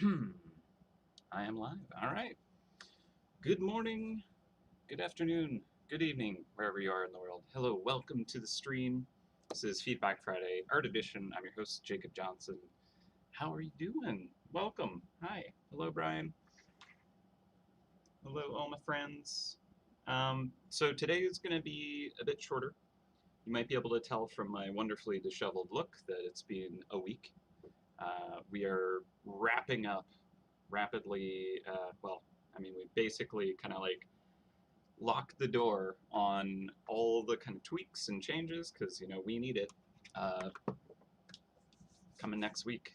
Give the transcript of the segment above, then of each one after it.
I am live. All right. Good morning, good afternoon, good evening, wherever you are in the world. Hello, welcome to the stream. This is Feedback Friday, Art Edition. I'm your host, Jacob Johnson. How are you doing? Welcome. Hi. Hello, Brian. Hello, all my friends. So today is going to be a bit shorter. You might be able to tell from my wonderfully disheveled look that it's been a week. We are wrapping up rapidly. We basically kind of like locked the door on all the kind of tweaks and changes because we need it uh, coming next week.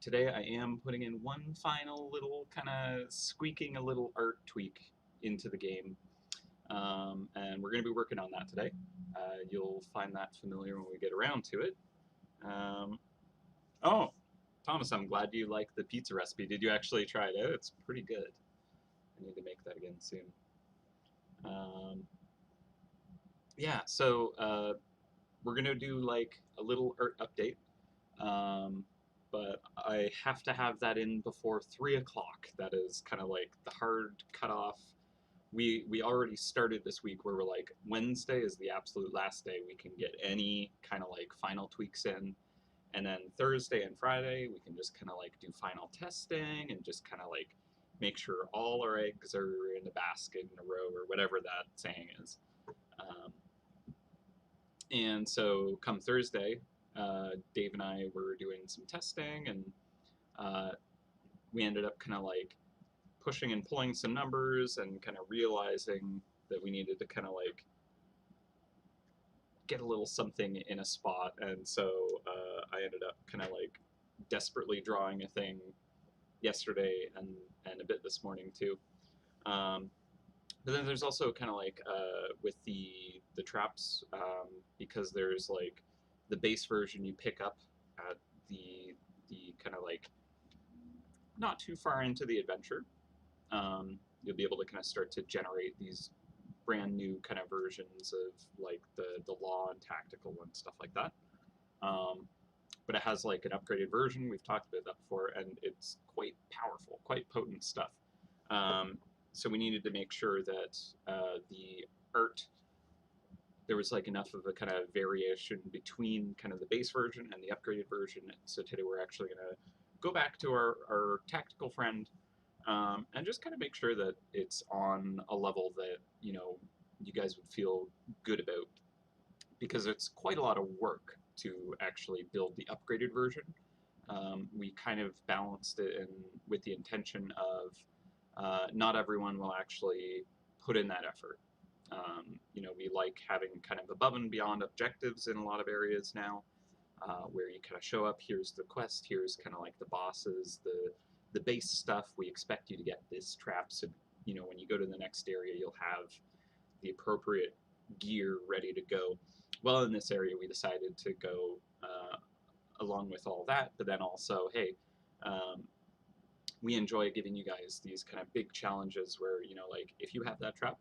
Today I am putting in one final little kind of squeaking a little art tweak into the game, and we're going to be working on that today. You'll find that familiar when we get around to it. Um, oh, Thomas, I'm glad you like the pizza recipe. Did you actually try it out? It's pretty good. I need to make that again soon. Um, yeah, we're gonna do like a little art update, um, but I have to have that in before 3 o'clock. That is kind of like the hard cutoff. We already started this week where we're like Wednesday is the absolute last day we can get any kind of like final tweaks in, and then Thursday and Friday we can just kind of like do final testing and just kind of like make sure all our eggs are in a basket in a row or whatever that saying is. Um, and so come Thursday, Dave and I were doing some testing, and uh, we ended up kind of like pushing and pulling some numbers and kind of realizing that we needed to kind of like get a little something in a spot. And so I ended up kind of like desperately drawing a thing yesterday and a bit this morning too. Um, but then there's also kind of like with the traps, because there's like the base version you pick up at the kind of like not too far into the adventure. You'll be able to kind of start to generate these brand new kind of versions of like the law and tactical and stuff like that. Um, but it has like an upgraded version. We've talked about that before, and it's quite powerful, quite potent stuff. Um, so we needed to make sure that the art there was like enough of a kind of variation between kind of the base version and the upgraded version. So today we're actually going to go back to our tactical friend, and just kind of make sure that it's on a level that you guys would feel good about, because it's quite a lot of work to actually build the upgraded version. We kind of balanced it with the intention of not everyone will actually put in that effort. We like having kind of above and beyond objectives in a lot of areas now, where you kind of show up. Here's the quest. Here's kind of like the bosses, the base stuff. We expect you to get this trap, so when you go to the next area, you'll have the appropriate gear ready to go. Well, in this area, we decided to go along with all that, but then also, hey, um, we enjoy giving you guys these kind of big challenges where like if you have that trap,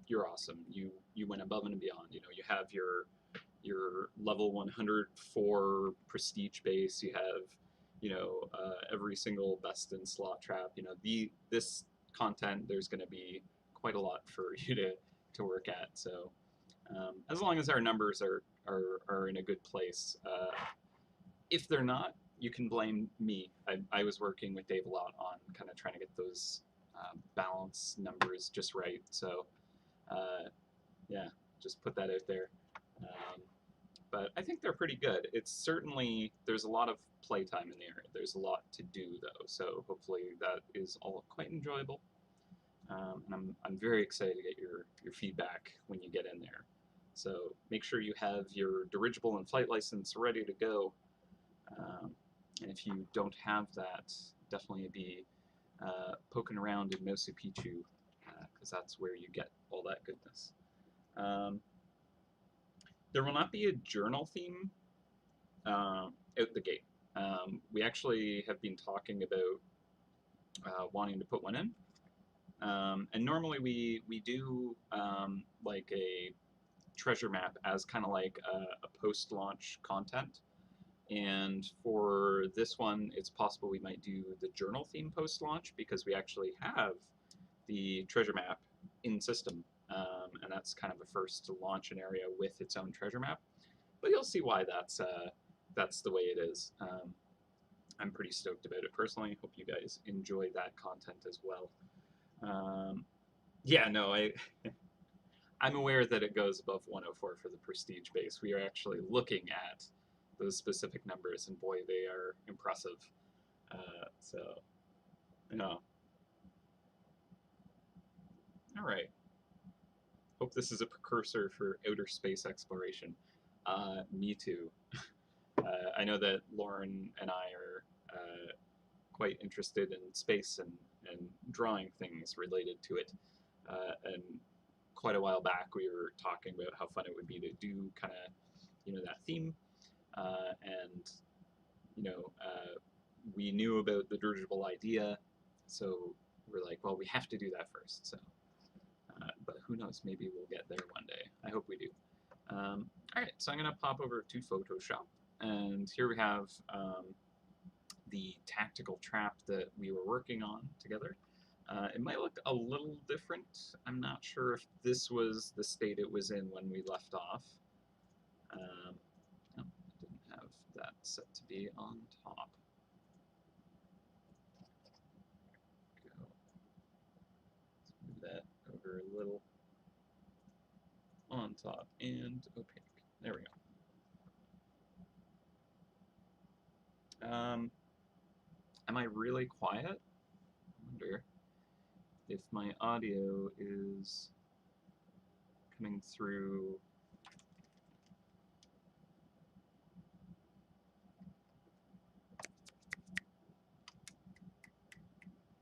you're awesome. You went above and beyond. You have your level 104 prestige base. You have every single best in slot trap. This content, there's going to be quite a lot for you to work at. So as long as our numbers are in a good place. If they're not, you can blame me. I was working with Dave a lot on kind of trying to get those balance numbers just right. So yeah, just put that out there. But I think they're pretty good. It's certainly, there's a lot of playtime in the area. There's a lot to do though, so hopefully that is all quite enjoyable. And I'm very excited to get your feedback when you get in there. So make sure you have your dirigible and flight license ready to go. And if you don't have that, definitely be poking around in Mosu Picchu, because that's where you get all that goodness. There will not be a journal theme out the gate. We actually have been talking about wanting to put one in. And normally we do like a treasure map as kind of like a post-launch content. And for this one, it's possible we might do the journal theme post-launch because we actually have the treasure map in system, and that's kind of a first to launch an area with its own treasure map. But you'll see why that's the way it is. I'm pretty stoked about it personally. Hope you guys enjoy that content as well. Yeah, no, I'm aware that it goes above 104 for the prestige base. We are actually looking at those specific numbers, and boy, they are impressive. So, no. All right. Hope this is a precursor for outer space exploration. Me too. I know that Lauren and I are quite interested in space and drawing things related to it. And quite a while back, we were talking about how fun it would be to do kind of, that theme. And, we knew about the dirigible idea, so we're like, well, we have to do that first. So, but who knows? Maybe we'll get there one day. I hope we do. All right, so I'm gonna pop over to Photoshop, and here we have the tactical trap that we were working on together. It might look a little different. I'm not sure if this was the state it was in when we left off. No, I didn't have that set to be on top. Go. Let's move that over a little. On top and opaque. There we go. Am I really quiet? I wonder if my audio is coming through.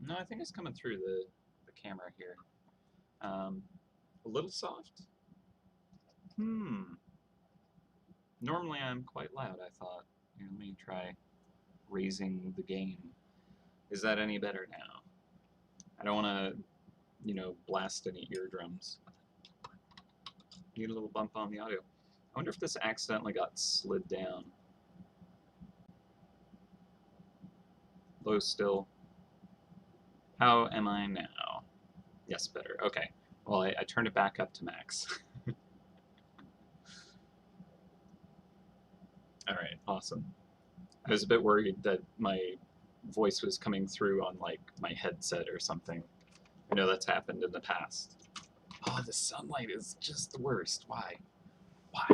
No, I think it's coming through the camera here. A little soft? Normally I'm quite loud, I thought. Here, let me try raising the gain. Is that any better now? I don't want to, blast any eardrums. Need a little bump on the audio. I wonder if this accidentally got slid down. Low still. How am I now? Yes, better. Okay. Well, I turned it back up to max. All right, awesome. I was a bit worried that my voice was coming through on like my headset or something. I know that's happened in the past. Oh, the sunlight is just the worst. Why? Why?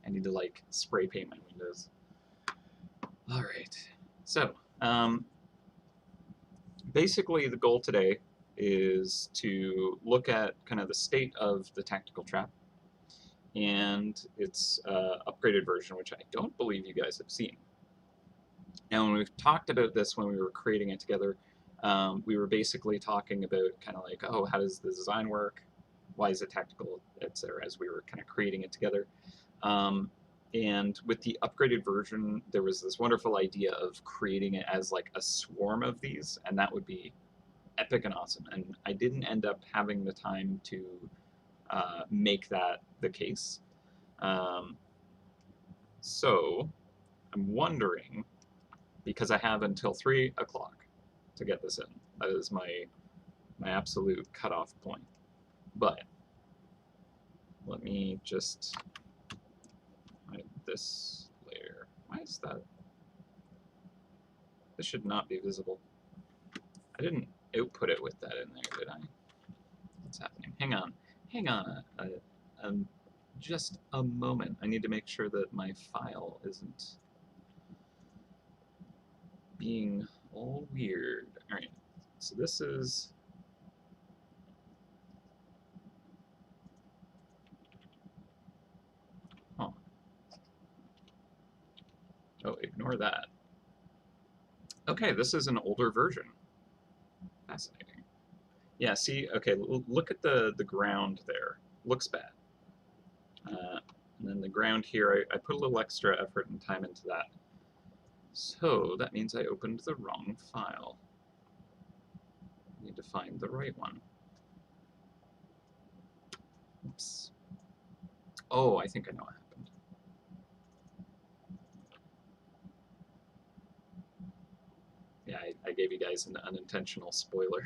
I need to like spray paint my windows. All right. So, basically the goal today is to look at kind of the state of the tactical trap and its upgraded version, which I don't believe you guys have seen. And when we've talked about this when we were creating it together, we were basically talking about kind of like, oh, how does the design work? Why is it tactical, etc. as we were kind of creating it together. And with the upgraded version, there was this wonderful idea of creating it as like a swarm of these, and that would be epic and awesome. And I didn't end up having the time to make that the case. So I'm wondering, because I have until 3 o'clock to get this in. That is my absolute cutoff point. But let me just hide this layer. Why is that? This should not be visible. I didn't output it with that in there, did I? What's happening? Hang on. Hang on just a moment. I need to make sure that my file isn't being all weird. All right. So this is... Oh. Oh, ignore that. Okay, this is an older version. Fascinating. Yeah, see, okay, look at the ground there. Looks bad. And then the ground here, I put a little extra effort and time into that. So that means I opened the wrong file. I need to find the right one. Oops. Oh, I think I know what happened. Yeah, I gave you guys an unintentional spoiler.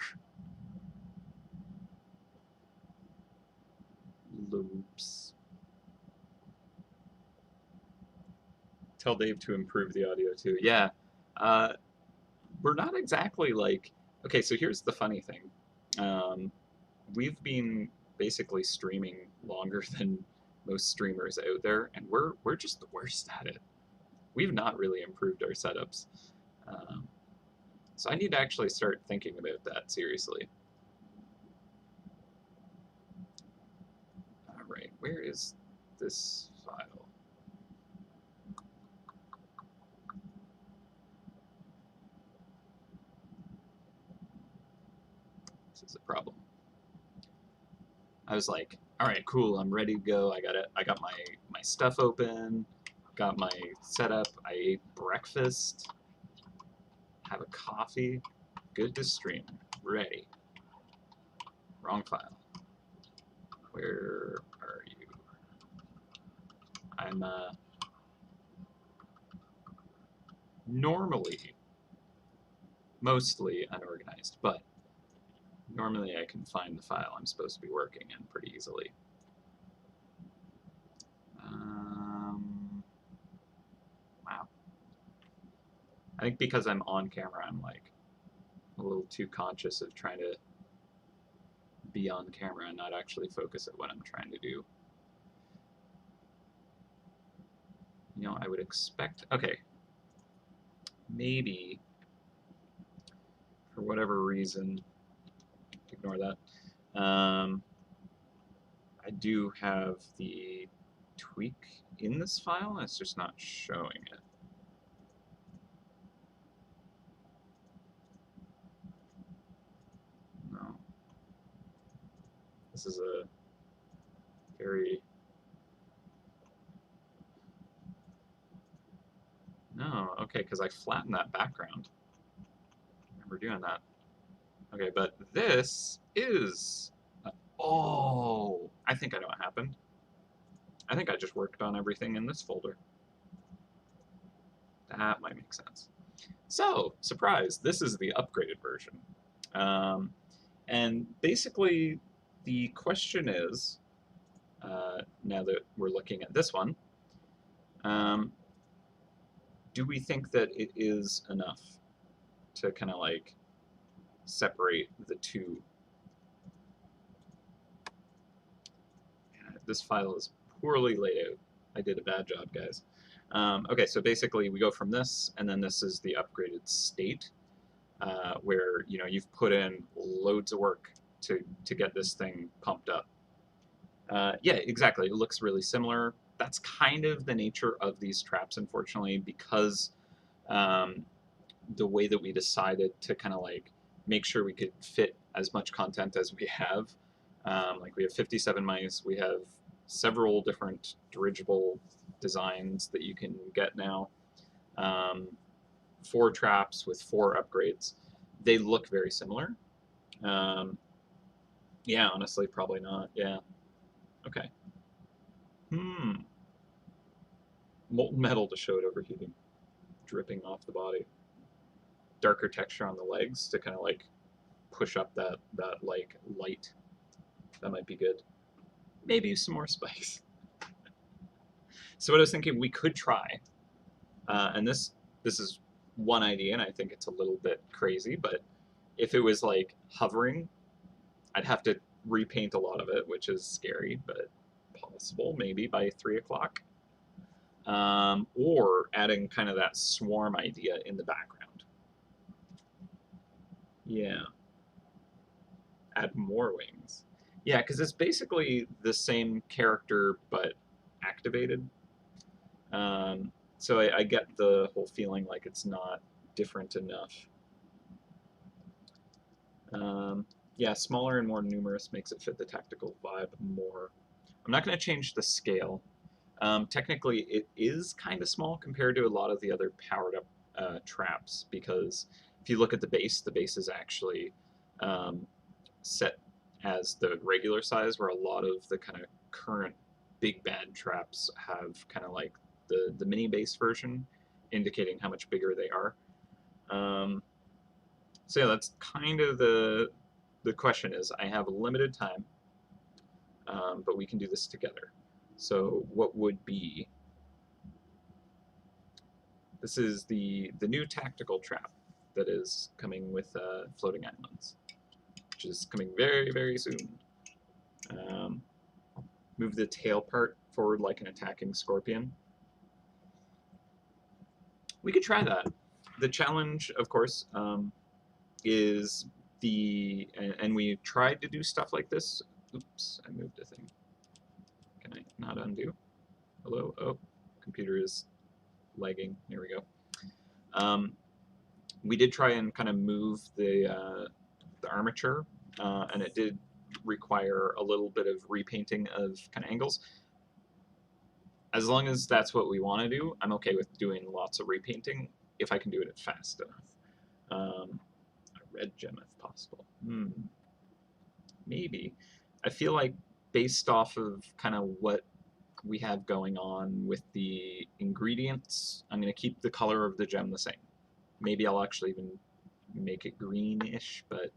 Loops. Tell Dave to improve the audio too. Yeah, uh, we're not exactly like. Okay, so here's the funny thing. We've been basically streaming longer than most streamers out there, and we're just the worst at it. We've not really improved our setups. Um, so I need to actually start thinking about that seriously. All right, where is this file? This is a problem. I was like, all right, cool, I'm ready to go. I got it. I got my stuff open, got my setup. I ate breakfast, have a coffee, good to stream, ready. Wrong file. Where are you? I'm normally mostly unorganized, but normally I can find the file I'm supposed to be working in pretty easily. Wow. I think because I'm on camera, I'm like a little too conscious of trying to be on camera and not actually focus at what I'm trying to do. You know, I would expect, okay, maybe for whatever reason, ignore that. I do have the tweak in this file, and it's just not showing it. No. This is a very... No, okay, because I flattened that background. I remember doing that. Okay, but this is... Oh! I think I know what happened. I think I just worked on everything in this folder. That might make sense. So, surprise, this is the upgraded version. And basically, the question is, now that we're looking at this one, do we think that it is enough to kind of like separate the two? This file is poorly laid out. I did a bad job, guys. Okay, so basically we go from this, and then this is the upgraded state, where you've put in loads of work to get this thing pumped up. Yeah, exactly. It looks really similar. That's kind of the nature of these traps, unfortunately, because the way that we decided to kind of like make sure we could fit as much content as we have. Like we have 57 mice, we have several different dirigible designs that you can get now. 4 traps with 4 upgrades. They look very similar. Yeah, honestly, probably not. Yeah. Okay. Molten metal to show it overheating, dripping off the body. Darker texture on the legs to kind of like push up that like light. That might be good. Maybe some more spikes. So what I was thinking we could try, and this is one idea, and I think it's a little bit crazy, but if it was like hovering, I'd have to repaint a lot of it, which is scary, but possible maybe by 3 o'clock. Or adding kind of that swarm idea in the background. Yeah. Add more wings. Yeah, because it's basically the same character, but activated. So I get the whole feeling like it's not different enough. Yeah, smaller and more numerous makes it fit the tactical vibe more. I'm not going to change the scale. Technically, it is kind of small compared to a lot of the other powered up traps, because if you look at the base is actually set as the regular size, where a lot of the kind of current big bad traps have kind of like the mini base version, indicating how much bigger they are. So yeah, that's kind of the question is I have a limited time, but we can do this together. So what would be this is the new tactical trap that is coming with floating islands, which is coming very, very soon. Um, move the tail part forward like an attacking scorpion. We could try that. The challenge, of course, is and we tried to do stuff like this. Oops, I moved a thing. Can I not undo? Hello? Oh, computer is lagging. There we go. We did try and kind of move the armature, and it did require a little bit of repainting of kind of angles. As long as that's what we want to do, I'm okay with doing lots of repainting if I can do it fast enough. A red gem if possible. Maybe. I feel like based off of kind of what we have going on with the ingredients, I'm going to keep the color of the gem the same. Maybe I'll actually even make it greenish, but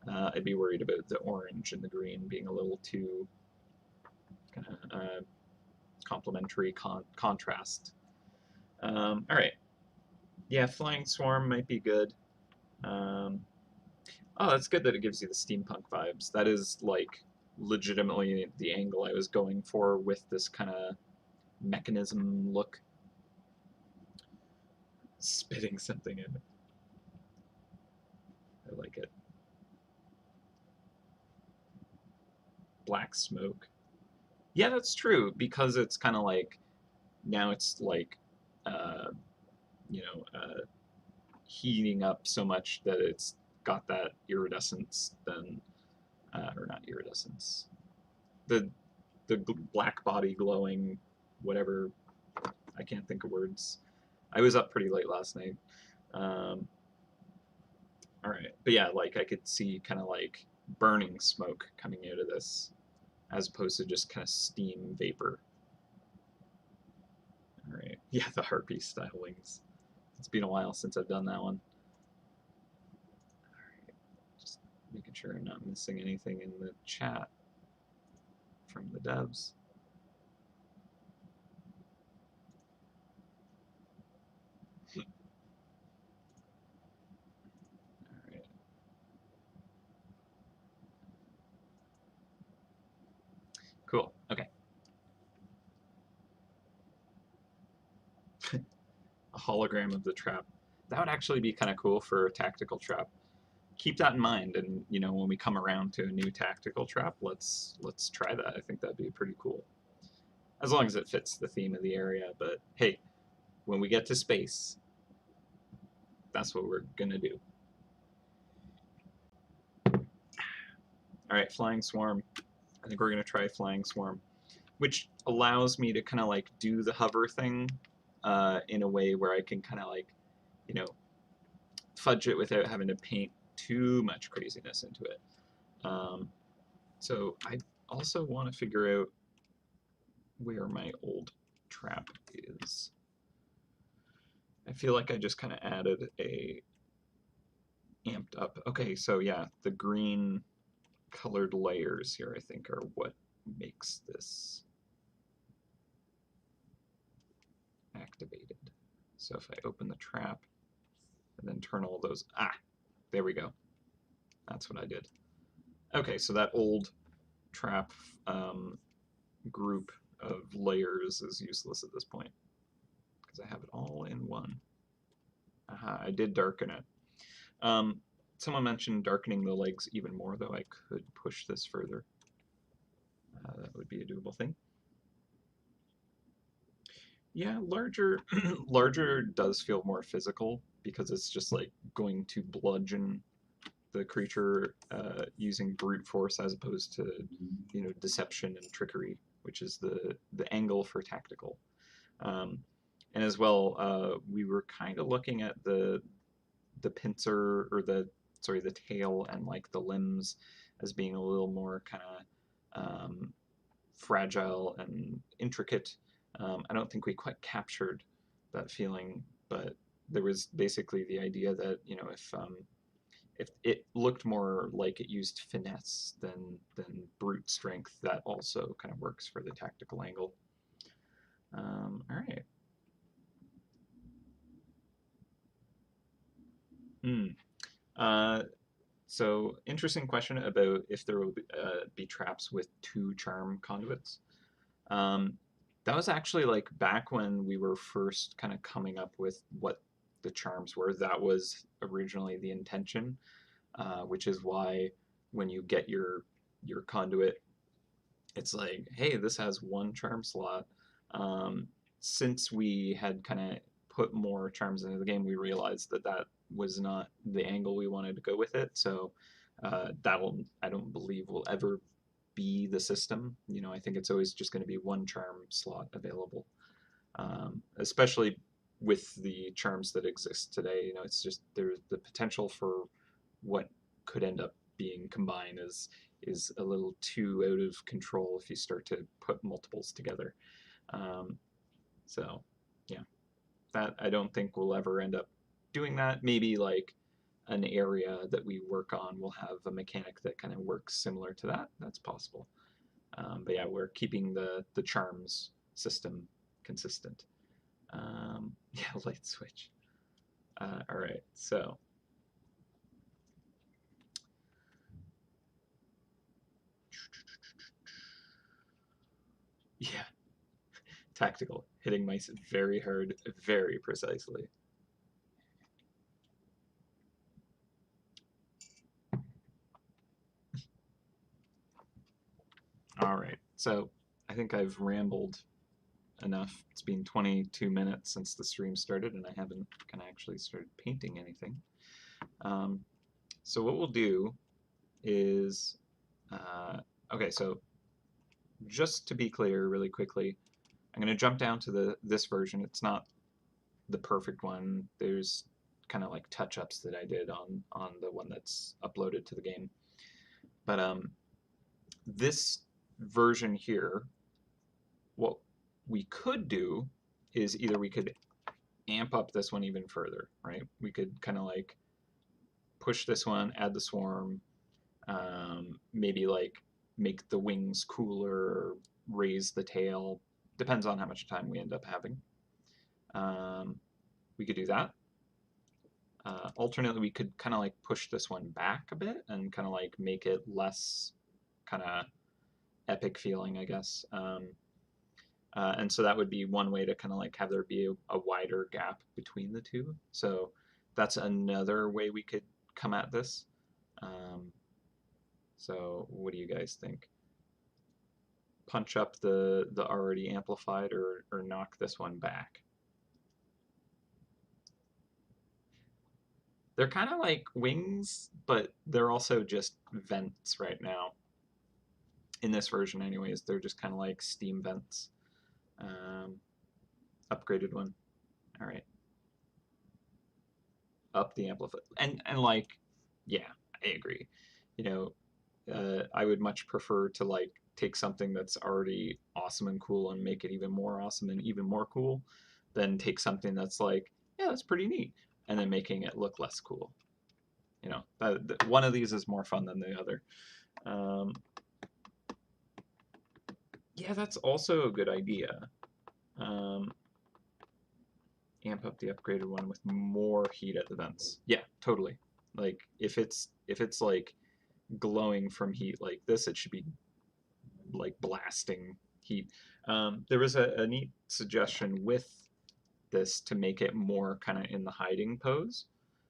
I'd be worried about the orange and the green being a little too kind of complementary contrast. All right. Yeah, Flying Swarm might be good. Oh, that's good that it gives you the steampunk vibes. That is like legitimately the angle I was going for with this kind of mechanism look. Spitting something in. I like it. Black smoke. Yeah, that's true because it's kind of like now it's like uh, heating up so much that it's got that iridescence then or not iridescence, the black body glowing, whatever. I can't think of words. I was up pretty late last night. All right, but yeah, like I could see kind of like burning smoke coming out of this, as opposed to just kind of steam vapor. All right, yeah, the harpy style wings. It's been a while since I've done that one. All right, just making sure I'm not missing anything in the chat from the devs. All right. Cool. Okay. A hologram of the trap. That would actually be kind of cool for a tactical trap. Keep that in mind, and when we come around to a new tactical trap, let's try that. I think that'd be pretty cool, as long as it fits the theme of the area. But hey, when we get to space, that's what we're gonna do. All right, Flying Swarm. I think we're gonna try Flying Swarm, which allows me to kind of like do the hover thing in a way where I can kind of like, fudge it without having to paint too much craziness into it. So I also want to figure out where my old trap is. I feel like I just kind of added a amped up. Okay, so yeah, the green colored layers here I think are what makes this activated. So if I open the trap and then turn all those, there we go. That's what I did. Okay, so that old trap group of layers is useless at this point because I have it all in one. Aha, I did darken it. Someone mentioned darkening the legs even more, though I could push this further. That would be a doable thing. Yeah, larger larger does feel more physical because it's just like going to bludgeon the creature using brute force as opposed to deception and trickery, which is the angle for tactical. And as well, we were kind of looking at the pincer or the tail and like the limbs as being a little more kind of fragile and intricate. I don't think we quite captured that feeling, but there was basically the idea that if it looked more like it used finesse than brute strength, that also kind of works for the tactical angle. All right. Hmm. Uh, so interesting question about if there will be traps with 2 charm conduits. Um, that was actually like back when we were first kind of coming up with what the charms were. That was originally the intention, which is why when you get your conduit, it's like, hey, this has 1 charm slot. Um, since we had kind of put more charms into the game, we realized that that was not the angle we wanted to go with it. So that'll, I don't believe, will ever be the system. You know, I think it's always just going to be 1 charm slot available, especially with the charms that exist today. You know, it's just there's the potential for what could end up being combined is a little too out of control if you start to put multiples together. Um, so, yeah, that I don't think we'll ever end up doing that. Maybe like an area that we work on will have a mechanic that kind of works similar to that. That's possible. But yeah, we're keeping the charms system consistent. Yeah, light switch. All right, so yeah, tactical, hitting mice very hard, very precisely. All right, so I think I've rambled enough. It's been 22 minutes since the stream started, and I haven't kind of actually started painting anything. Um, so what we'll do is, okay, so just to be clear really quickly, I'm going to jump down to this version. It's not the perfect one. There's kind of like touch-ups that I did on the one that's uploaded to the game. But this version here, what we could do is either we could amp up this one even further, right? We could kind of like push this one, add the swarm, maybe like make the wings cooler, raise the tail. Depends on how much time we end up having. We could do that. Alternately, we could kind of like push this one back a bit and kind of like make it less kind of epic feeling, I guess. And so that would be one way to kind of like have there be a wider gap between the two. So that's another way we could come at this. So what do you guys think? Punch up the already amplified or knock this one back? They're kind of like wings, but they're also just vents right now. In this version anyways, they're just kind of like steam vents. Upgraded one. All right. Up the amplifier. And like, yeah, I agree. You know, I would much prefer to like take something that's already awesome and cool and make it even more awesome and even more cool than take something that's like, yeah, that's pretty neat, and then making it look less cool. You know, one of these is more fun than the other. Um, yeah, that's also a good idea. Um, amp up the upgraded one with more heat at the vents. Yeah, totally. Like if it's like glowing from heat like this, it should be like blasting heat. There was a neat suggestion with this to make it more kind of in the hiding pose.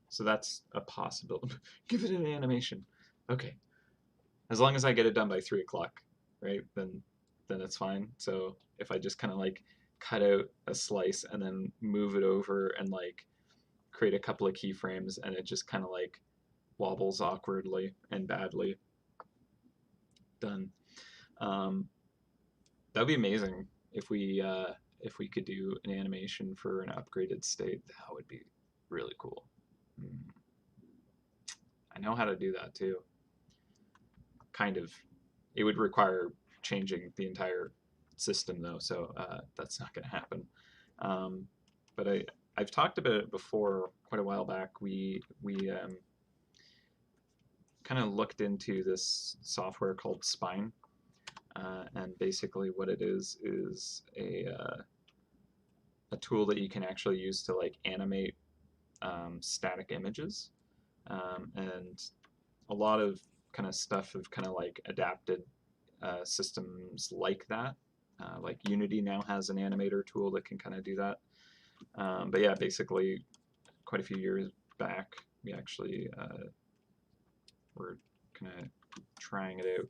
So that's a possibility. Give it an animation. Okay. As long as I get it done by 3 o'clock, right? Then it's fine. So if I just kind of like cut out a slice and then move it over and like create a couple of keyframes and it just kind of like wobbles awkwardly and badly, done. Um, that'd be amazing if we could do an animation for an upgraded state. That would be really cool. I know how to do that too. Kind of. It would require changing the entire system though, so that's not going to happen. But I've talked about it before quite a while back. We kind of looked into this software called Spine, and basically what it is a tool that you can actually use to like animate static images, and a lot of kind of stuff have kind of like adapted systems like that. Like Unity now has an animator tool that can kind of do that. But yeah, basically, quite a few years back, we actually were kind of trying it out.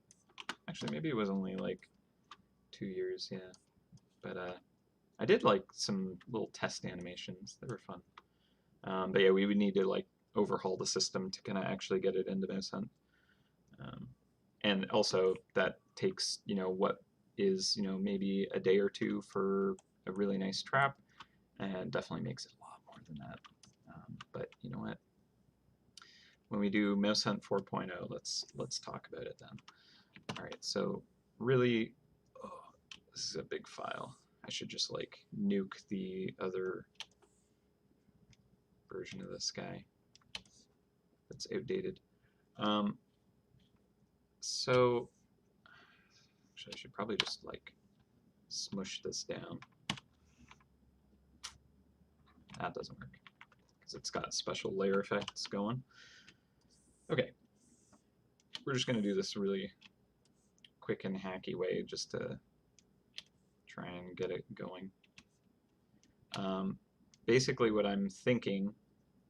Actually, maybe it was only like 2 years, yeah. But I did like some little test animations. They were fun. But yeah, we would need to like overhaul the system to kind of actually get it into MouseHunt. And also that takes, what is, maybe a day or two for a really nice trap, and definitely makes it a lot more than that. But you know what? When we do MouseHunt 4.0, let's talk about it then. All right, so really, this is a big file. I should just like nuke the other version of this guy that's outdated. So actually, I should probably just like smush this down. That doesn't work because it's got special layer effects going. Okay, we're just going to do this really quick and hacky way just to try and get it going. Basically what I'm thinking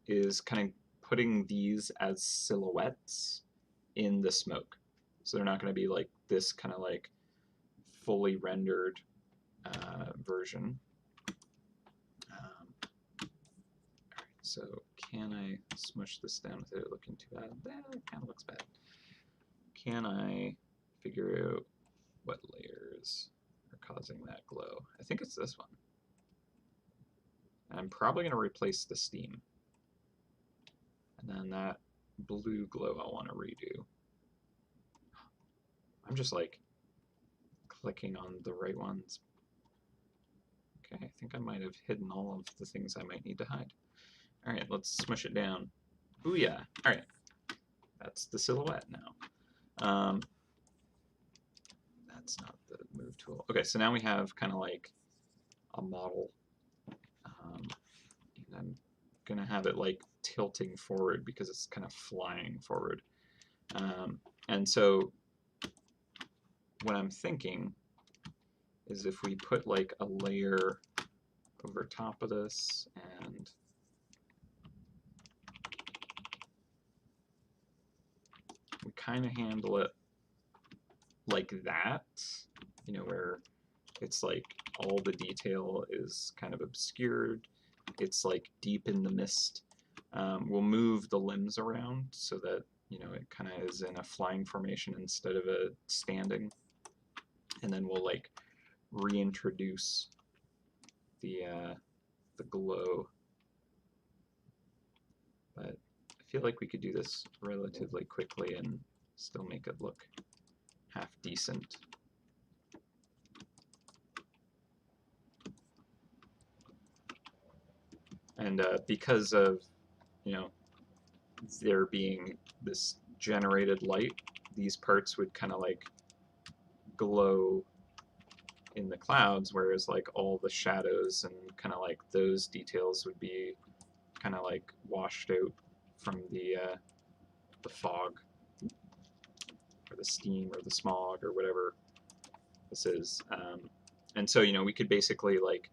is kind of putting these as silhouettes in the smoke. So they're not going to be like this kind of like fully rendered version. Alright, so can I smush this down without it looking too bad? That kind of looks bad. Can I figure out what layers are causing that glow? I think it's this one. I'm probably going to replace the steam. And then that blue glow I want to redo. I'm just like clicking on the right ones. Okay, I think I might have hidden all of the things I might need to hide. Alright, let's smush it down. Ooh yeah, alright. That's the silhouette now. That's not the move tool. Okay, so now we have kind of like a model. And I'm going to have it like tilting forward because it's kind of flying forward. And so what I'm thinking is if we put like a layer over top of this and we kind of handle it like that, where it's like all the detail is kind of obscured. It's like deep in the mist. We'll move the limbs around so that it kind of is in a flying formation instead of a standing, and then we'll like reintroduce the glow. But I feel like we could do this relatively quickly and still make it look half decent. And because of there being this generated light, these parts would kind of like glow in the clouds, whereas like all the shadows and kind of like those details would be kind of like washed out from the fog or the steam or the smog or whatever this is. And so we could basically like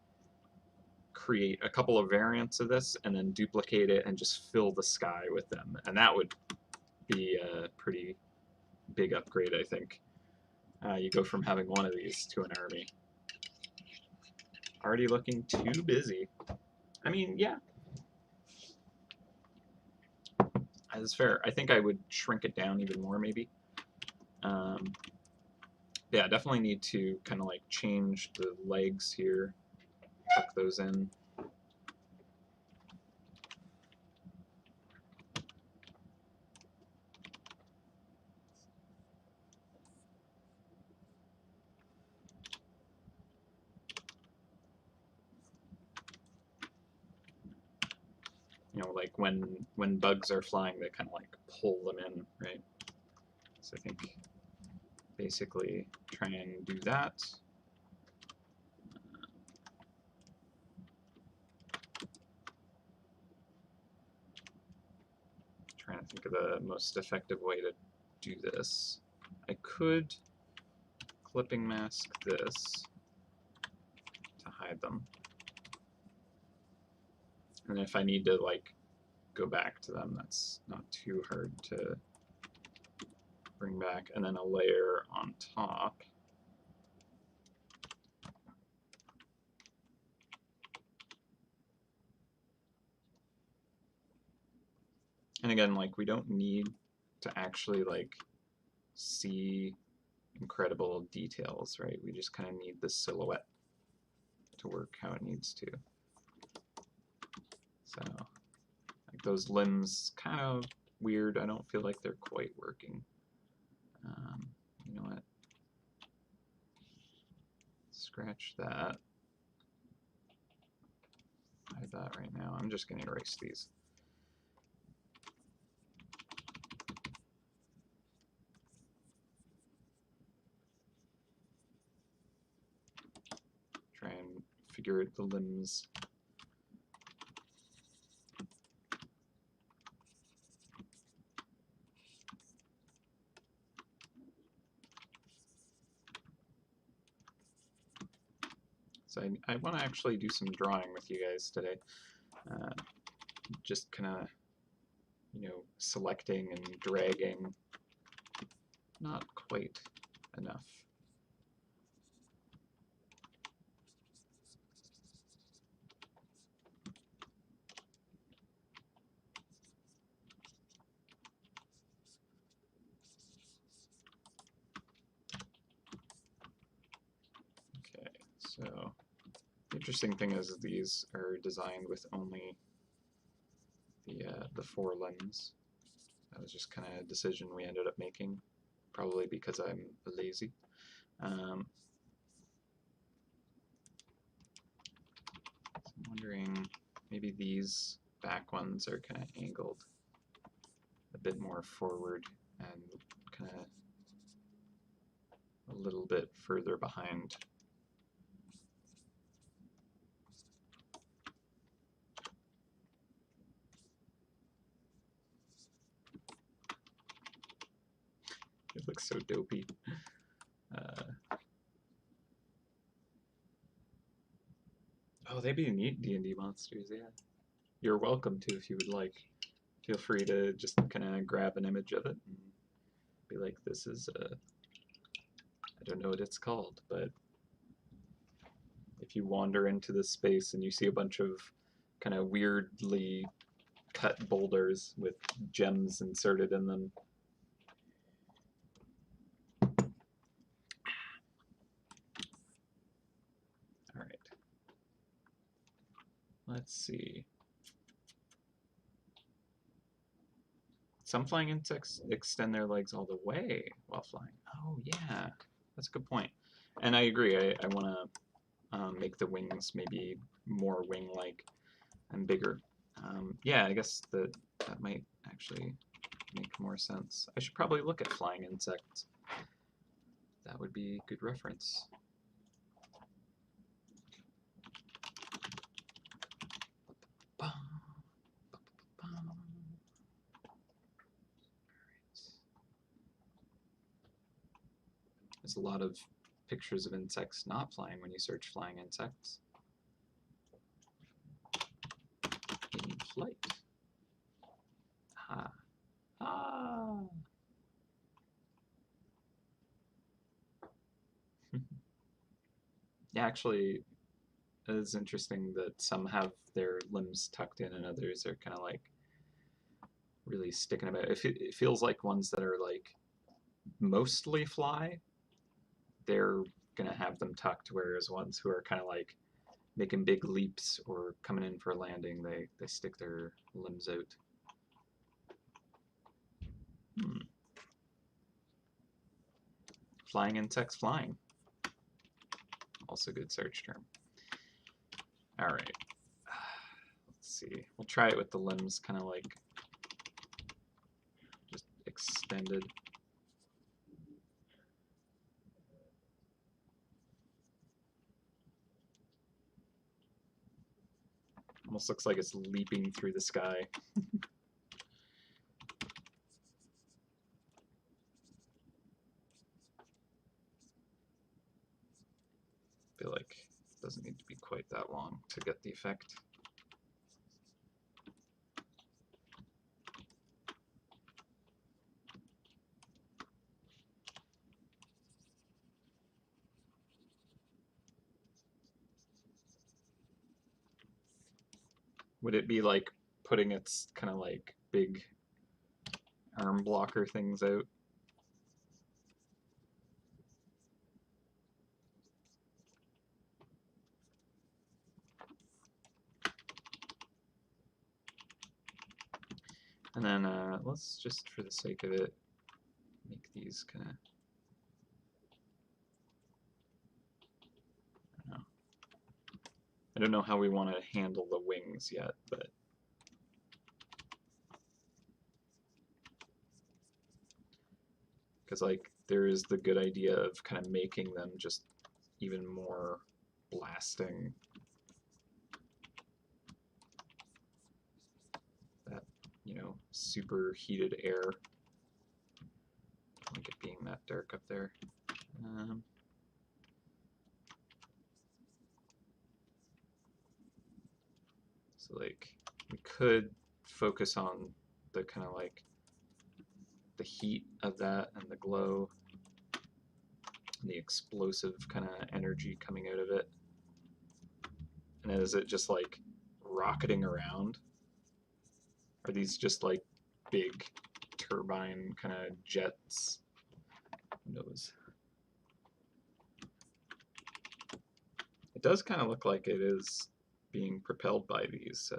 create a couple of variants of this and then duplicate it and just fill the sky with them, and that would be a pretty big upgrade, I think. You go from having one of these to an army. Already looking too busy. I mean, yeah, that's fair. I think I would shrink it down even more, maybe. Yeah, definitely need to kind of like change the legs here, tuck those in. Like when bugs are flying, they kind of like pull them in, right? So I think basically try and do that. Trying to think of the most effective way to do this. I could clipping mask this to hide them. And if I need to like go back to them, that's not too hard to bring back. And then a layer on top. And again, like we don't need to actually like see incredible details, right? We just kind of need the silhouette to work how it needs to. So like those limbs kind of weird. I don't feel like they're quite working. You know what? Scratch that. Hide that right now. I'm just going to erase these. Try and figure out the limbs. So I want to actually do some drawing with you guys today. Just kind of, you know, selecting and dragging. Not quite enough. Okay, so the interesting thing is these are designed with only the 4 limbs. That was just kind of a decision we ended up making, probably because I'm lazy. So I'm wondering, maybe these back ones are kind of angled a bit more forward and kind of a little bit further behind. It looks so dopey. Oh, they'd be neat D&D monsters, yeah. You're welcome to if you would like. Feel free to just kind of grab an image of it and be like, this is I don't know what it's called, but if you wander into this space and you see a bunch of kind of weirdly cut boulders with gems inserted in them. All right. Let's see. Some flying insects extend their legs all the way while flying. Oh, yeah. That's a good point. And I agree. I want to make the wings maybe more wing-like and bigger. Yeah, I guess that might actually make more sense. I should probably look at flying insects. That would be a good reference. There's a lot of pictures of insects not flying when you search flying insects. In flight. Ah. Ah. Yeah, actually, it is interesting that some have their limbs tucked in and others are kind of like really sticking about. It feels like ones that are like mostly fly, they're going to have them tucked, whereas ones who are kind of like making big leaps or coming in for a landing, they stick their limbs out. Flying insects flying. Also good search term. All right. Let's see. We'll try it with the limbs kind of like just extended. Almost looks like it's leaping through the sky. Feel like it doesn't need to be quite that long to get the effect. Would it be like putting its kind of like big arm blocker things out? And then let's just, for the sake of it, make these kind of, I don't know how we want to handle the wings yet, but because like there is the good idea of kind of making them just even more blasting. That, you know, super heated air. I don't like it being that dark up there. So like we could focus on the kind of like the heat of that and the glow and the explosive kind of energy coming out of it. And is it just like rocketing around? Are these just like big turbine kind of jets? Who knows? It does kind of look like it is being propelled by these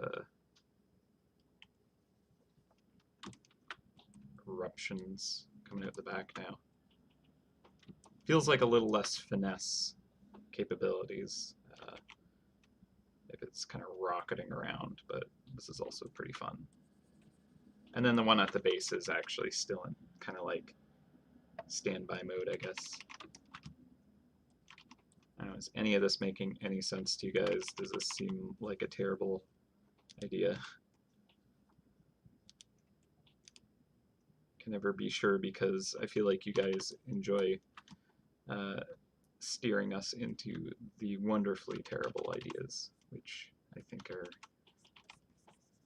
eruptions coming out the back now. Feels like a little less finesse capabilities if it's kind of rocketing around, but this is also pretty fun. And then the one at the base is actually still in kind of like standby mode, I guess. I don't know, is any of this making any sense to you guys? Does this seem like a terrible idea? Can never be sure because I feel like you guys enjoy steering us into the wonderfully terrible ideas, which I think are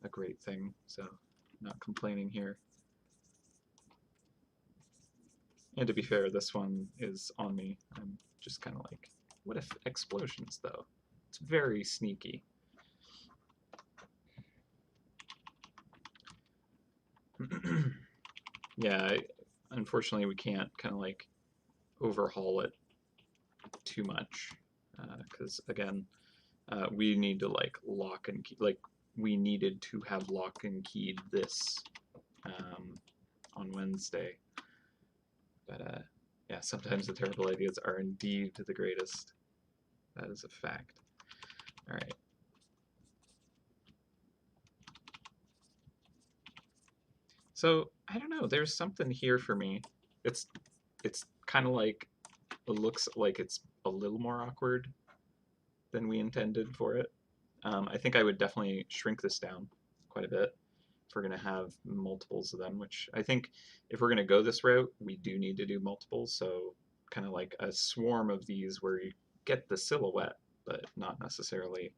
a great thing, so not complaining here. And to be fair, this one is on me. I'm just kind of like, what if explosions, though? It's very sneaky. Yeah, unfortunately we can't kind of like overhaul it too much because again we need to like lock and key, like we needed to have lock and keyed this on Wednesday, but yeah, sometimes the terrible ideas are indeed the greatest. That is a fact. All right. So I don't know, there's something here for me. It's kind of like, it looks like it's a little more awkward than we intended for it. I think I would definitely shrink this down quite a bit if we're going to have multiples of them, which I think if we're going to go this route, we do need to do multiples. So kind of like a swarm of these where you get the silhouette, but not necessarily,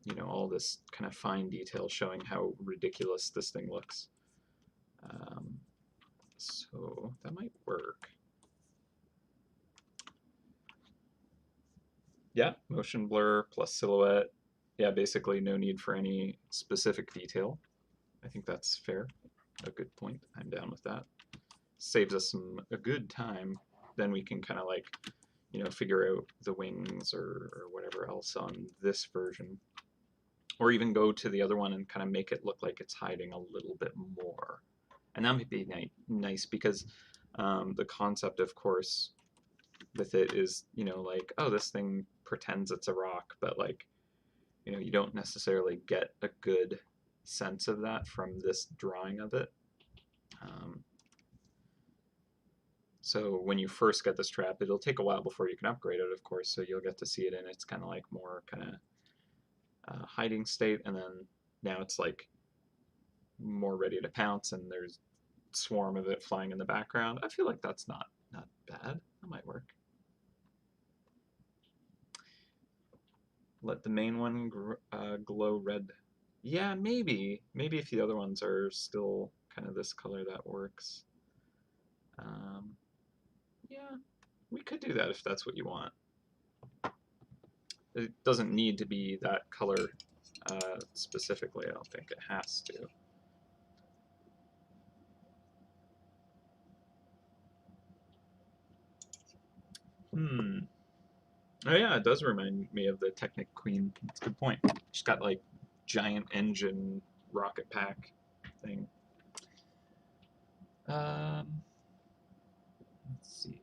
you know, all this kind of fine detail showing how ridiculous this thing looks. So that might work. Yeah, motion blur plus silhouette. Yeah, basically no need for any specific detail. I think that's fair. A good point. I'm down with that. Saves us a good time. Then we can kind of like, you know, figure out the wings or whatever else on this version. Or even go to the other one and kind of make it look like it's hiding a little bit more. And that might be nice because the concept, of course, with it is, you know, like, oh, this thing pretends it's a rock, but like, you know, you don't necessarily get a good sense of that from this drawing of it. So when you first get this trap, it'll take a while before you can upgrade it, of course, so you'll get to see it in its kind of like more kind of hiding state, and then now it's like more ready to pounce, and there's swarm of it flying in the background. I feel like that's not bad. That might work. Let the main one glow red. Yeah, maybe. Maybe if the other ones are still kind of this color, that works. Yeah, we could do that if that's what you want. It doesn't need to be that color specifically. I don't think it has to. Oh yeah, it does remind me of the Technic Queen. That's a good point. She's got like giant engine rocket pack thing. Let's see.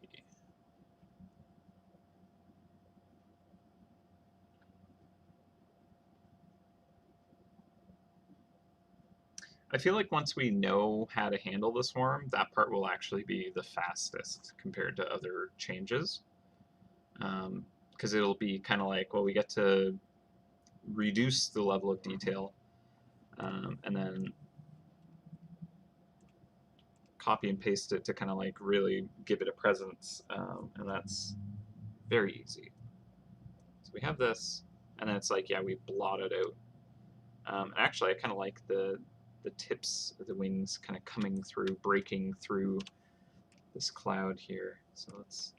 I feel like once we know how to handle the swarm, that part will actually be the fastest compared to other changes. Because it'll be kind of like, well, we get to reduce the level of detail and then copy and paste it to kind of like really give it a presence, and that's very easy. So we have this, and then it's like, yeah, we blot it out. Actually, I kind of like the tips of the wings kind of coming through, breaking through this cloud here. So let's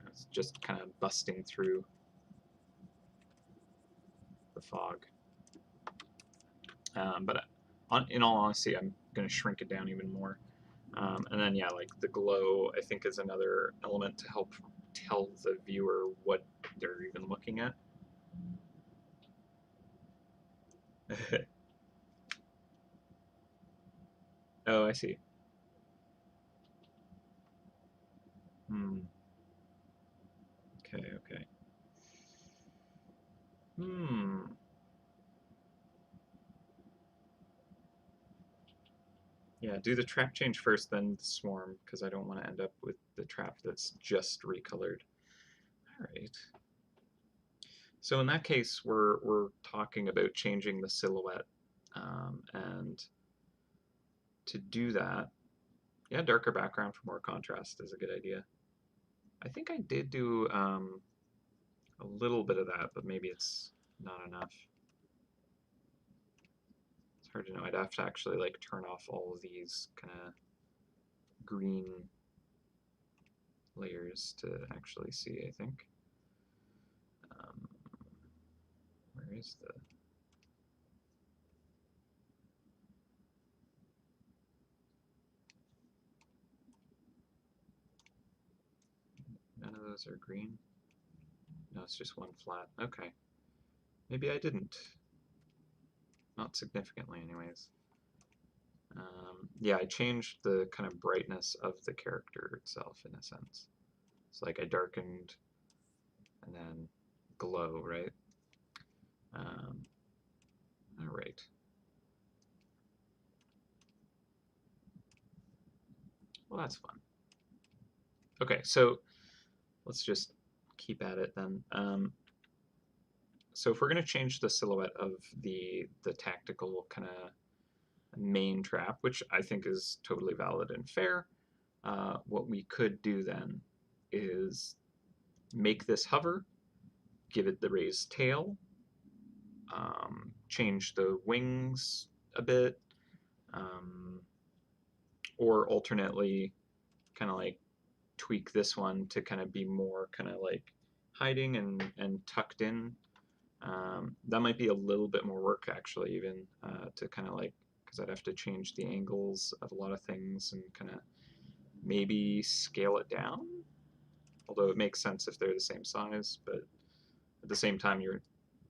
it's just kind of busting through the fog. But in all honesty, I'm going to shrink it down even more. And then, yeah, like the glow, I think, is another element to help tell the viewer what they're even looking at. Oh, I see. Hmm. Okay, okay. Hmm. Yeah, do the trap change first, then the swarm, because I don't want to end up with the trap that's just recolored. All right. So in that case, we're talking about changing the silhouette, and to do that, yeah, darker background for more contrast is a good idea. I think I did do a little bit of that, but maybe it's not enough. It's hard to know. I'd have to actually like turn off all of these kind of green layers to actually see, I think. Where is the... None of those are green? No, it's just one flat. Okay. Maybe I didn't. Not significantly, anyways. Yeah, I changed the kind of brightness of the character itself, in a sense. It's like I darkened and then glow, right? All right. Well, that's fun. Okay, so let's just keep at it then. So if we're going to change the silhouette of the tactical kind of main trap, which I think is totally valid and fair, what we could do then is make this hover, give it the raised tail, change the wings a bit, or alternately kind of like tweak this one to kind of be more kind of like hiding and tucked in. That might be a little bit more work actually, even to kind of like, because I'd have to change the angles of a lot of things and kind of maybe scale it down. Although it makes sense if they're the same size, but at the same time, you're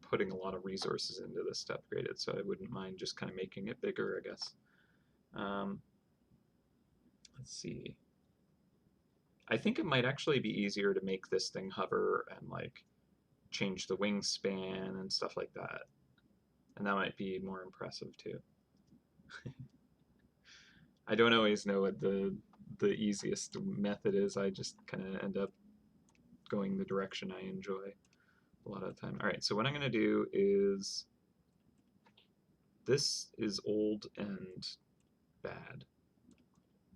putting a lot of resources into this to upgrade it, so I wouldn't mind just kind of making it bigger, I guess. Let's see. I think it might actually be easier to make this thing hover and like change the wingspan and stuff like that. And that might be more impressive too. I don't always know what the easiest method is. I just kind of end up going the direction I enjoy a lot of the time. All right, so what I'm going to do is, this is old and bad.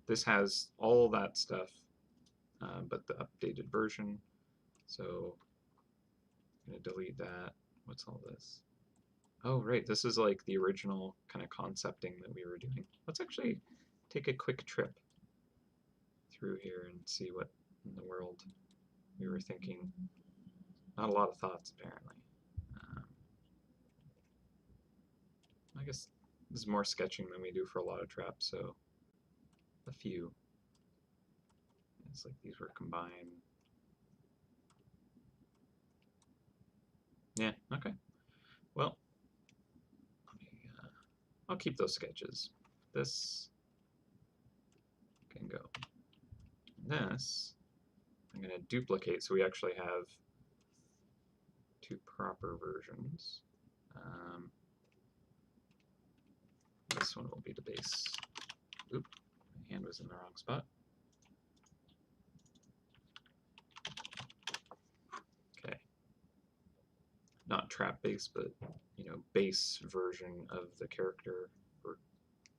This has all that stuff, but the updated version. So I'm going to delete that. What's all this? Oh, right, this is like the original kind of concepting that we were doing. Let's actually take a quick trip through here and see what in the world we were thinking. Not a lot of thoughts, apparently. I guess this is more sketching than we do for a lot of traps, so a few. It's like these were combined. Yeah, okay. Well, I'll keep those sketches. This can go. This, I'm going to duplicate so we actually have two proper versions. This one will be the base. Oop, my hand was in the wrong spot. Okay. Not trap base, but base version of the character or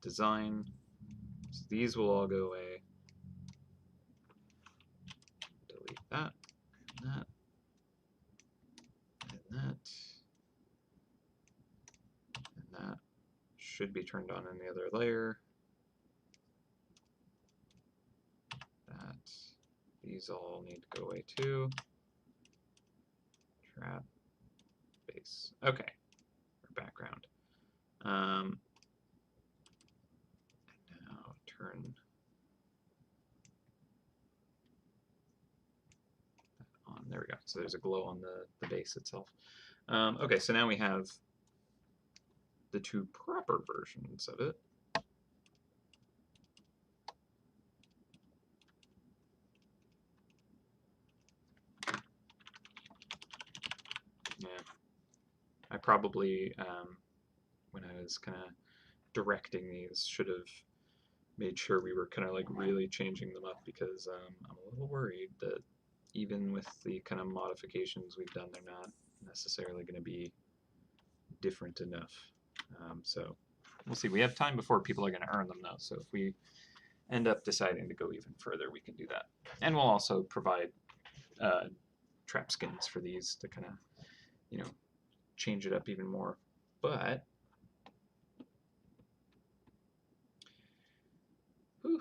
design. So these will all go away. Delete that, and that, and that, and that should be turned on in the other layer. That, these all need to go away too. Trap base. Okay, or background. And now turn that on. There we go. So there's a glow on the base itself. Okay, so now we have the two proper versions of it. Yeah, I probably, when I was kind of directing these, should have made sure we were kind of like really changing them up, because I'm a little worried that even with the kind of modifications we've done, they're not necessarily going to be different enough. So we'll see. We have time before people are going to earn them, though. So if we end up deciding to go even further, we can do that. And we'll also provide trap skins for these to kind of, change it up even more. But whew.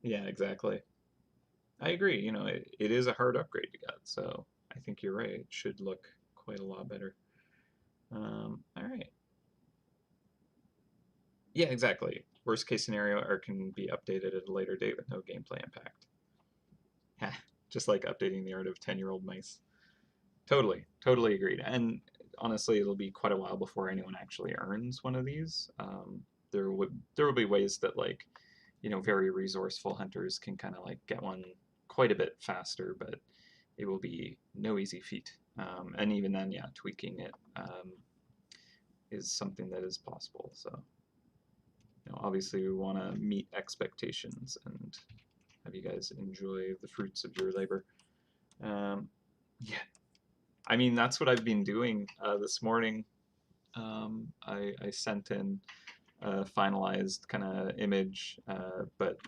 Yeah, exactly. I agree. It is a hard upgrade to get, so I think you're right. It should look quite a lot better. All right. Yeah, exactly. Worst case scenario, art can be updated at a later date with no gameplay impact. Just like updating the art of 10-year-old mice. Totally, totally agreed. And honestly, it'll be quite a while before anyone actually earns one of these. There will be ways that, like, very resourceful hunters can kind of like get one quite a bit faster, but it will be no easy feat. And even then, yeah, tweaking it is something that is possible. So, obviously we want to meet expectations and have you guys enjoy the fruits of your labor. Yeah, I mean, that's what I've been doing this morning. I sent in a finalized kind of image, but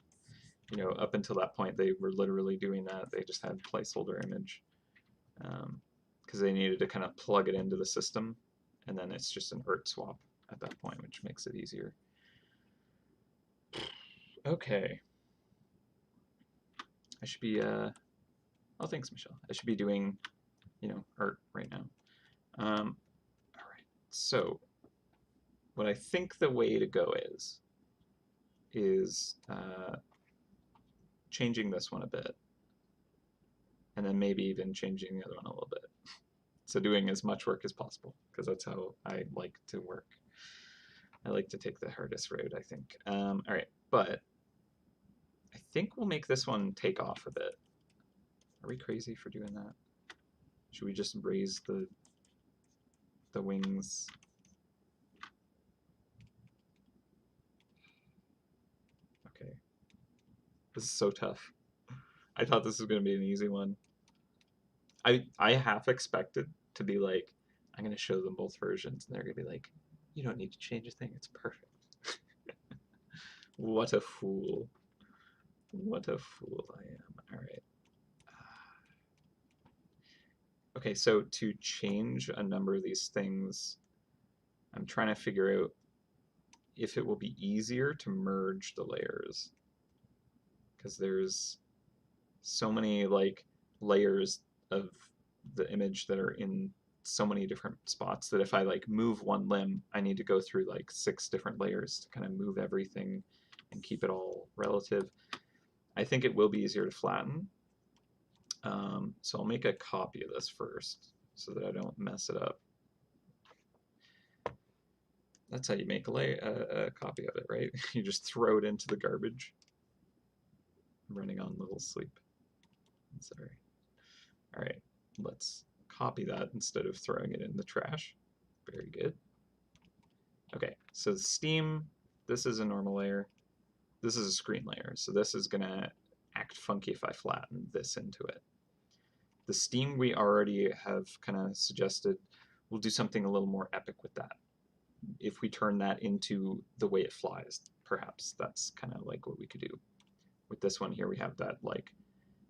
up until that point, they were literally doing that. They just had placeholder image because they needed to kind of plug it into the system, and then it's just an art swap at that point, which makes it easier. Okay. I should be, oh, thanks, Michelle. I should be doing, art right now. All right. So what I think the way to go is changing this one a bit, and then maybe even changing the other one a little bit. So doing as much work as possible, because that's how I like to work. I like to take the hardest road, I think. All right, but I think we'll make this one take off a bit. Are we crazy for doing that? Should we just raise the wings? Okay. This is so tough. I thought this was going to be an easy one. I half expected to be like, I'm going to show them both versions, and they're going to be like, you don't need to change a thing. It's perfect. What a fool. What a fool I am. All right. Okay, so to change a number of these things, I'm trying to figure out if it will be easier to merge the layers, because there's so many like layers of the image that are in so many different spots that if I like move one limb, I need to go through like 6 different layers to kind of move everything and keep it all relative. I think it will be easier to flatten. So I'll make a copy of this first so that I don't mess it up. That's how you make a copy of it, right? You just throw it into the garbage. I'm running on little sleep. Sorry. All right, let's copy that instead of throwing it in the trash. Very good. Okay, so Steam, this is a normal layer. This is a screen layer, so this is gonna act funky if I flatten this into it. The Steam we already have kind of suggested we'll do something a little more epic with that. If we turn that into the way it flies, perhaps that's kind of like what we could do. With this one here, we have that like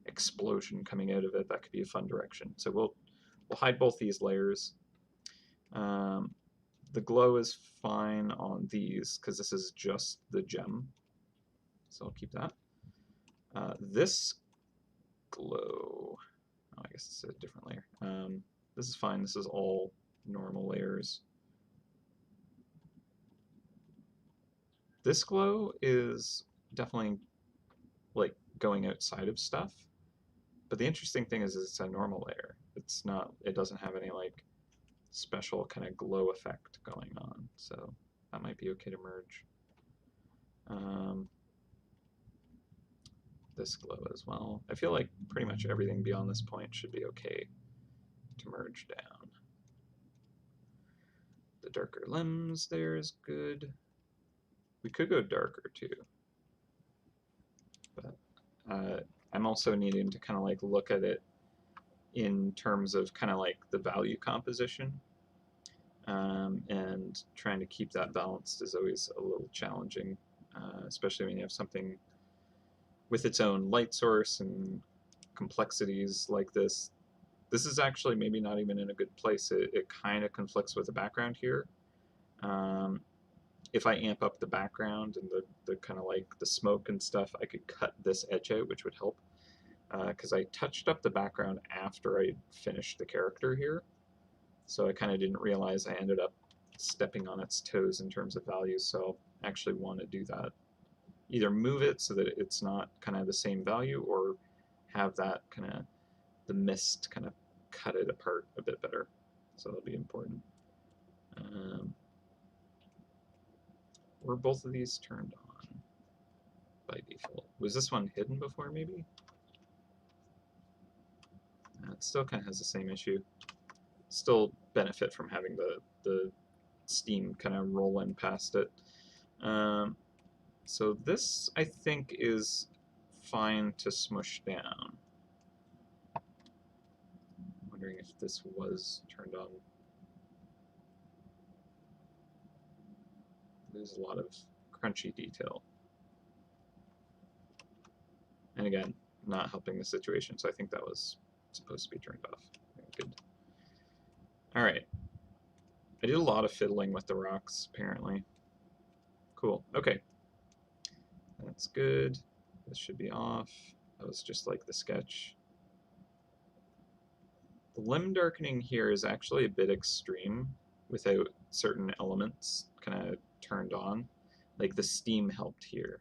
explosion coming out of it. That could be a fun direction. So we'll hide both these layers. The glow is fine on these because this is just the gem. So I'll keep that. This glow, oh, I guess it's a different layer. This is fine. This is all normal layers. This glow is definitely like going outside of stuff. But the interesting thing is it's a normal layer. It's not, it doesn't have any like special kind of glow effect going on. So that might be okay to merge. This glow as well. I feel like pretty much everything beyond this point should be okay to merge down. The darker limbs there is good. We could go darker too. But I'm also needing to kind of like look at it in terms of kind of like the value composition. And trying to keep that balanced is always a little challenging, especially when you have something with its own light source and complexities like this. This is actually maybe not even in a good place. It kind of conflicts with the background here. If I amp up the background and the kind of like the smoke and stuff, I could cut this edge out, which would help. Because I touched up the background after I finished the character here. So I kind of didn't realize I ended up stepping on its toes in terms of values. So I actually want to do that. Either move it so that it's not kind of the same value, or have that kind of the mist kind of cut it apart a bit better. So that'll be important. Were both of these turned on by default? Was this one hidden before maybe? It still kind of has the same issue. Still benefit from having the steam kind of rolling past it. So this, I think, is fine to smush down. I'm wondering if this was turned on. There's a lot of crunchy detail. And again, not helping the situation, so I think that was supposed to be turned off. Good. All right. I did a lot of fiddling with the rocks, apparently. Cool. Okay. That's good. This should be off. That was just like the sketch. The limb darkening here is actually a bit extreme without certain elements kind of turned on. Like the steam helped here,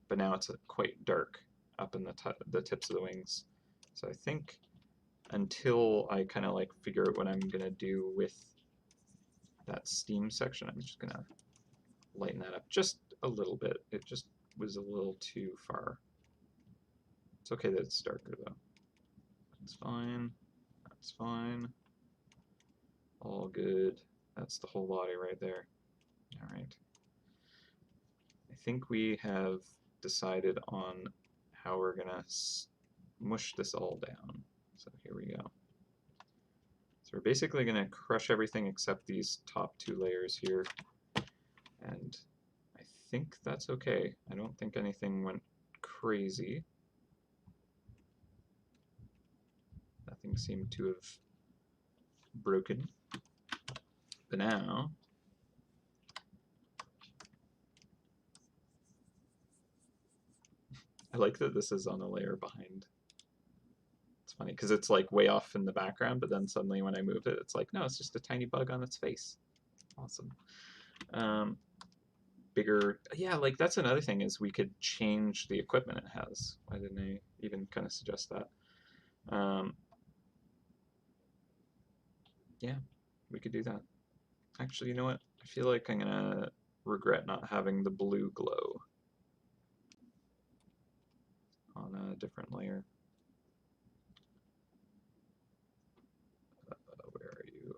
but now it's quite dark up in the tips of the wings. So I think until I kind of like figure out what I'm gonna do with that steam section, I'm just gonna lighten that up just a little bit. It just was a little too far. It's okay that it's darker though. That's fine. That's fine. All good. That's the whole body right there. All right. I think we have decided on how we're gonna mush this all down. So here we go. So we're basically gonna crush everything except these top 2 layers here, and I think that's okay. I don't think anything went crazy. Nothing seemed to have broken. But now, I like that this is on a layer behind. It's funny because it's like way off in the background, but then suddenly when I move it, it's like, no, it's just a tiny bug on its face. Awesome. Bigger, yeah, like that's another thing is we could change the equipment it has. Why didn't I even kind of suggest that? Yeah, we could do that. Actually, you know what? I feel like I'm gonna regret not having the blue glow on a different layer. Where are you?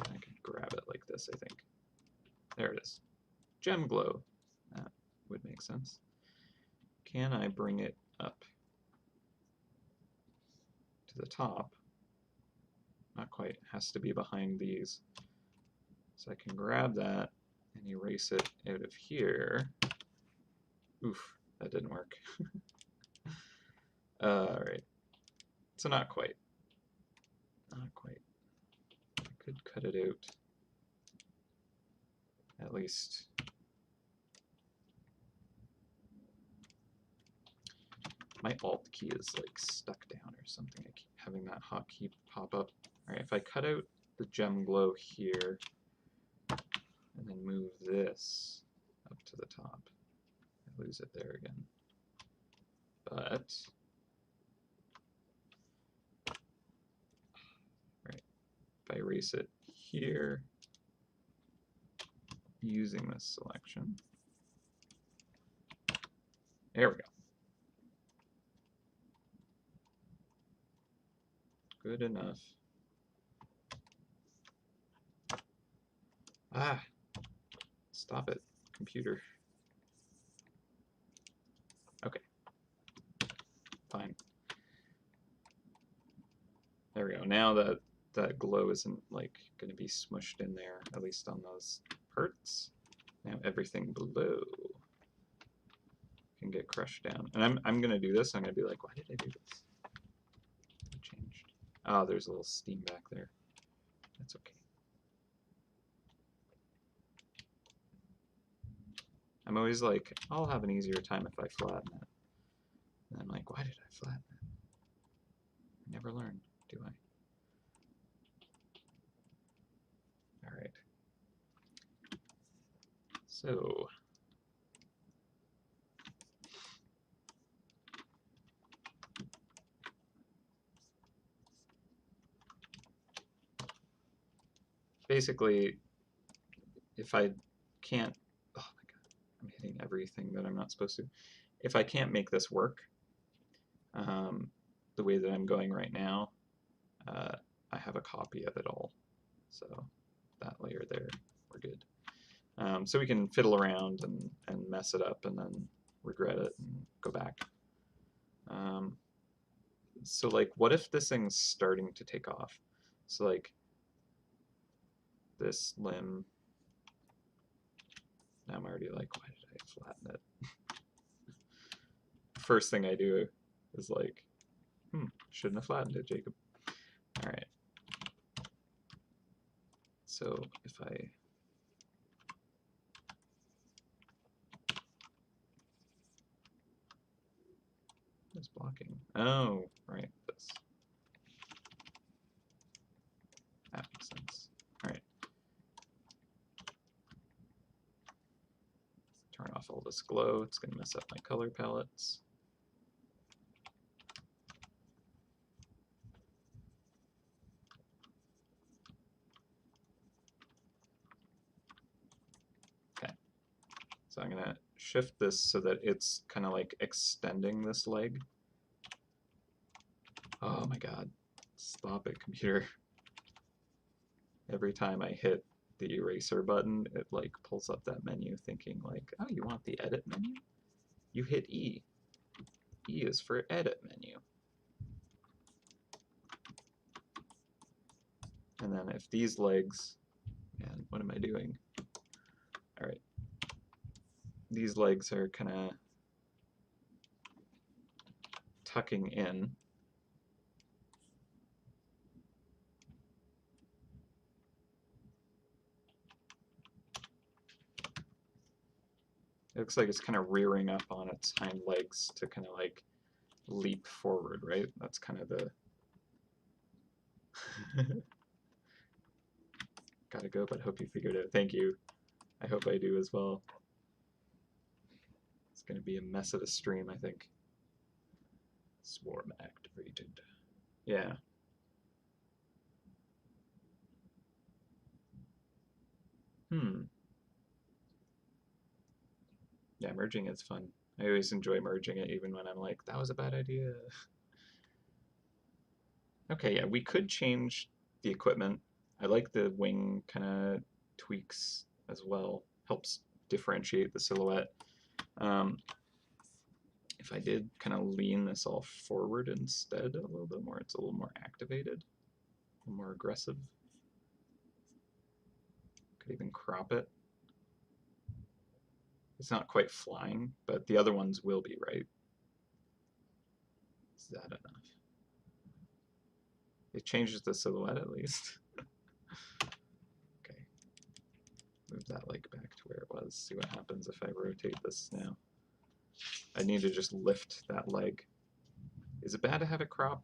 I can grab it like this, I think. There it is. Gem glow. That would make sense. Can I bring it up to the top? Not quite. It has to be behind these. So I can grab that and erase it out of here. Oof, that didn't work. Alright. So not quite. Not quite. I could cut it out. At least. My Alt key is like stuck down or something. I keep having that hotkey pop up. Alright, if I cut out the gem glow here and then move this up to the top, I lose it there again. But right, if I erase it here using this selection, there we go. Good enough. Ah, stop it, computer. Okay, fine. There we go. Now that that glow isn't like going to be smushed in there, at least on those parts. Now everything below can get crushed down. And I'm going to do this. I'm going to be like, why did I do this? It changed. Oh, there's a little steam back there. That's okay. I'm always like, I'll have an easier time if I flatten it. And I'm like, why did I flatten it? I never learn, do I? All right. So basically, if I can't, oh my god, I'm hitting everything that I'm not supposed to. If I can't make this work the way that I'm going right now, I have a copy of it all. So that layer there, we're good. So we can fiddle around and mess it up and then regret it and go back. So like, what if this thing's starting to take off? So like, this limb, now I'm already like, why did I flatten it? First thing I do is like, shouldn't have flattened it, Jacob. All right. So if I is blocking. Oh, right, this. That makes sense. All right. Turn off all this glow. It's going to mess up my color palettes. Okay. So I'm going to shift this so that it's kind of like extending this leg. Oh my god. Stop it, computer. Every time I hit the eraser button, it like pulls up that menu thinking like, oh, you want the edit menu? You hit E. E is for edit menu. And then if these legs, and what am I doing? All right, these legs are kind of tucking in. It looks like it's kind of rearing up on its hind legs to kind of like leap forward, right? That's kind of the... Gotta go, but hope you figured it out. Thank you. I hope I do as well. It's going to be a mess of a stream, I think. Swarm activated. Yeah. Yeah, merging is fun. I always enjoy merging it, even when I'm like, that was a bad idea. Okay, yeah, we could change the equipment. I like the wing kind of tweaks as well. Helps differentiate the silhouette. If I did kind of lean this all forward instead a little bit more, it's a little more activated, a little more aggressive. Could even crop it. It's not quite flying, but the other ones will be, right? Is that enough? It changes the silhouette at least. Okay. Move that leg back to where it was. See what happens if I rotate this now. I need to just lift that leg. Is it bad to have it crop?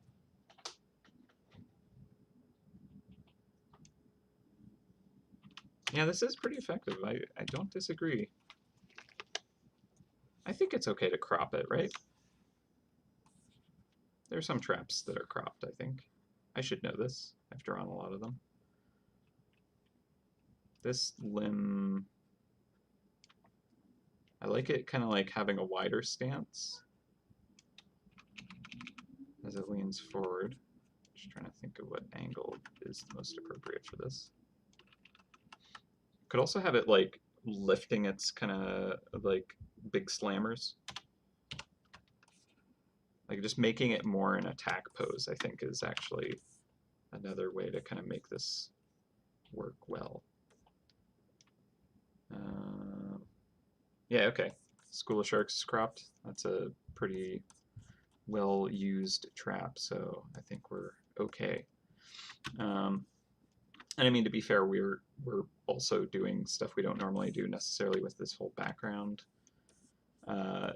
Yeah, this is pretty effective. I don't disagree. I think it's okay to crop it, right? There are some traps that are cropped, I think. I should know this. I've drawn a lot of them. This limb, I like it kind of like having a wider stance as it leans forward. Just trying to think of what angle is the most appropriate for this. Could also have it like lifting its kind of like big slammers. Like just making it more an attack pose, I think, is actually another way to kind of make this work well. Yeah, okay. School of Sharks is cropped. That's a pretty well-used trap, so I think we're okay. And I mean, to be fair, we're also doing stuff we don't normally do necessarily with this whole background. I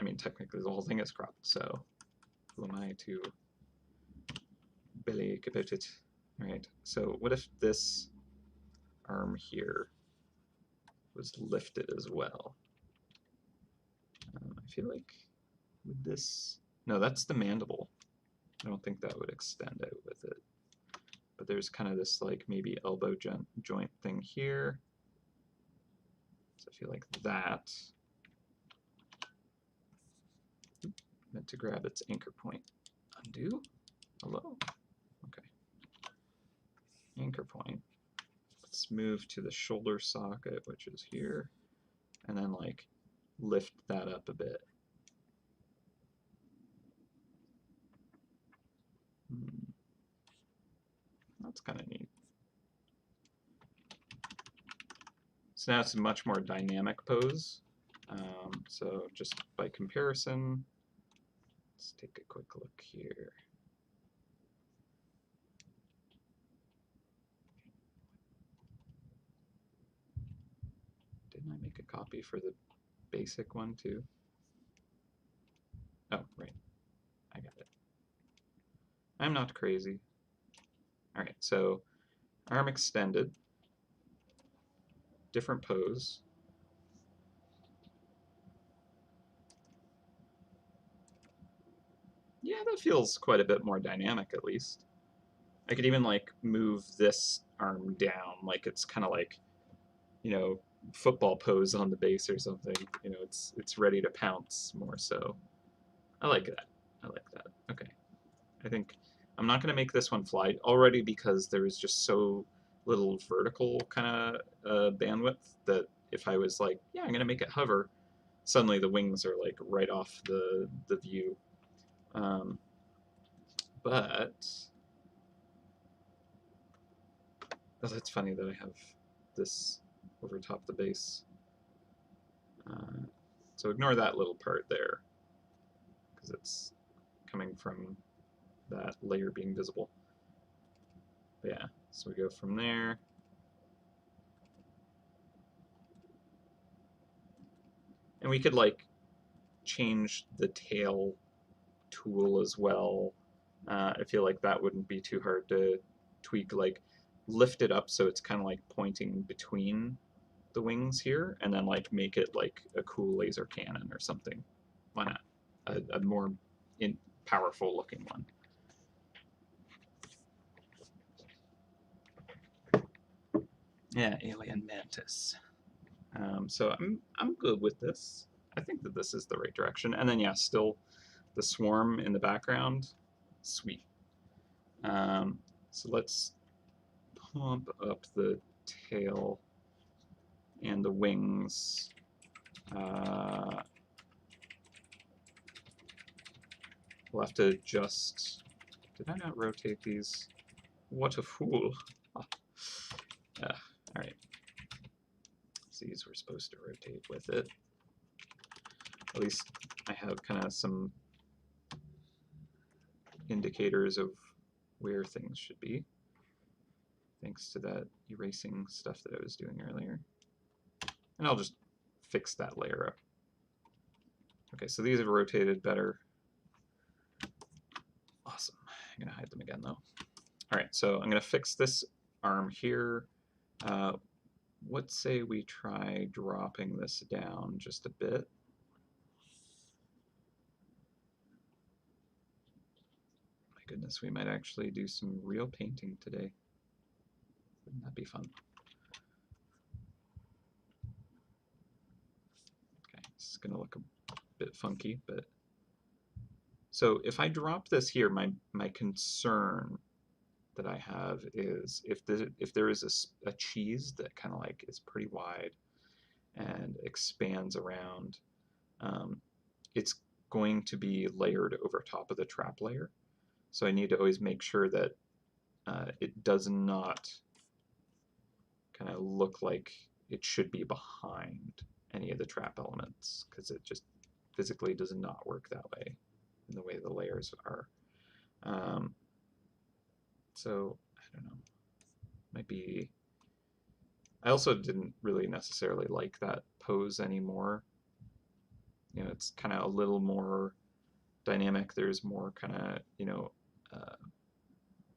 mean, technically the whole thing is cropped, so who am I to belly about it? All right, so what if this arm here was lifted as well? I feel like with this, no, that's the mandible. I don't think that would extend out with it. But there's kind of this like maybe elbow joint thing here. So I feel like that meant to grab its anchor point. Undo. Hello. Okay. Anchor point. Let's move to the shoulder socket, which is here, and then like lift that up a bit. That's kind of neat. So now it's a much more dynamic pose. So just by comparison, let's take a quick look here. Didn't I make a copy for the basic one too? Oh, right. I got it. I'm not crazy. All right, so arm extended, different pose. Yeah, that feels quite a bit more dynamic at least. I could even like move this arm down, like it's kind of like, you know, football pose on the base or something. You know, it's ready to pounce more so. I like that. I like that. Okay. I think I'm not going to make this one fly already because there is just so little vertical kind of bandwidth that if I was like, yeah, I'm gonna make it hover, suddenly the wings are like right off the view. Um, but oh, that's funny that I have this over top the base. So ignore that little part there because it's coming from that layer being visible. But yeah, so we go from there. And we could like change the tail tool as well. I feel like that wouldn't be too hard to tweak, like lift it up so it's kind of like pointing between the wings here, and then like make it like a cool laser cannon or something. Why not? A more powerful looking one. Yeah, alien mantis. So I'm good with this. I think that this is the right direction. And then yeah, still the swarm in the background. Sweet. So let's pump up the tail and the wings. We'll have to just... Did I not rotate these? What a fool. Yeah, all right. These we're supposed to rotate with it. At least I have kind of some indicators of where things should be, thanks to that erasing stuff that I was doing earlier. And I'll just fix that layer up. Okay, so these have rotated better. Awesome. I'm gonna hide them again though. All right, so I'm gonna fix this arm here. Let's say we try dropping this down just a bit. My goodness, we might actually do some real painting today. Wouldn't that be fun? Okay, this is gonna look a bit funky, but so if I drop this here, my concern that I have is if there is a cheese that kind of like is pretty wide and expands around, it's going to be layered over top of the trap layer. So I need to always make sure that it does not kind of look like it should be behind any of the trap elements, because it just physically does not work that way in the way the layers are. So I don't know, might be... I also didn't really necessarily like that pose anymore. You know, it's kind of a little more dynamic. There's more kind of, you know,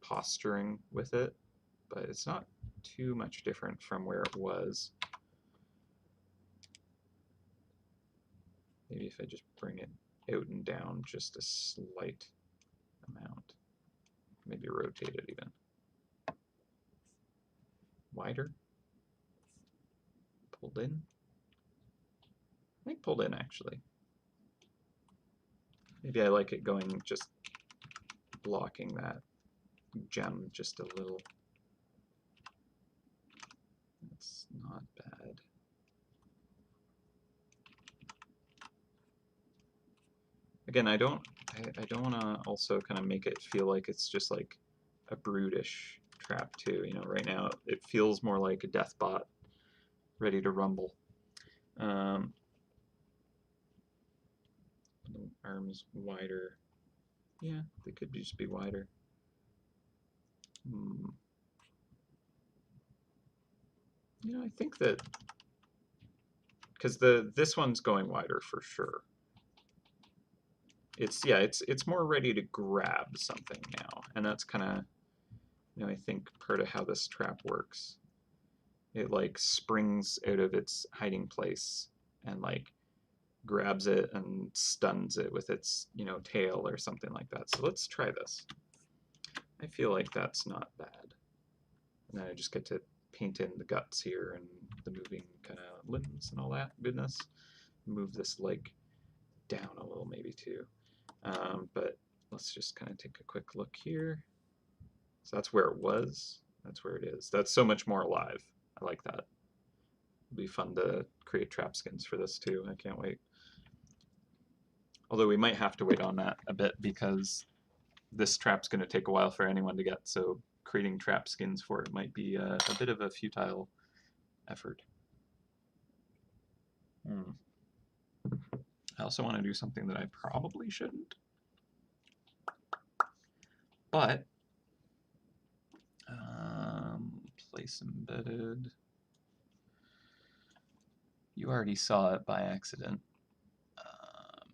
posturing with it, but it's not too much different from where it was. Maybe if I just bring it out and down just a slight amount. Maybe rotate it even. Wider. Pulled in. I think pulled in actually. Maybe I like it going just blocking that gem just a little. That's not bad. Again, I don't want to also kind of make it feel like it's just like a brutish trap too. You know, right now it feels more like a death bot ready to rumble. The arms wider. Yeah, they could just be wider. You know, I think that because this one's going wider for sure. It's more ready to grab something now, and that's kind of, you know, I think part of how this trap works. It like springs out of its hiding place and like grabs it and stuns it with its, you know, tail or something like that. So let's try this. I feel like that's not bad. And then I just get to paint in the guts here and the moving kind of limbs and all that goodness. Move this leg down a little maybe too. But let's just kind of take a quick look here. So that's where it was. That's where it is. That's so much more alive. I like that. It'll be fun to create trap skins for this too. I can't wait. Although we might have to wait on that a bit because this trap's going to take a while for anyone to get, so creating trap skins for it might be a bit of a futile effort. I also want to do something that I probably shouldn't, but place embedded. You already saw it by accident,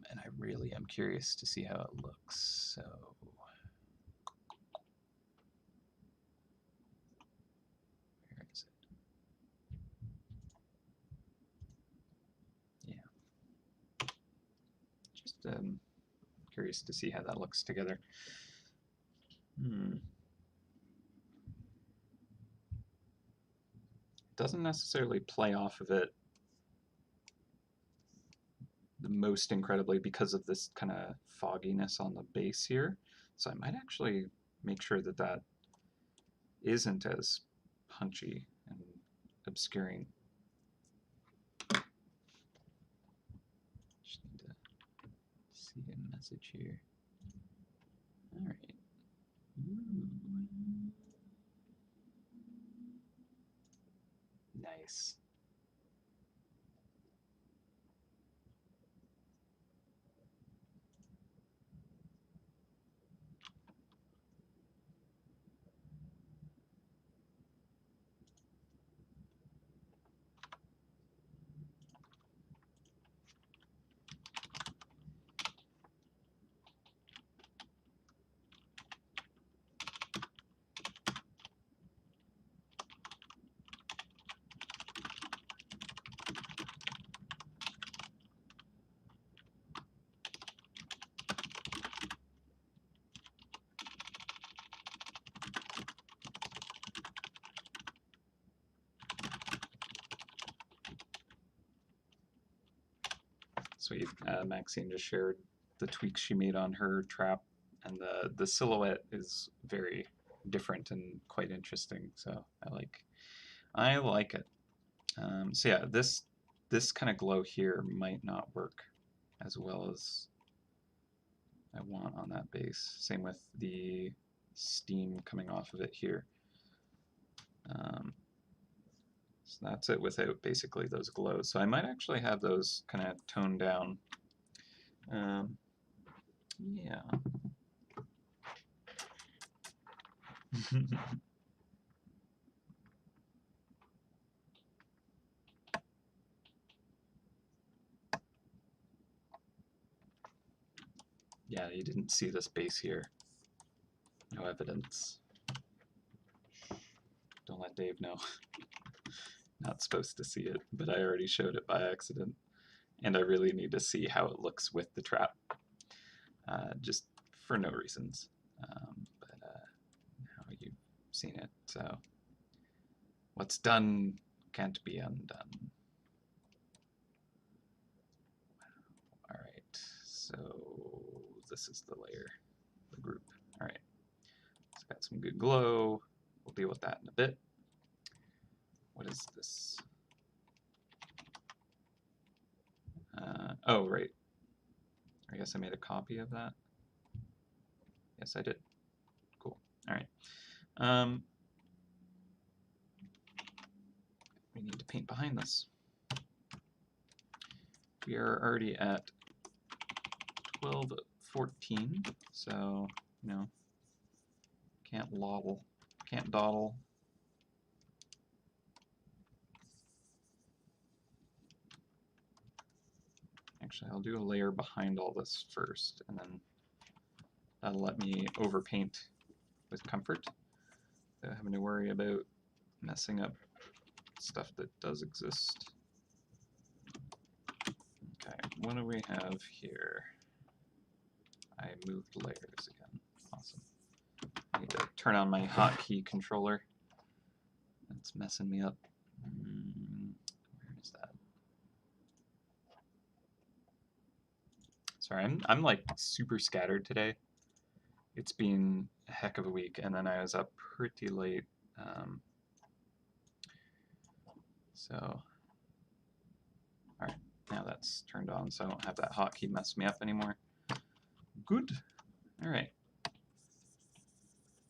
and I really am curious to see how it looks. So where is it? Yeah, just curious to see how that looks together. Doesn't necessarily play off of it the most incredibly because of this kind of fogginess on the base here. So I might actually make sure that that isn't as punchy and obscuring. Just need to see a message here. All right. Ooh. Nice. Sweet. Maxine just shared the tweaks she made on her trap, and the silhouette is very different and quite interesting. So I like it. So yeah, this kind of glow here might not work as well as I want on that base. Same with the steam coming off of it here. So that's it without basically those glows. So I might actually have those kind of toned down. Yeah. Yeah, you didn't see this base here. No evidence. Don't let Dave know. Not supposed to see it, but I already showed it by accident. And I really need to see how it looks with the trap. Just for no reasons. But now you've seen it, so what's done can't be undone. All right, so this is the layer, the group. All right, it's got some good glow. We'll deal with that in a bit. What is this? Oh, right. I guess I made a copy of that. Yes, I did. Cool. All right. We need to paint behind this. We are already at 12:14, so, you know, can't dawdle. Actually, I'll do a layer behind all this first, and then that'll let me overpaint with comfort without having to worry about messing up stuff that does exist. Okay, what do we have here? I moved layers again. Awesome. I need to turn on my hotkey controller. It's messing me up. Where is that? Sorry, I'm like super scattered today. It's been a heck of a week, and then I was up pretty late So, all right, now that's turned on, so I don't have that hotkey mess me up anymore. Good. All right.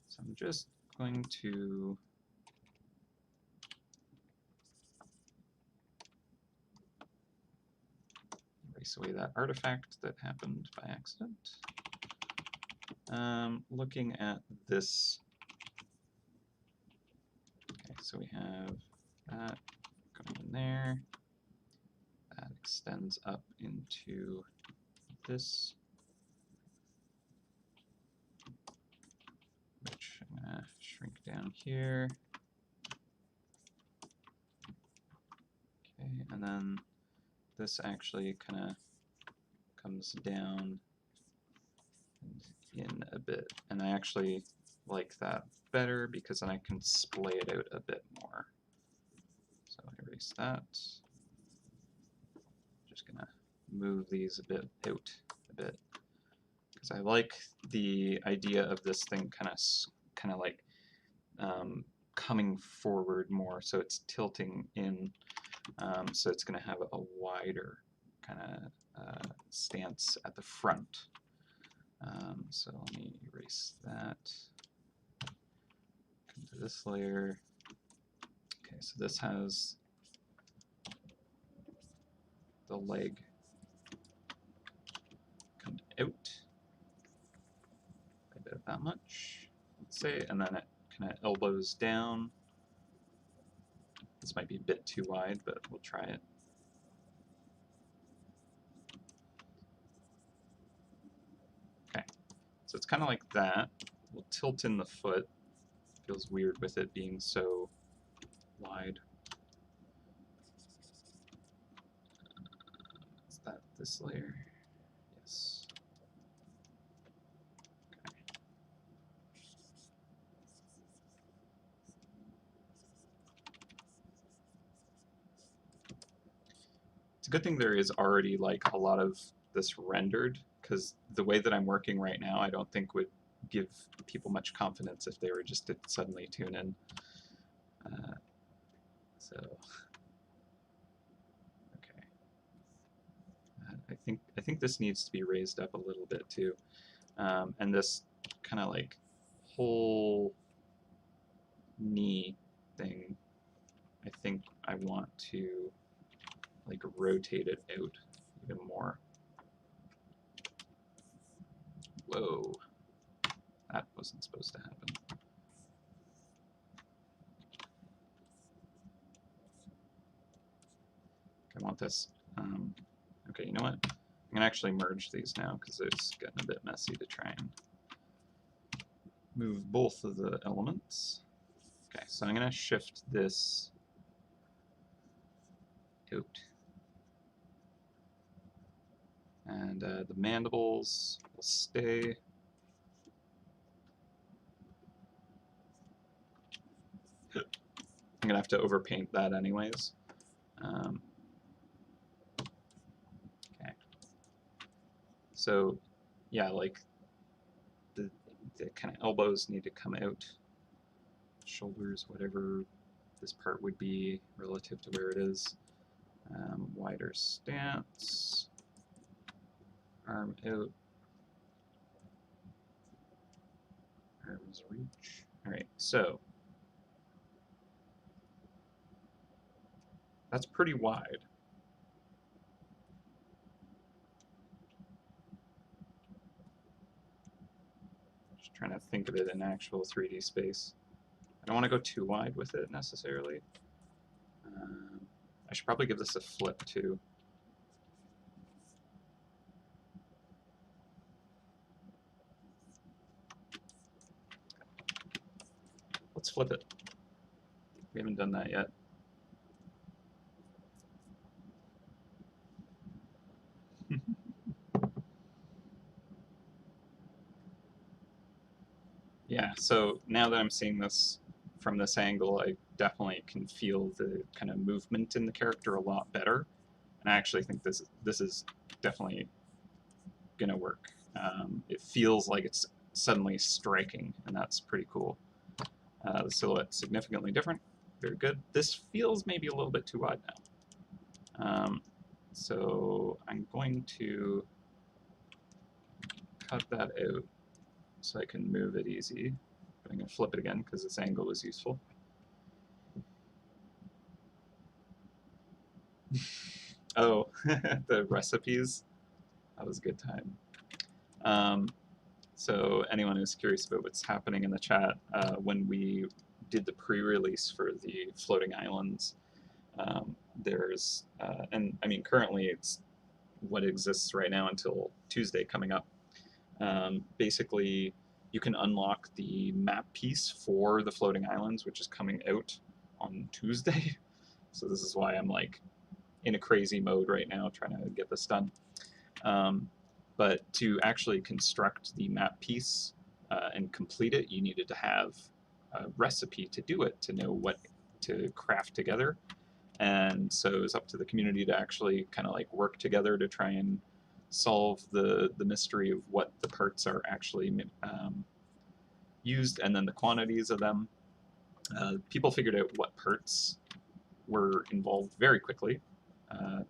So I'm just going to erase away that artifact that happened by accident. Looking at this, okay, so we have that going in there. That extends up into this, which I'm gonna shrink down here. Okay, and then this actually kind of comes down and in a bit, and I actually like that better because then I can splay it out a bit more. So erase that. Just gonna move these a bit out a bit because I like the idea of this thing kind of like coming forward more, so it's tilting in, so it's going to have a wider kind of stance at the front. So let me erase that. Come to this layer. Okay, so this has the leg come out about that much, let's say, and then it kind of elbows down. This might be a bit too wide, but we'll try it. Okay, so it's kind of like that. We'll tilt in the foot. Feels weird with it being so wide. Is that this layer? Yes. Okay. It's a good thing there is already like a lot of this rendered, because the way that I'm working right now I don't think would give people much confidence if they were just to suddenly tune in. So okay, I think this needs to be raised up a little bit too, and this kind of like whole knee thing, I think I want to like rotate it out even more. Whoa, that wasn't supposed to happen. I want this. Okay, you know what? I'm gonna actually merge these now because it's getting a bit messy to try and move both of the elements. Okay, so I'm gonna shift this out. And the mandibles will stay. I'm gonna have to overpaint that anyways. Okay. So yeah, like the kind of elbows need to come out. Shoulders, whatever this part would be relative to where it is. Wider stance. Arm out. Arms reach. Alright, so that's pretty wide. Just trying to think of it in actual 3D space. I don't want to go too wide with it necessarily. I should probably give this a flip too. Let's flip it. We haven't done that yet. Yeah, so now that I'm seeing this from this angle, I definitely can feel the kind of movement in the character a lot better. And I actually think this is definitely gonna work. It feels like it's suddenly striking, and that's pretty cool. The silhouette's significantly different. Very good. This feels maybe a little bit too wide now. So I'm going to cut that out so I can move it easy. But I'm going to flip it again because this angle is useful. Oh, the recipes. That was a good time. So anyone who's curious about what's happening in the chat, when we did the pre-release for the floating islands, there's, and I mean currently it's what exists right now until Tuesday coming up. Basically, you can unlock the map piece for the floating islands, which is coming out on Tuesday. So this is why I'm like in a crazy mode right now trying to get this done. But to actually construct the map piece and complete it, you needed to have a recipe to do it, to know what to craft together. And so it was up to the community to actually kind of like work together to try and solve the mystery of what the parts are actually used, and then the quantities of them. People figured out what parts were involved very quickly.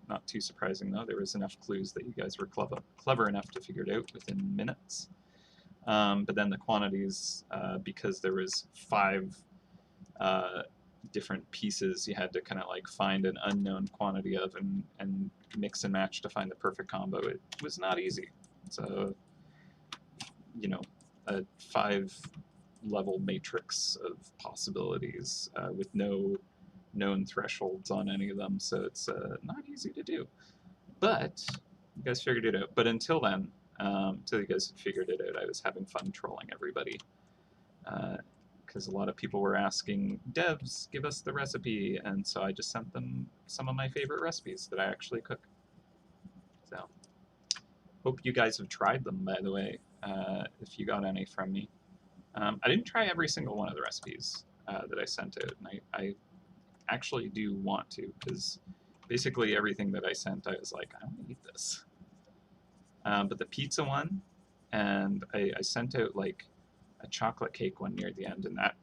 Not too surprising though, there was enough clues that you guys were clever enough to figure it out within minutes. But then the quantities, because there was 5 different pieces you had to kind of like find an unknown quantity of and mix and match to find the perfect combo. It was not easy. So, you know, a 5-level matrix of possibilities with no known thresholds on any of them, so it's not easy to do. But you guys figured it out. But until then, until you guys figured it out, I was having fun trolling everybody. Because a lot of people were asking, devs, give us the recipe, and so I just sent them some of my favorite recipes that I actually cook. So, hope you guys have tried them, by the way, if you got any from me. I didn't try every single one of the recipes that I sent out, and I actually do want to, because basically everything that I sent, I was like, I want to eat this. But the pizza one, and I sent out like a chocolate cake one near the end, and that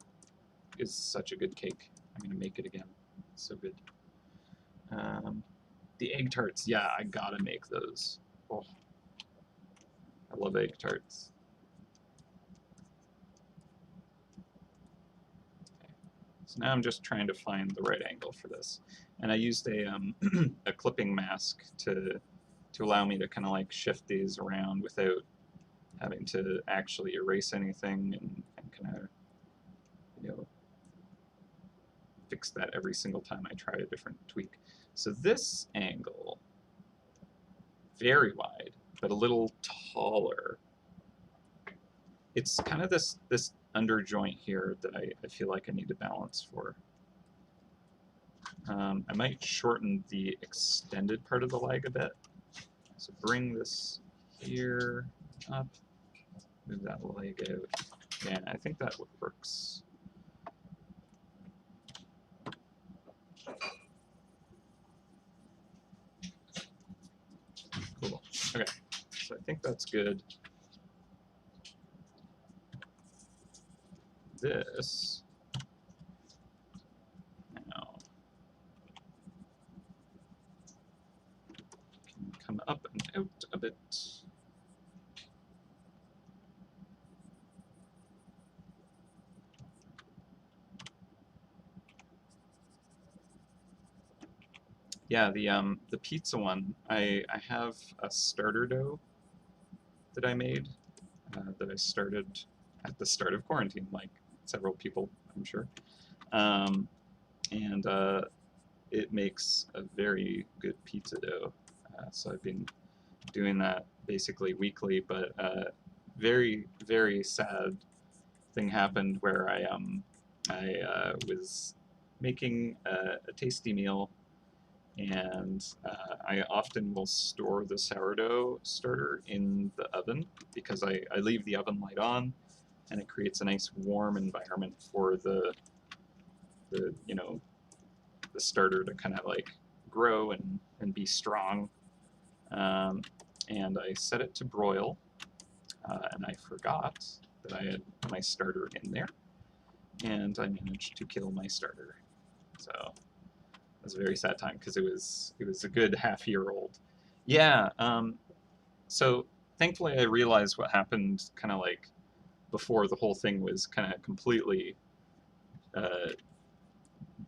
is such a good cake. I'm gonna make it again. It's so good. The egg tarts, yeah, I gotta make those. Oh, I love egg tarts. Okay. So now I'm just trying to find the right angle for this, and I used a a clipping mask to allow me to kind of like shift these around without having to actually erase anything and kind of, you know, fix that every single time I try a different tweak. So this angle, very wide, but a little taller. It's kind of this under joint here that I feel like I need to balance for. I might shorten the extended part of the leg a bit. So bring this here up, move that leg out. Yeah, I think that works. Cool. Okay, so I think that's good. This now can come up and out a bit. Yeah, the pizza one, I have a starter dough that I made that I started at the start of quarantine, like several people, I'm sure. And it makes a very good pizza dough. So I've been doing that basically weekly, but very, very sad thing happened where I was making a tasty meal, and I often will store the sourdough starter in the oven because I leave the oven light on, and it creates a nice warm environment for the you know, the starter to kind of like grow and be strong. And I set it to broil, and I forgot that I had my starter in there. and I managed to kill my starter. So it was a very sad time because it was a good half-year old. Yeah. So thankfully I realized what happened kind of like before the whole thing was kind of completely uh,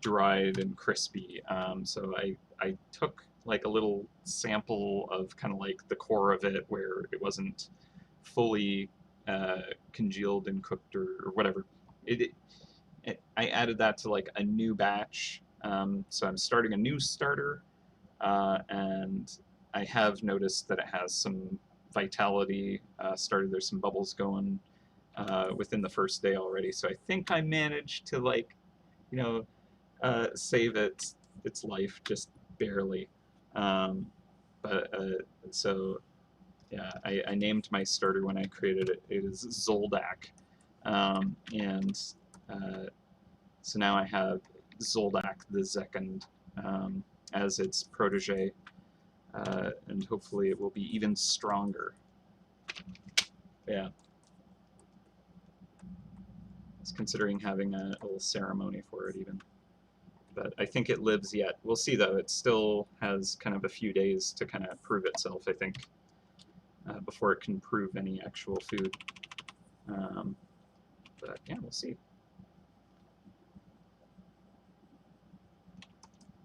dried and crispy. So I took like a little sample of kind of like the core of it where it wasn't fully congealed and cooked or whatever. I added that to like a new batch. So I'm starting a new starter, and I have noticed that it has some vitality started. There's some bubbles going within the first day already. So I think I managed to like, you know, save its life just barely. Um, but so yeah, I named my starter when I created it. It is Zoldak, and uh, so now I have Zoldak the Second as its protege, and hopefully it will be even stronger. Yeah, I was considering having a little ceremony for it even. But I think it lives yet. We'll see though. It still has kind of a few days to kind of prove itself, I think, before it can prove any actual food. Um, but yeah, we'll see.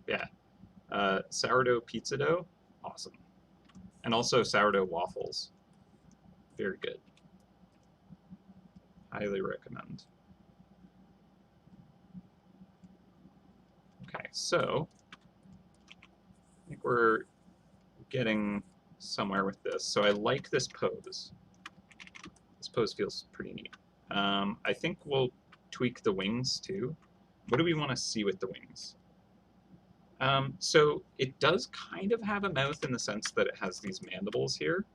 Yeah, sourdough pizza dough, awesome. And also sourdough waffles, very good. Highly recommend. Okay, so I think we're getting somewhere with this. So I like this pose. This pose feels pretty neat. I think we'll tweak the wings too. What do we want to see with the wings? So it does kind of have a mouth in the sense that it has these mandibles here.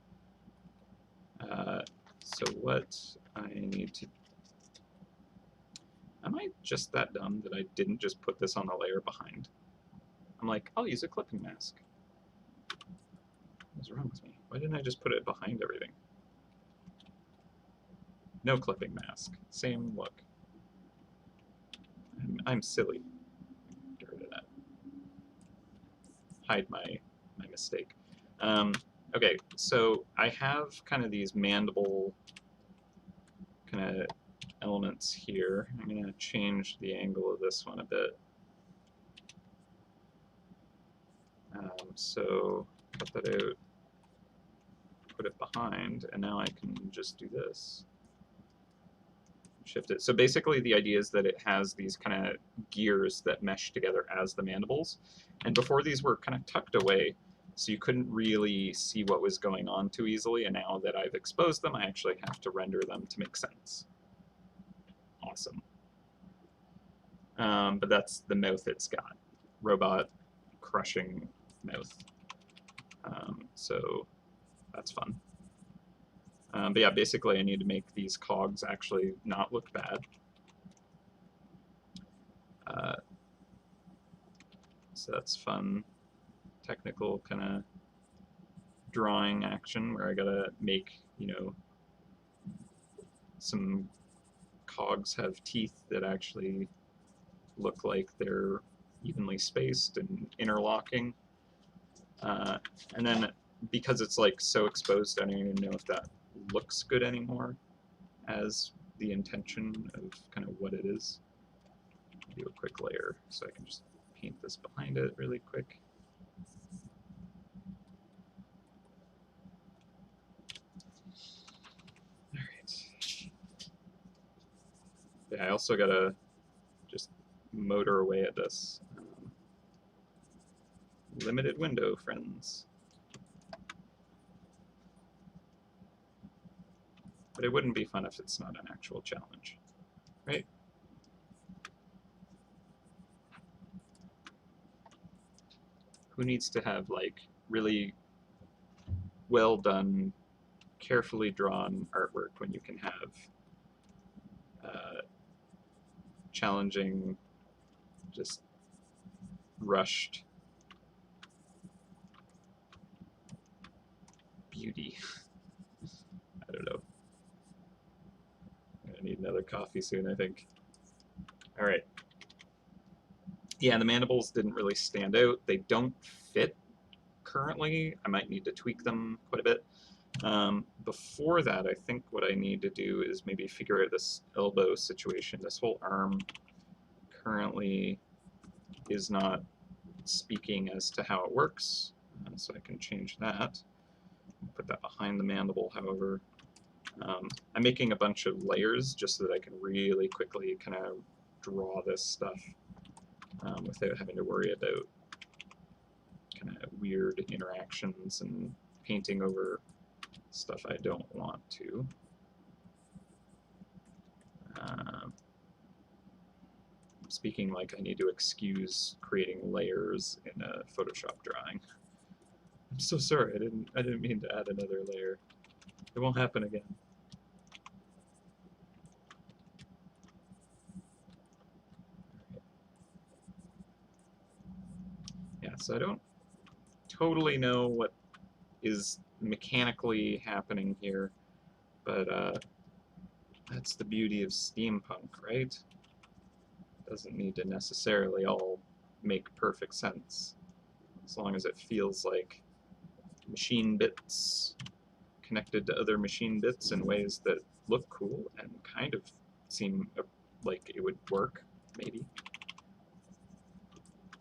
So what I need to... Am I just that dumb that I didn't just put this on the layer behind? I'm like, I'll use a clipping mask. What's wrong with me? Why didn't I just put it behind everything? No clipping mask. Same look. I'm silly. Get rid of that. Hide my mistake. Okay, so I have kind of these mandible kind of elements here. I'm going to change the angle of this one a bit. So cut that out, put it behind, and now I can just do this. Shift it. So basically the idea is that it has these kind of gears that mesh together as the mandibles. And before these were kind of tucked away, so you couldn't really see what was going on too easily. And now that I've exposed them, I actually have to render them to make sense. Awesome. But that's the mouth it's got. Robot crushing mouth. So that's fun. But yeah, basically I need to make these cogs actually not look bad. So that's fun, technical kind of drawing action where I gotta make, you know, some cogs have teeth that actually look like they're evenly spaced and interlocking. And then because it's like so exposed, I don't even know if that looks good anymore as the intention of kind of what it is. Do a quick layer so I can just paint this behind it really quick. All right. Yeah, I also gotta just motor away at this. Limited window, friends. But it wouldn't be fun if it's not an actual challenge, right? Who needs to have like really well done, carefully drawn artwork when you can have challenging, just rushed beauty? I don't know. I need another coffee soon, I think. All right. Yeah, the mandibles didn't really stand out. They don't fit currently. I might need to tweak them quite a bit. Before that, I think what I need to do is maybe figure out this elbow situation. This whole arm currently is not speaking as to how it works, so I can change that. Put that behind the mandible, however. I'm making a bunch of layers just so that I can really quickly kind of draw this stuff without having to worry about kind of weird interactions and painting over stuff I don't want to. Speaking like I need to excuse creating layers in a Photoshop drawing. I'm so sorry, I didn't mean to add another layer. It won't happen again. Yeah, so I don't totally know what is mechanically happening here, but that's the beauty of steampunk, right? Doesn't need to necessarily all make perfect sense, as long as it feels like machine bits connected to other machine bits in ways that look cool and kind of seem like it would work, maybe.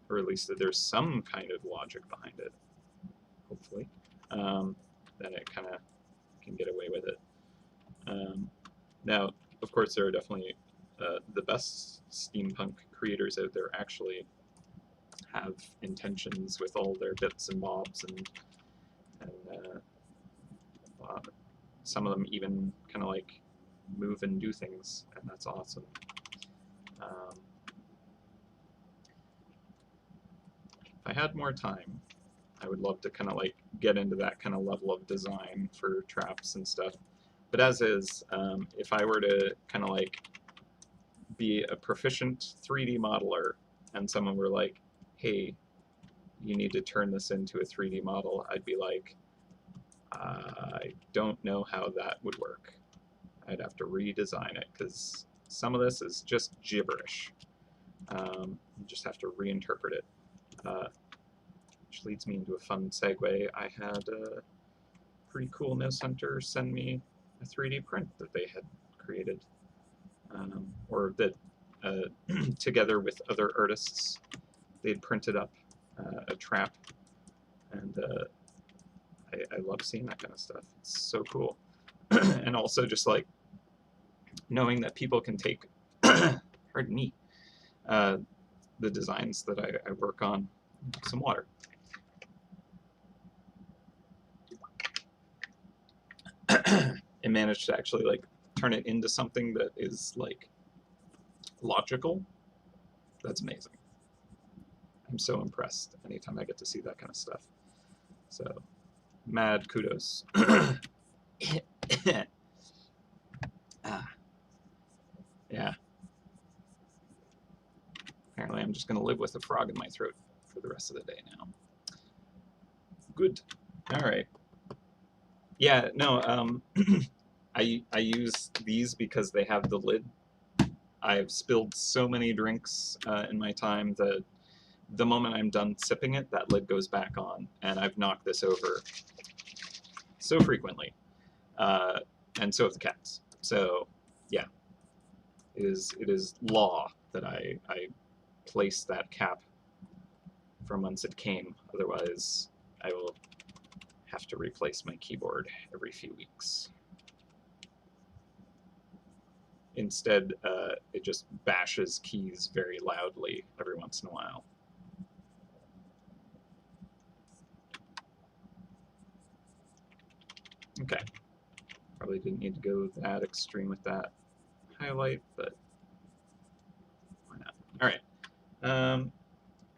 Or at least that there's some kind of logic behind it, hopefully. Then it kind of can get away with it. Now, of course, there are definitely the best steampunk creators out there actually have intentions with all their bits and bobs, and some of them even kind of like move and do things, and that's awesome. If I had more time, I would love to kind of like get into that kind of level of design for traps and stuff. But as is, if I were to kind of like be a proficient 3D modeler and someone were like, hey, you need to turn this into a 3D model, I'd be like, I don't know how that would work. I'd have to redesign it because some of this is just gibberish. You just have to reinterpret it. Which leads me into a fun segue. I had a pretty cool MouseHunter send me a 3D print that they had created, or that together with other artists, they'd printed up a trap, and I love seeing that kind of stuff. It's so cool. And also just like knowing that people can take, pardon me, the designs that I work on. Some water. And managed to actually like turn it into something that is like logical. That's amazing. I'm so impressed anytime I get to see that kind of stuff. So, mad kudos. Yeah. Apparently I'm just going to live with a frog in my throat for the rest of the day now. Good. All right. Yeah, no, I use these because they have the lid. I've spilled so many drinks in my time that the moment I'm done sipping it, that lid goes back on, and I've knocked this over so frequently, and so have the cats. So, yeah, it is law that I place that cap from whence it came. Otherwise, I will have to replace my keyboard every few weeks. Instead, it just bashes keys very loudly every once in a while. Okay. Probably didn't need to go that extreme with that highlight, but why not? All right.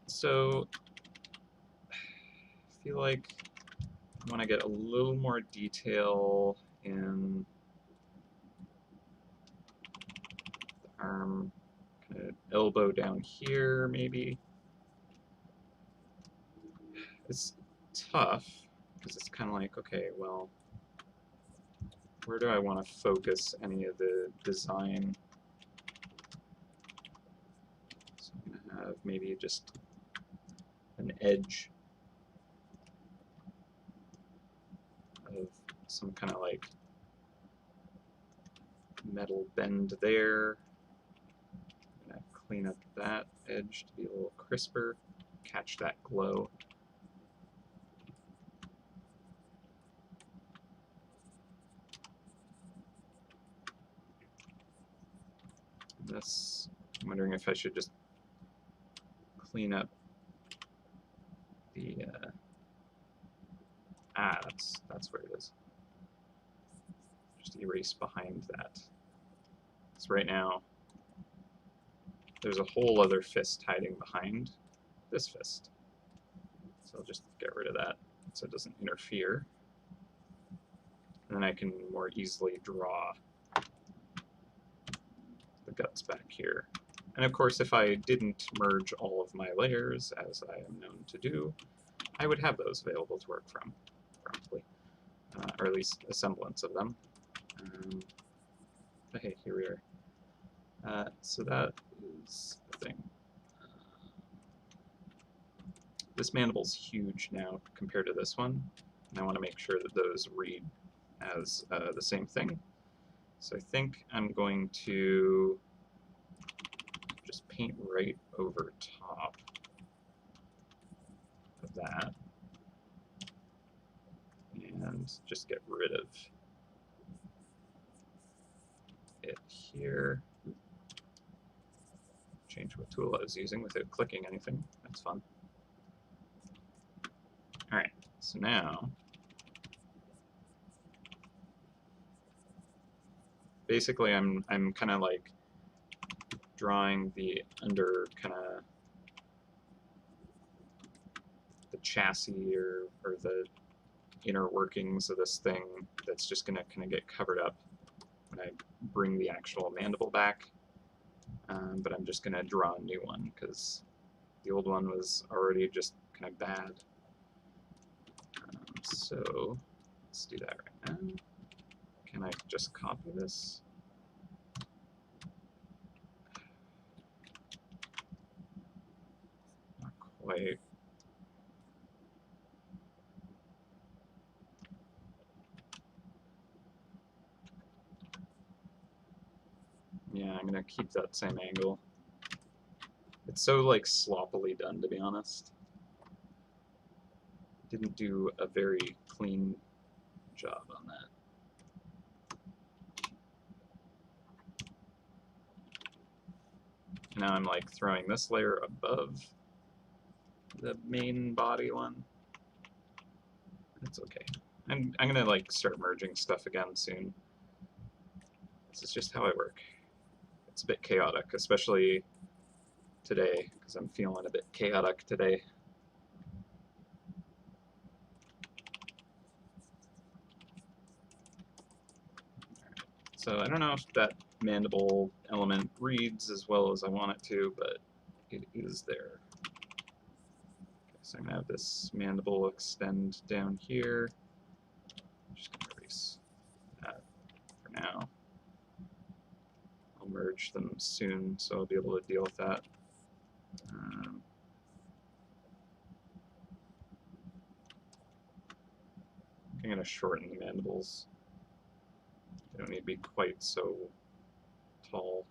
So I feel like I want to get a little more detail in the arm, kind of elbow down here, maybe. It's tough because it's kind of like, okay, well, where do I want to focus any of the design have maybe just an edge of some kind of like metal bend there. I'm gonna clean up that edge to be a little crisper, catch that glow. This, I'm wondering if I should just clean up the, that's where it is. Just erase behind that. So right now, there's a whole other fist hiding behind this fist. So I'll just get rid of that so it doesn't interfere. And then I can more easily draw the guts back here. And of course, if I didn't merge all of my layers, as I am known to do, I would have those available to work from, probably. Or at least a semblance of them. But hey, here we are. So that is the thing. This mandible's huge now compared to this one, and I want to make sure that those read as the same thing. So I think I'm going to just paint right over top of that and just get rid of it here. Change what tool I was using without clicking anything. That's fun. Alright, so now basically I'm kind of like drawing the under kind of the chassis or the inner workings of this thing that's just going to kind of get covered up when I bring the actual mandible back. But I'm just going to draw a new one because the old one was already just kind of bad. So let's do that right now. Can I just copy this? Not quite. Yeah, I'm gonna keep that same angle. It's so like sloppily done, to be honest. Didn't do a very clean job on that. Now I'm like throwing this layer above the main body one. That's okay. I'm gonna like start merging stuff again soon. This is just how I work. It's a bit chaotic, especially today, because I'm feeling a bit chaotic today. So I don't know if that mandible element reads as well as I want it to, but it is there. Okay, so I'm going to have this mandible extend down here. I'm just going to erase that for now. I'll merge them soon, so I'll be able to deal with that. I'm going to shorten the mandibles. They don't need to be quite so tall.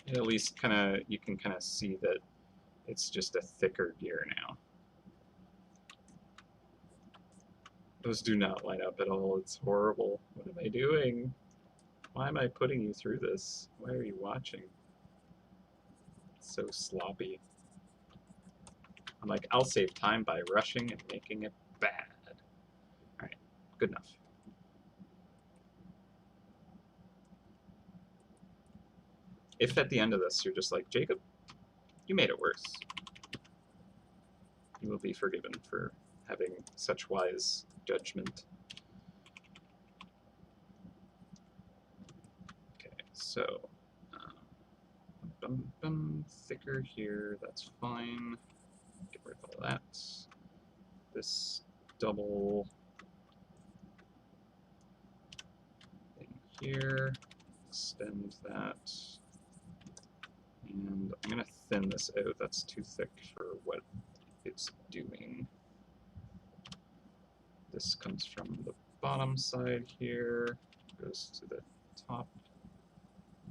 At least you can kind of see that it's just a thicker gear now. Those do not line up at all. It's horrible. What am I doing? Why am I putting you through this? Why are you watching? It's so sloppy. I'm like, I'll save time by rushing and making it bad. Alright, good enough. If at the end of this you're just like, Jacob, you made it worse, you will be forgiven for having such wise judgment. Okay, so thicker here, that's fine. Get rid of all that. this double thing here, extend that, and I'm going to thin this out. That's too thick for what it's doing. This comes from the bottom side here, goes to the top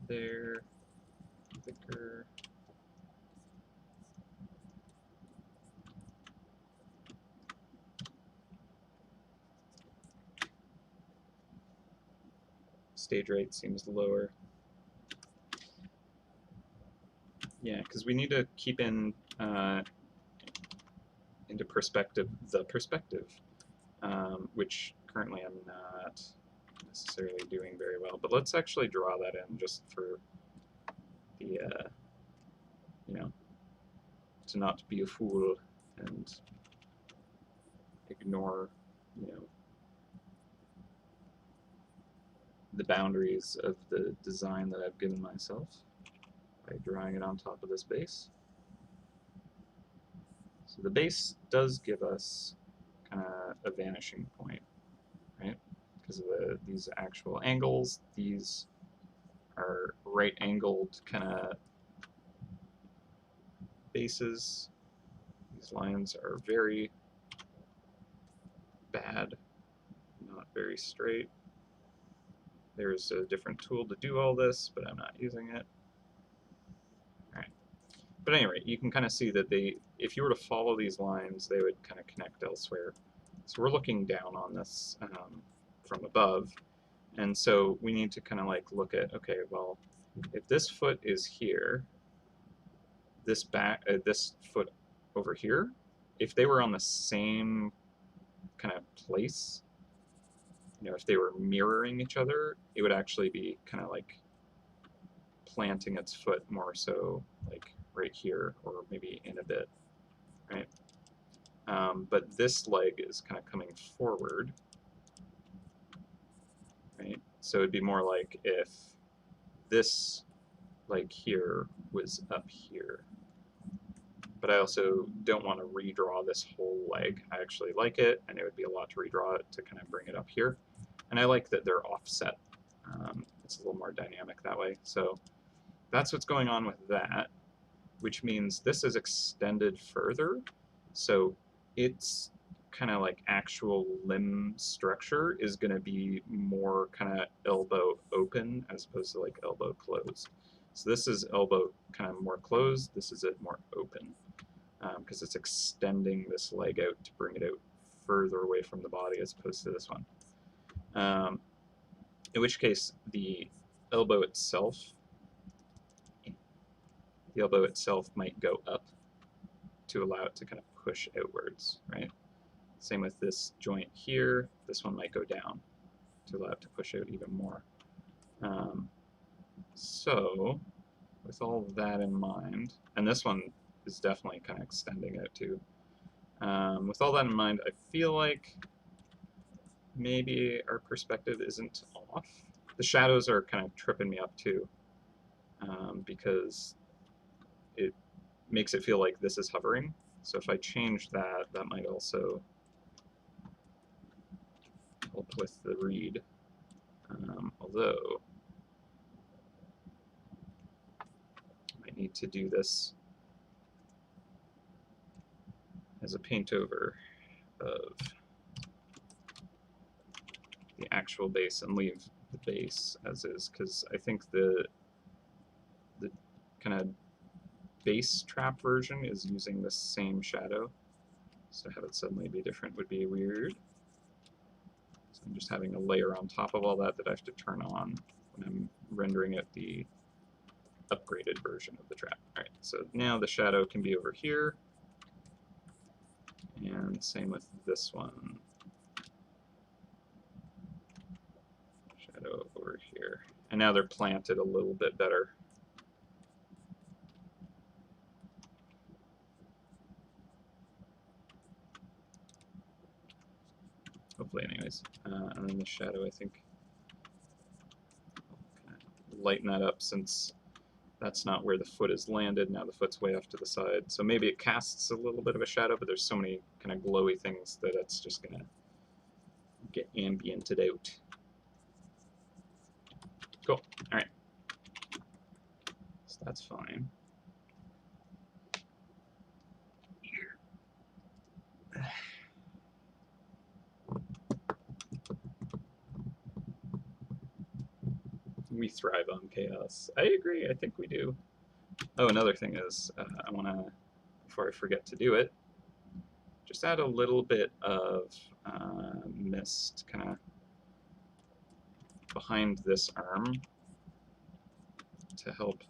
there, thicker. Stage rate seems lower. Yeah, because we need to keep into perspective the perspective, which currently I'm not necessarily doing very well. But let's actually draw that in just for the, you know, to not be a fool and ignore, you know, the boundaries of the design that I've given myself by drawing it on top of this base. So the base does give us kind of a vanishing point, right? Because of these actual angles. These are right-angled kind of bases. These lines are very bad, not very straight. There's a different tool to do all this, but I'm not using it. All right. But anyway, you can kind of see that if you were to follow these lines, they would kind of connect elsewhere. So we're looking down on this from above, and so we need to kind of like look at, okay, well, if this foot is here, this foot over here, if they were on the same kind of place, you know, if they were mirroring each other, it would actually be kind of like planting its foot more so like right here, or maybe in a bit, right? But this leg is kind of coming forward, right? So it'd be more like if this leg here was up here. But I also don't want to redraw this whole leg. I actually like it, and it would be a lot to redraw it to kind of bring it up here. And I like that they're offset. It's a little more dynamic that way. So that's what's going on with that, which means this is extended further. So its kind of like actual limb structure is going to be more kind of elbow open as opposed to like elbow closed. So this is elbow kind of more closed. This is it more open, because it's extending this leg out to bring it out further away from the body as opposed to this one. In which case, the elbow itself might go up to allow it to kind of push outwards, right? Same with this joint here. This one might go down to allow it to push out even more. So, with all that in mind, and this one is definitely kind of extending out too. With all that in mind, I feel like maybe our perspective isn't off. The shadows are kind of tripping me up too, because it makes it feel like this is hovering. So if I change that, that might also help with the read. Although, I might need to do this as a paint over of the actual base and leave the base as is, because I think the kind of base trap version is using the same shadow. So to have it suddenly be different would be weird. So I'm just having a layer on top of all that that I have to turn on when I'm rendering it the upgraded version of the trap. Alright, so now the shadow can be over here, and same with this one. Shadow over here. And now they're planted a little bit better. Hopefully, anyways. And then the shadow, I think, I'll kind of lighten that up since That's not where the foot is landed. Now the foot's way off to the side. So maybe it casts a little bit of a shadow, but there's so many kind of glowy things that it's just going to get ambiented out. Cool. All right. So that's fine. We thrive on chaos. I agree. I think we do. Oh, another thing is, I want to, before I forget to do it, just add a little bit of mist kind of behind this arm to help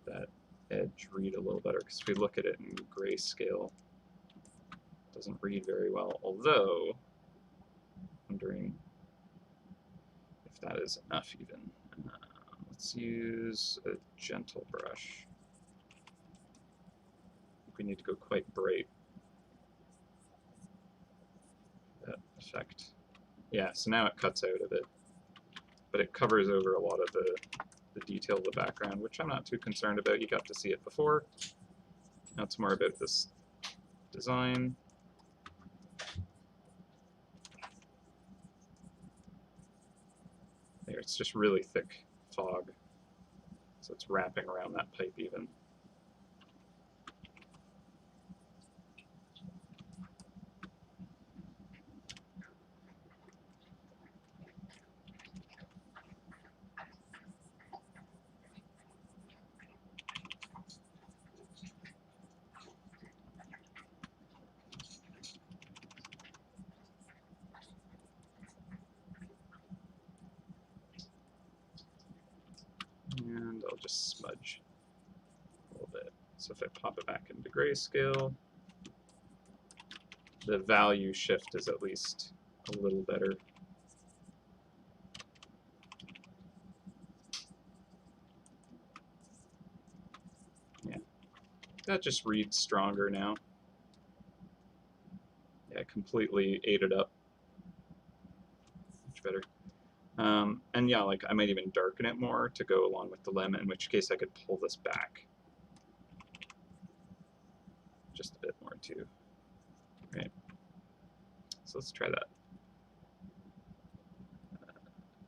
that edge read a little better, because if we look at it in grayscale, it doesn't read very well, although wondering if that is enough even. Let's use a gentle brush. I think we need to go quite bright. That effect. Yeah, so now it cuts out a bit, but it covers over a lot of the detail of the background, which I'm not too concerned about. You got to see it before. Now it's more about this design. There, it's just really thick fog, so it's wrapping around that pipe even. And I'll just smudge a little bit. So if I pop it back into grayscale, the value shift is at least a little better. Yeah, that just reads stronger now. Yeah, completely ate it up. Much better. And yeah, like I might even darken it more to go along with the lemon, in which case I could pull this back just a bit more too. Right. So let's try that.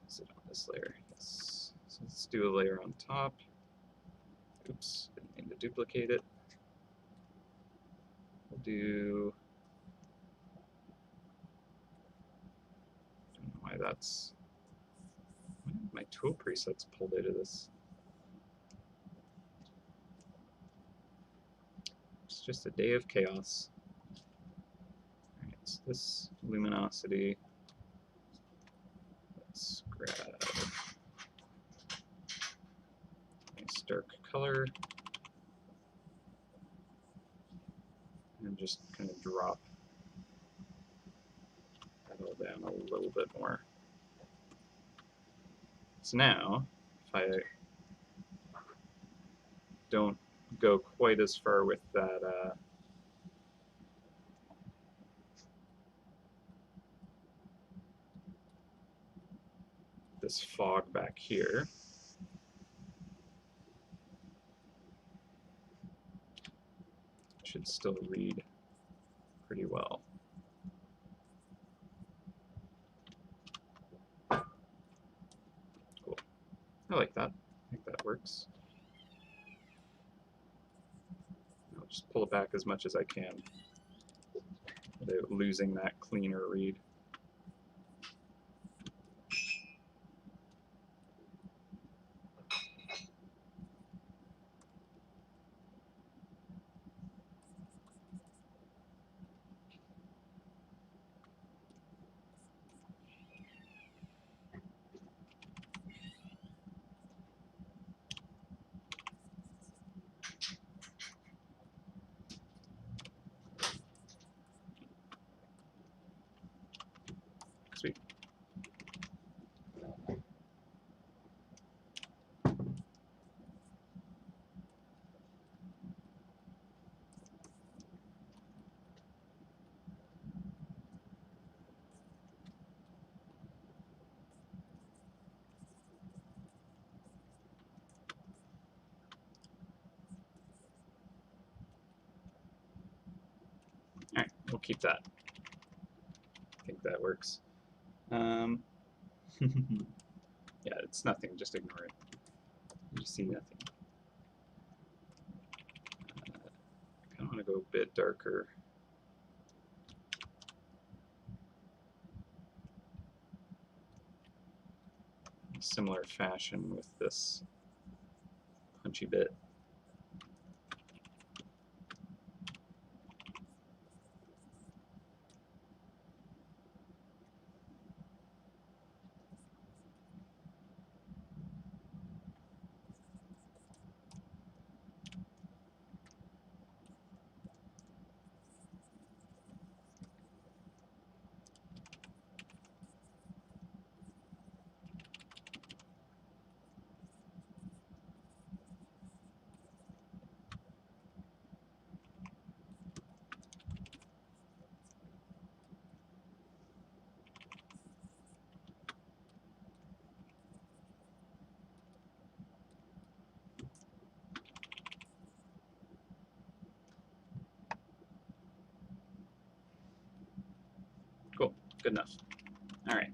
Is it on this layer? Yes. So let's do a layer on top. Oops, didn't mean to duplicate it. We'll do. I don't know why that's. My tool presets pulled out of this. It's just a day of chaos. Alright, so this luminosity. Let's grab a nice dark color and just kind of drop that all down a little bit more. So now, if I don't go quite as far with that this fog back here, it should still read pretty well. Cool. I like that. I think that works. I'll just pull it back as much as I can without losing that cleaner read. we'll keep that. I think that works. Yeah, it's nothing, just ignore it. You see nothing. I kind of want to go a bit darker. Similar fashion with this punchy bit. Cool, good enough. All right.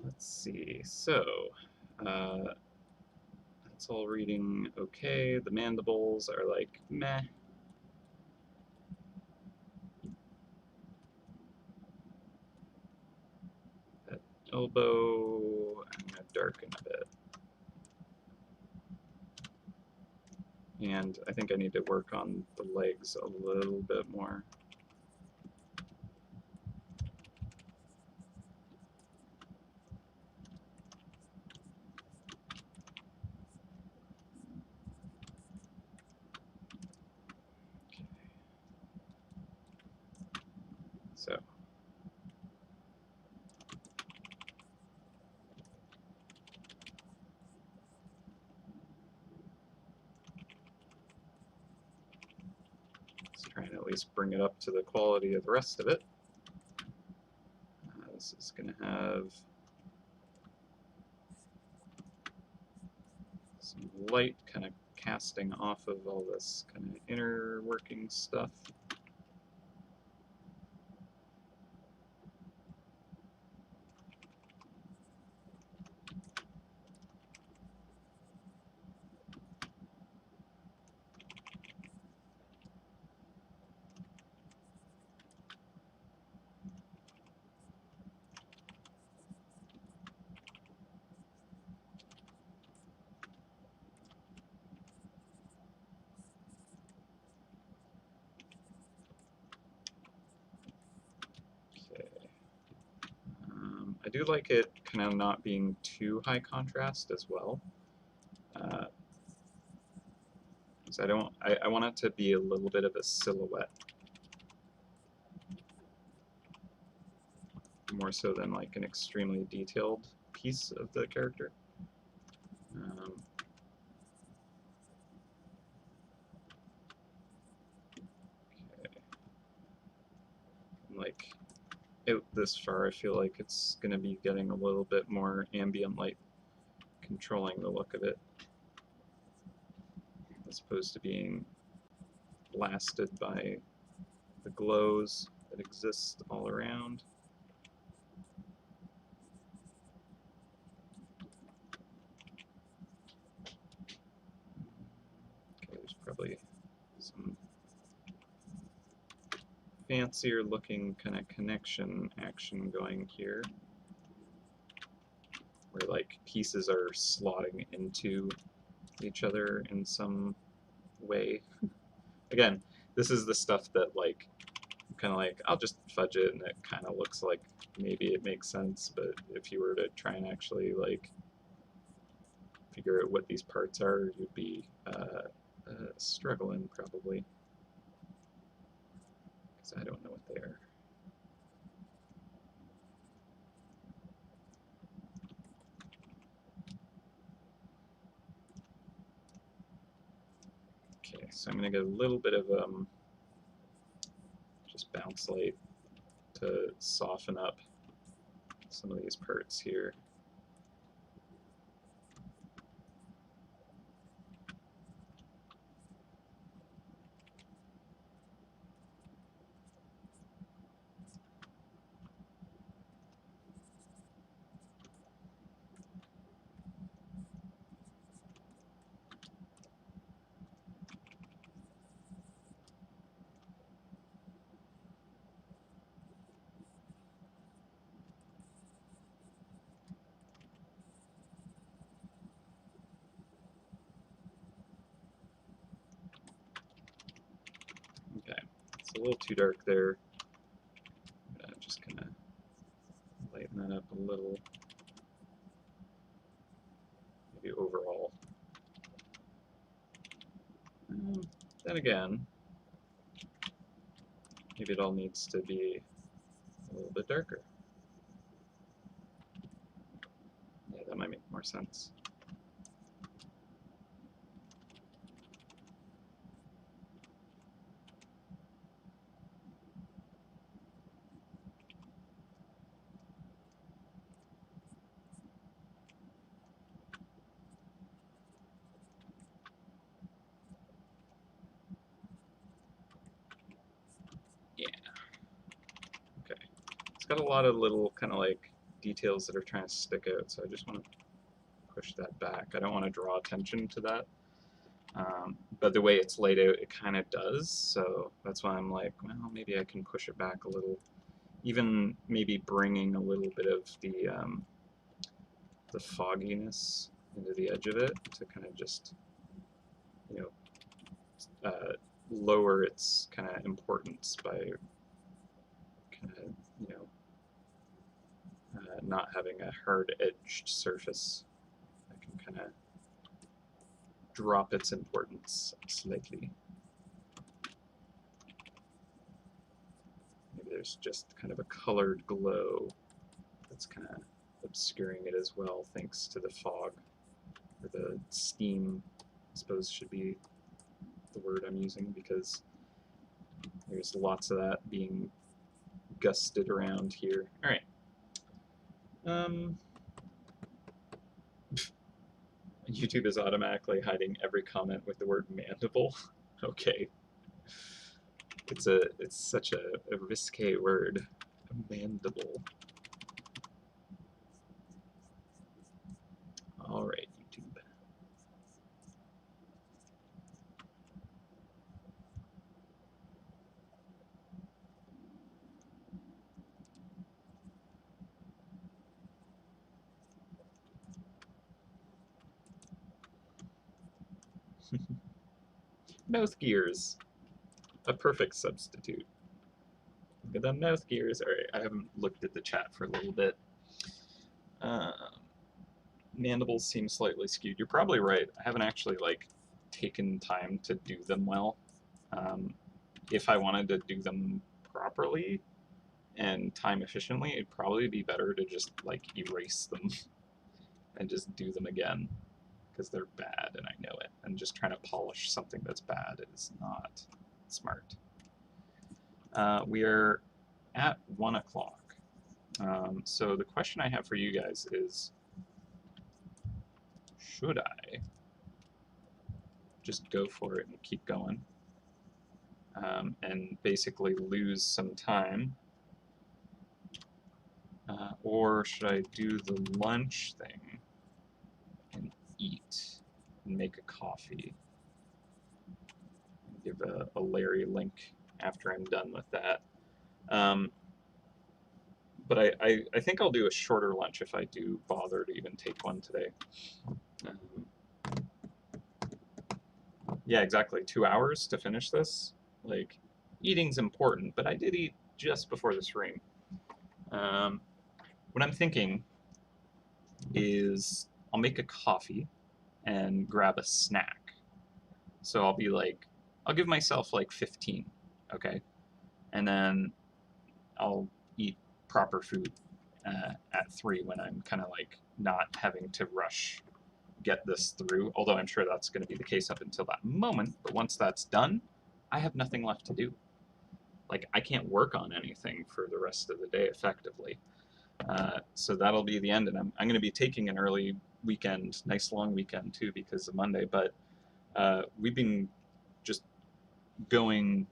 Let's see. So, that's all reading okay. The mandibles are like meh. That elbow, I'm gonna darken a bit. And I think I need to work on the legs a little bit more. Okay. So. Let's try and at least bring it up to the quality of the rest of it. This is going to have some light kind of casting off of all this kind of inner working stuff. I do like it kind of not being too high contrast as well. Because I want it to be a little bit of a silhouette. More so than like an extremely detailed piece of the character. Okay. Like, out this far, I feel like it's going to be getting a little bit more ambient light controlling the look of it, as opposed to being blasted by the glows that exist all around. Okay, there's probably some fancier looking kind of connection action going here, where like pieces are slotting into each other in some way. Again, this is the stuff that like kind of like I'll just fudge it and it kind of looks like maybe it makes sense, but if you were to try and actually like figure out what these parts are, you'd be struggling probably, because I don't know what they are. Okay, so I'm going to get a little bit of just bounce light to soften up some of these parts here. a little too dark there. Just kind of lighten that up a little. Maybe overall. Then again, maybe it all needs to be a little bit darker. Yeah, that might make more sense. Yeah. Okay. It's got a lot of little kind of like details that are trying to stick out, so I just want to push that back. I don't want to draw attention to that. But the way it's laid out, it kind of does, so that's why I'm like, well, maybe I can push it back a little. Even maybe bringing a little bit of the fogginess into the edge of it to kind of just, you know, lower its kind of importance by kind of, you know, not having a hard-edged surface. I can kind of drop its importance slightly. Maybe there's just kind of a colored glow that's kind of obscuring it as well, thanks to the fog, or the steam, I suppose should be the word I'm using, because there's lots of that being gusted around here. All right. YouTube is automatically hiding every comment with the word mandible. Okay. It's such a risque word. Mandible. All right, YouTube. Mouth gears. A perfect substitute. Look at the mouth gears. All right, I haven't looked at the chat for a little bit. Mandibles seem slightly skewed. You're probably right. I haven't actually like taken time to do them well. If I wanted to do them properly and time efficiently, it'd probably be better to just like erase them and just do them again, because they're bad and I know it. And just trying to polish something that's bad is not smart. We are at 1 o'clock. So the question I have for you guys is, should I just go for it and keep going and basically lose some time? Or should I do the lunch thing and eat and make a coffee? Give a Larry link after I'm done with that. But I think I'll do a shorter lunch if I do bother to even take one today. Yeah, exactly. 2 hours to finish this. Like, eating's important, but I did eat just before the stream. What I'm thinking is I'll make a coffee and grab a snack. So I'll be like, I'll give myself like 15, okay? And then I'll eat proper food at 3 when I'm kind of like not having to rush get this through, although I'm sure that's going to be the case up until that moment. But once that's done, I have nothing left to do. Like, I can't work on anything for the rest of the day effectively. So that'll be the end, and I'm going to be taking an early weekend, nice long weekend too, because of Monday, but we've been just going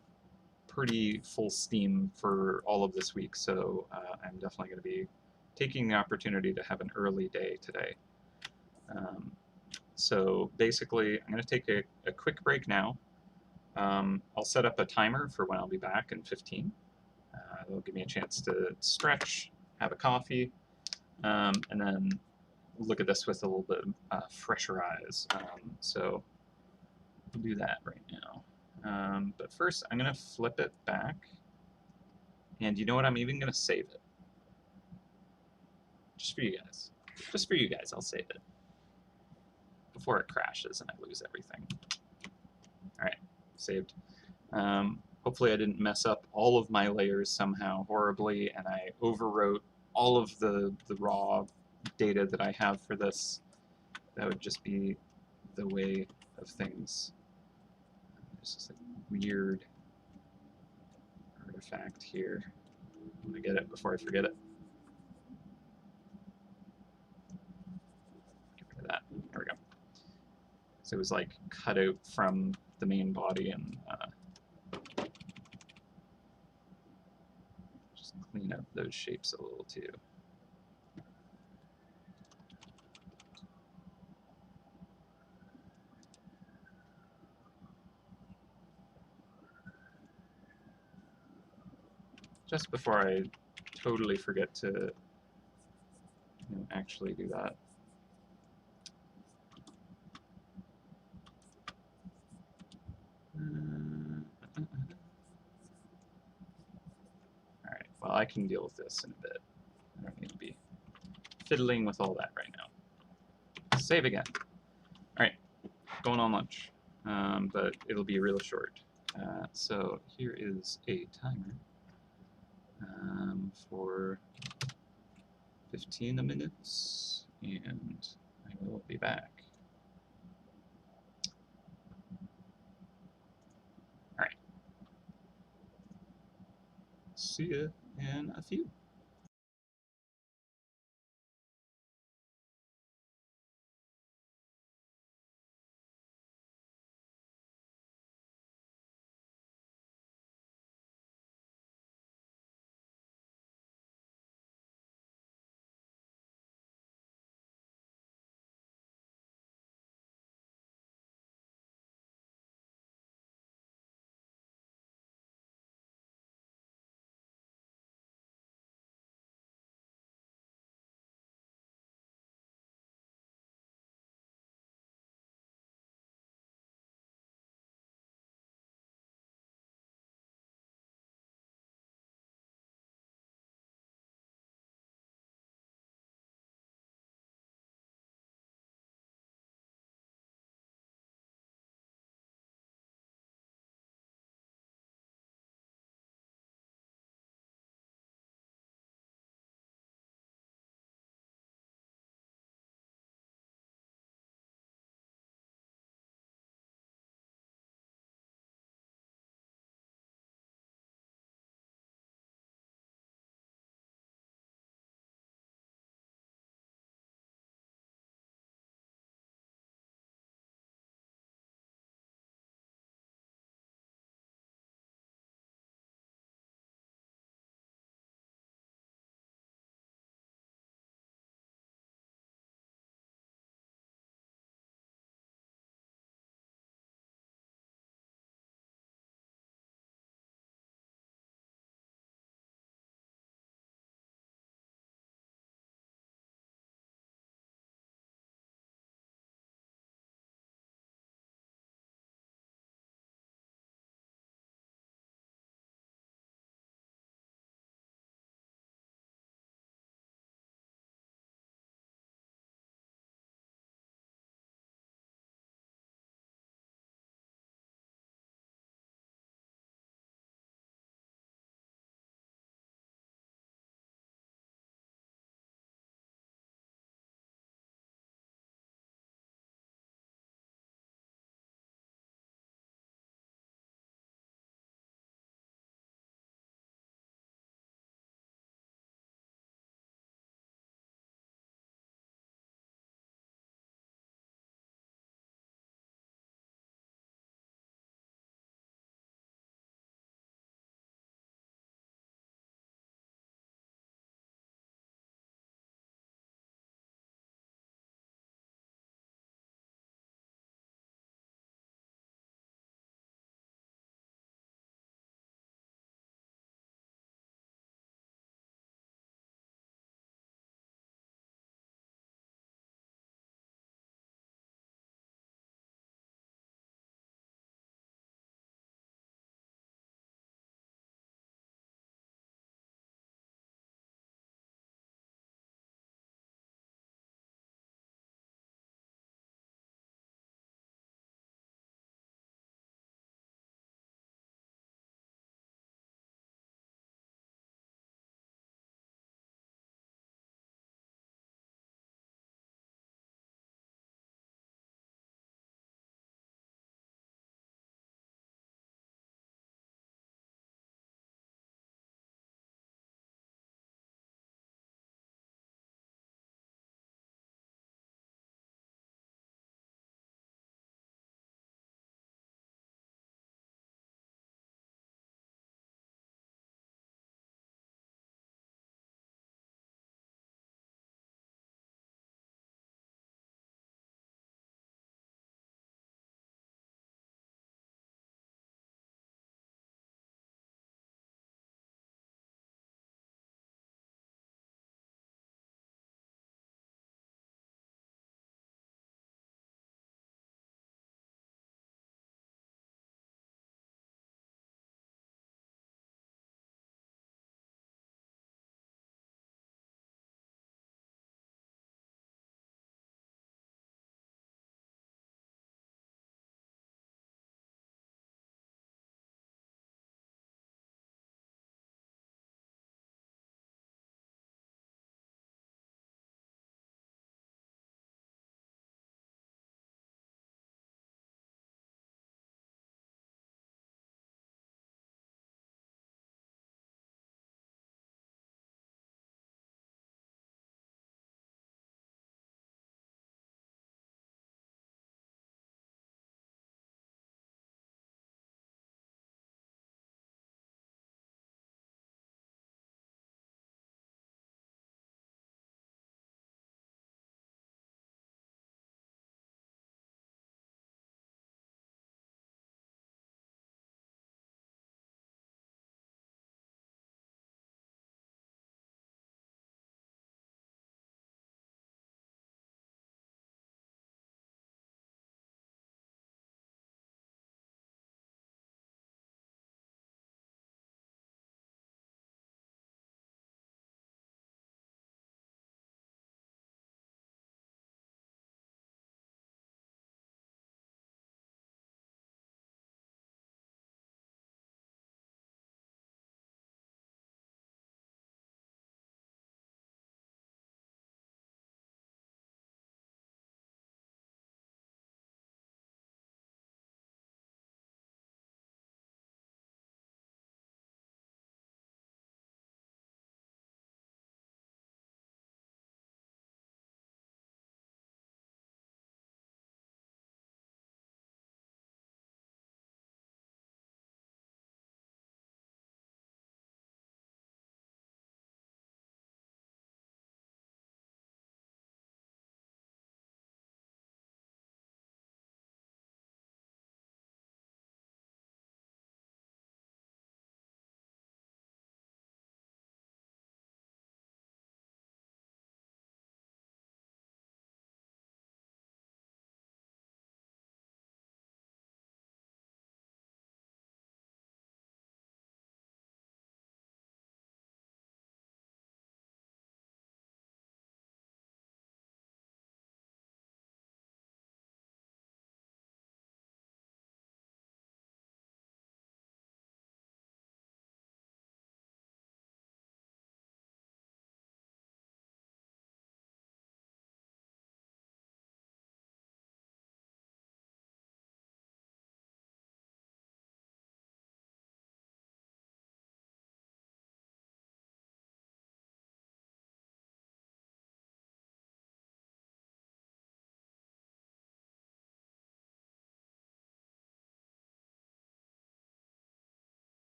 pretty full steam for all of this week, so I'm definitely going to be taking the opportunity to have an early day today. So basically, I'm going to take a quick break now. I'll set up a timer for when I'll be back in 15. It'll give me a chance to stretch, have a coffee, and then look at this with a little bit fresher eyes. So we'll do that right now. But first, I'm going to flip it back. And you know what? I'm even going to save it. Just for you guys. Just for you guys, I'll save it. Before it crashes and I lose everything. Alright, saved. Hopefully I didn't mess up all of my layers somehow horribly and I overwrote all of the raw data that I have for this. That would just be the way of things. There's just a weird artifact here. I'm gonna get it before I forget it. Get rid of that. There we go. So it was like cut out from the main body and just clean up those shapes a little too. Just before I totally forget to actually do that. Alright, well I can deal with this in a bit. I don't need to be fiddling with all that right now. Save again. Alright, going on lunch, but it'll be real short. So here is a timer for 15 minutes, and I will be back. Alright. See ya in a few.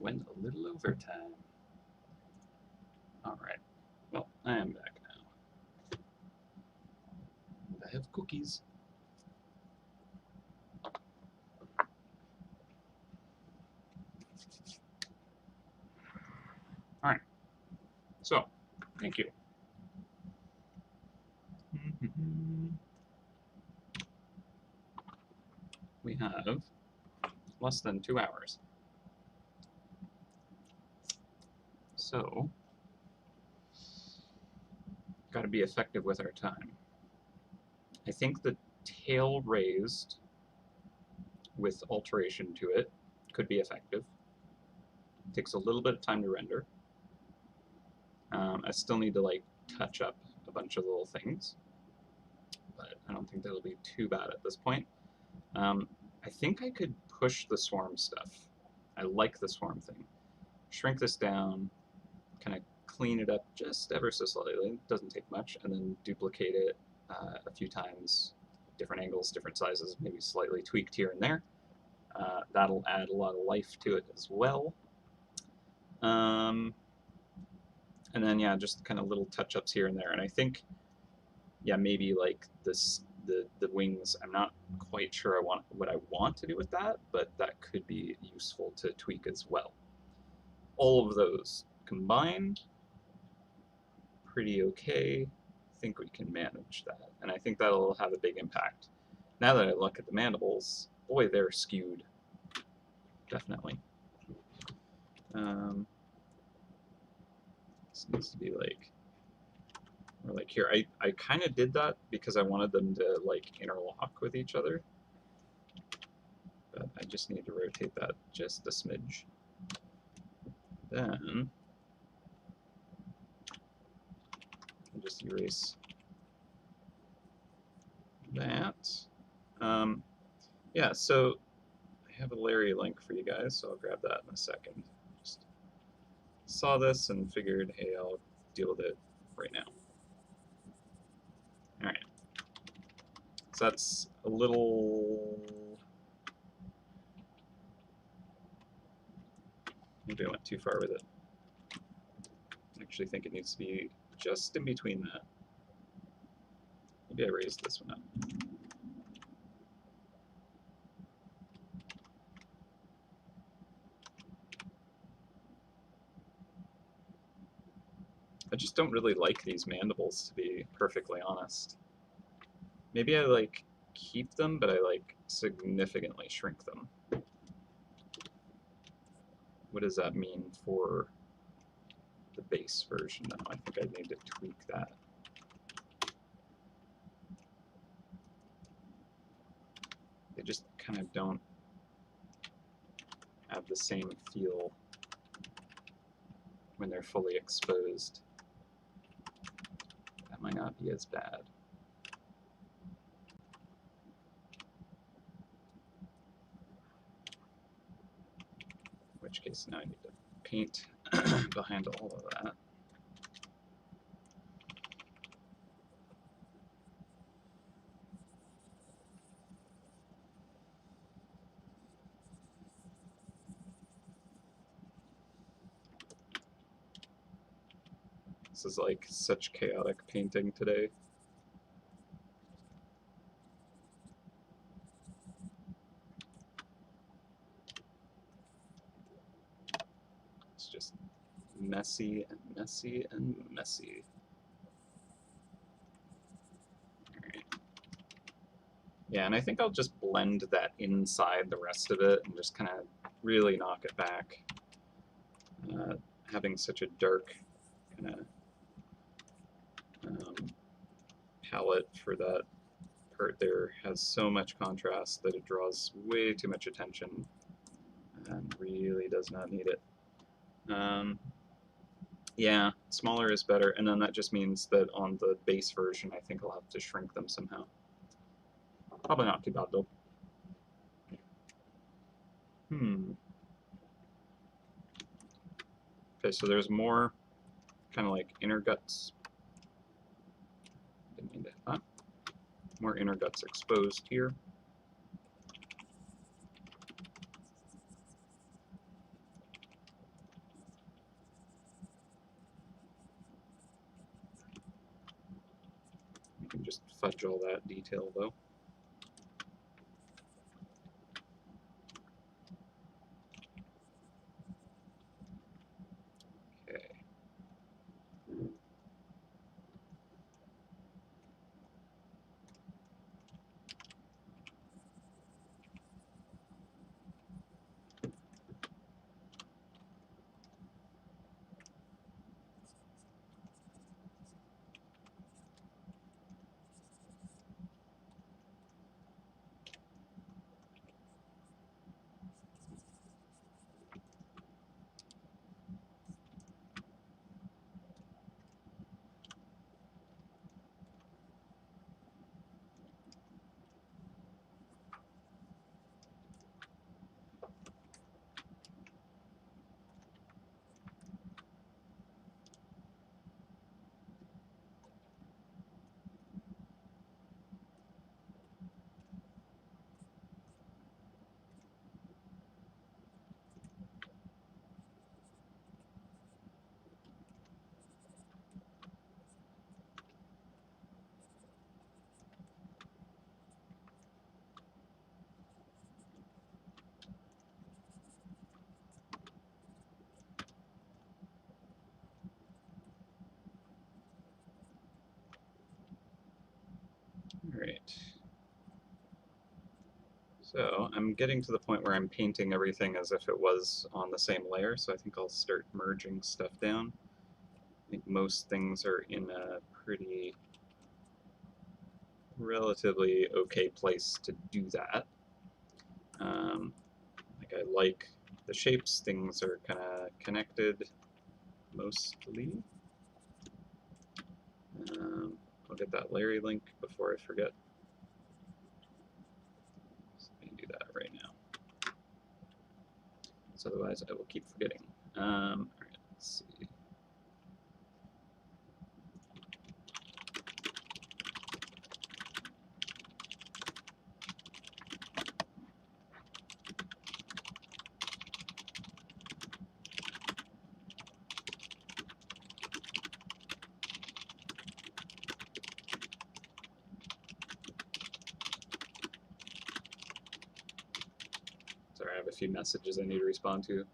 went a little overtime. Alright, well, I am back now. And I have cookies. Alright, so, thank you. We have less than 2 hours. So, got to be effective with our time. I think the tail raised with alteration to it could be effective. Takes a little bit of time to render. I still need to like touch up a bunch of little things, but I don't think that'll be too bad at this point. I think I could push the swarm stuff. I like the swarm thing. Shrink this down, kind of clean it up just ever so slightly. It doesn't take much, and then duplicate it a few times, different angles, different sizes, maybe slightly tweaked here and there. That'll add a lot of life to it as well. And then, yeah, just kind of little touch-ups here and there. And I think, yeah, maybe like this, the wings, I'm not quite sure what I want to do with that, but that could be useful to tweak as well. All of those combined, pretty okay. I think we can manage that. And I think that'll have a big impact. Now that I look at the mandibles, boy, they're skewed. Definitely. This needs to be like, or like here. I kind of did that because I wanted them to like interlock with each other. But I just need to rotate that just a smidge. Then I'll just erase that. Yeah, so I have a Larry link for you guys, so I'll grab that in a second. Just saw this and figured, hey, I'll deal with it right now. All right. So that's a little... Maybe I went too far with it. I actually think it needs to be just in between that. Maybe I raised this one up. I just don't really like these mandibles, to be perfectly honest. Maybe I like keep them, but I like significantly shrink them. What does that mean for the base version now? I think I need to tweak that. They just kind of don't have the same feel when they're fully exposed. That might not be as bad. In which case now I need to paint behind all of that. This is like such chaotic painting today. It's just messy and messy and messy. All right. Yeah, and I think I'll just blend that inside the rest of it and just kind of really knock it back. Having such a dark kind of palette for that part there has so much contrast that it draws way too much attention and really does not need it. Yeah, smaller is better, and then that just means that on the base version I think I'll have to shrink them somehow. Probably not too bad though. Okay, so there's more kind of like inner guts. Didn't mean to hit that. More inner guts exposed here. can just fudge all that detail though. Okay. All right. So I'm getting to the point where I'm painting everything as if it was on the same layer, so I think I'll start merging stuff down. I think most things are in a pretty relatively okay place to do that. Like I like the shapes, things are kind of connected mostly. I'll get that Larry link before I forget. So let me do that right now. So otherwise I will keep forgetting. All right, let's see. Sorry, I have a few messages I need to respond to.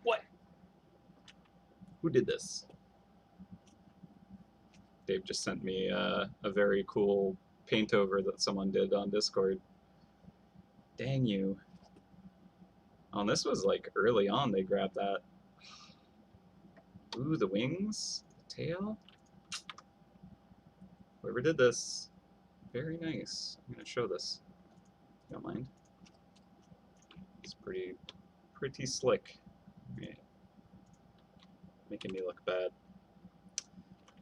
What? Who did this? Dave just sent me a very cool paint over that someone did on Discord. Dang you. Oh, this was like early on they grabbed that. Ooh, the wings, the tail. Whoever did this, very nice. I'm gonna show this. If you don't mind. It's pretty slick. Right. Making me look bad.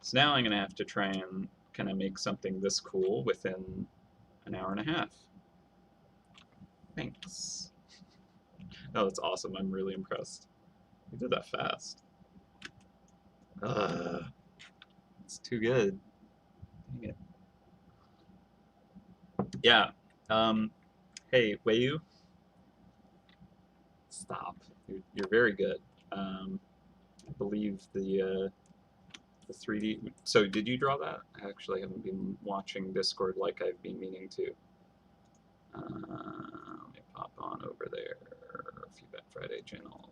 So now I'm gonna have to try and kind of make something this cool within an hour and a half. Thanks. Oh, that's awesome. I'm really impressed. You did that fast. It's too good. Dang it. Yeah. Hey, Wayu. Stop. You're very good. I believe the 3D. So did you draw that? I actually haven't been watching Discord like I've been meaning to. Let me pop on over there. Feedback Friday channel.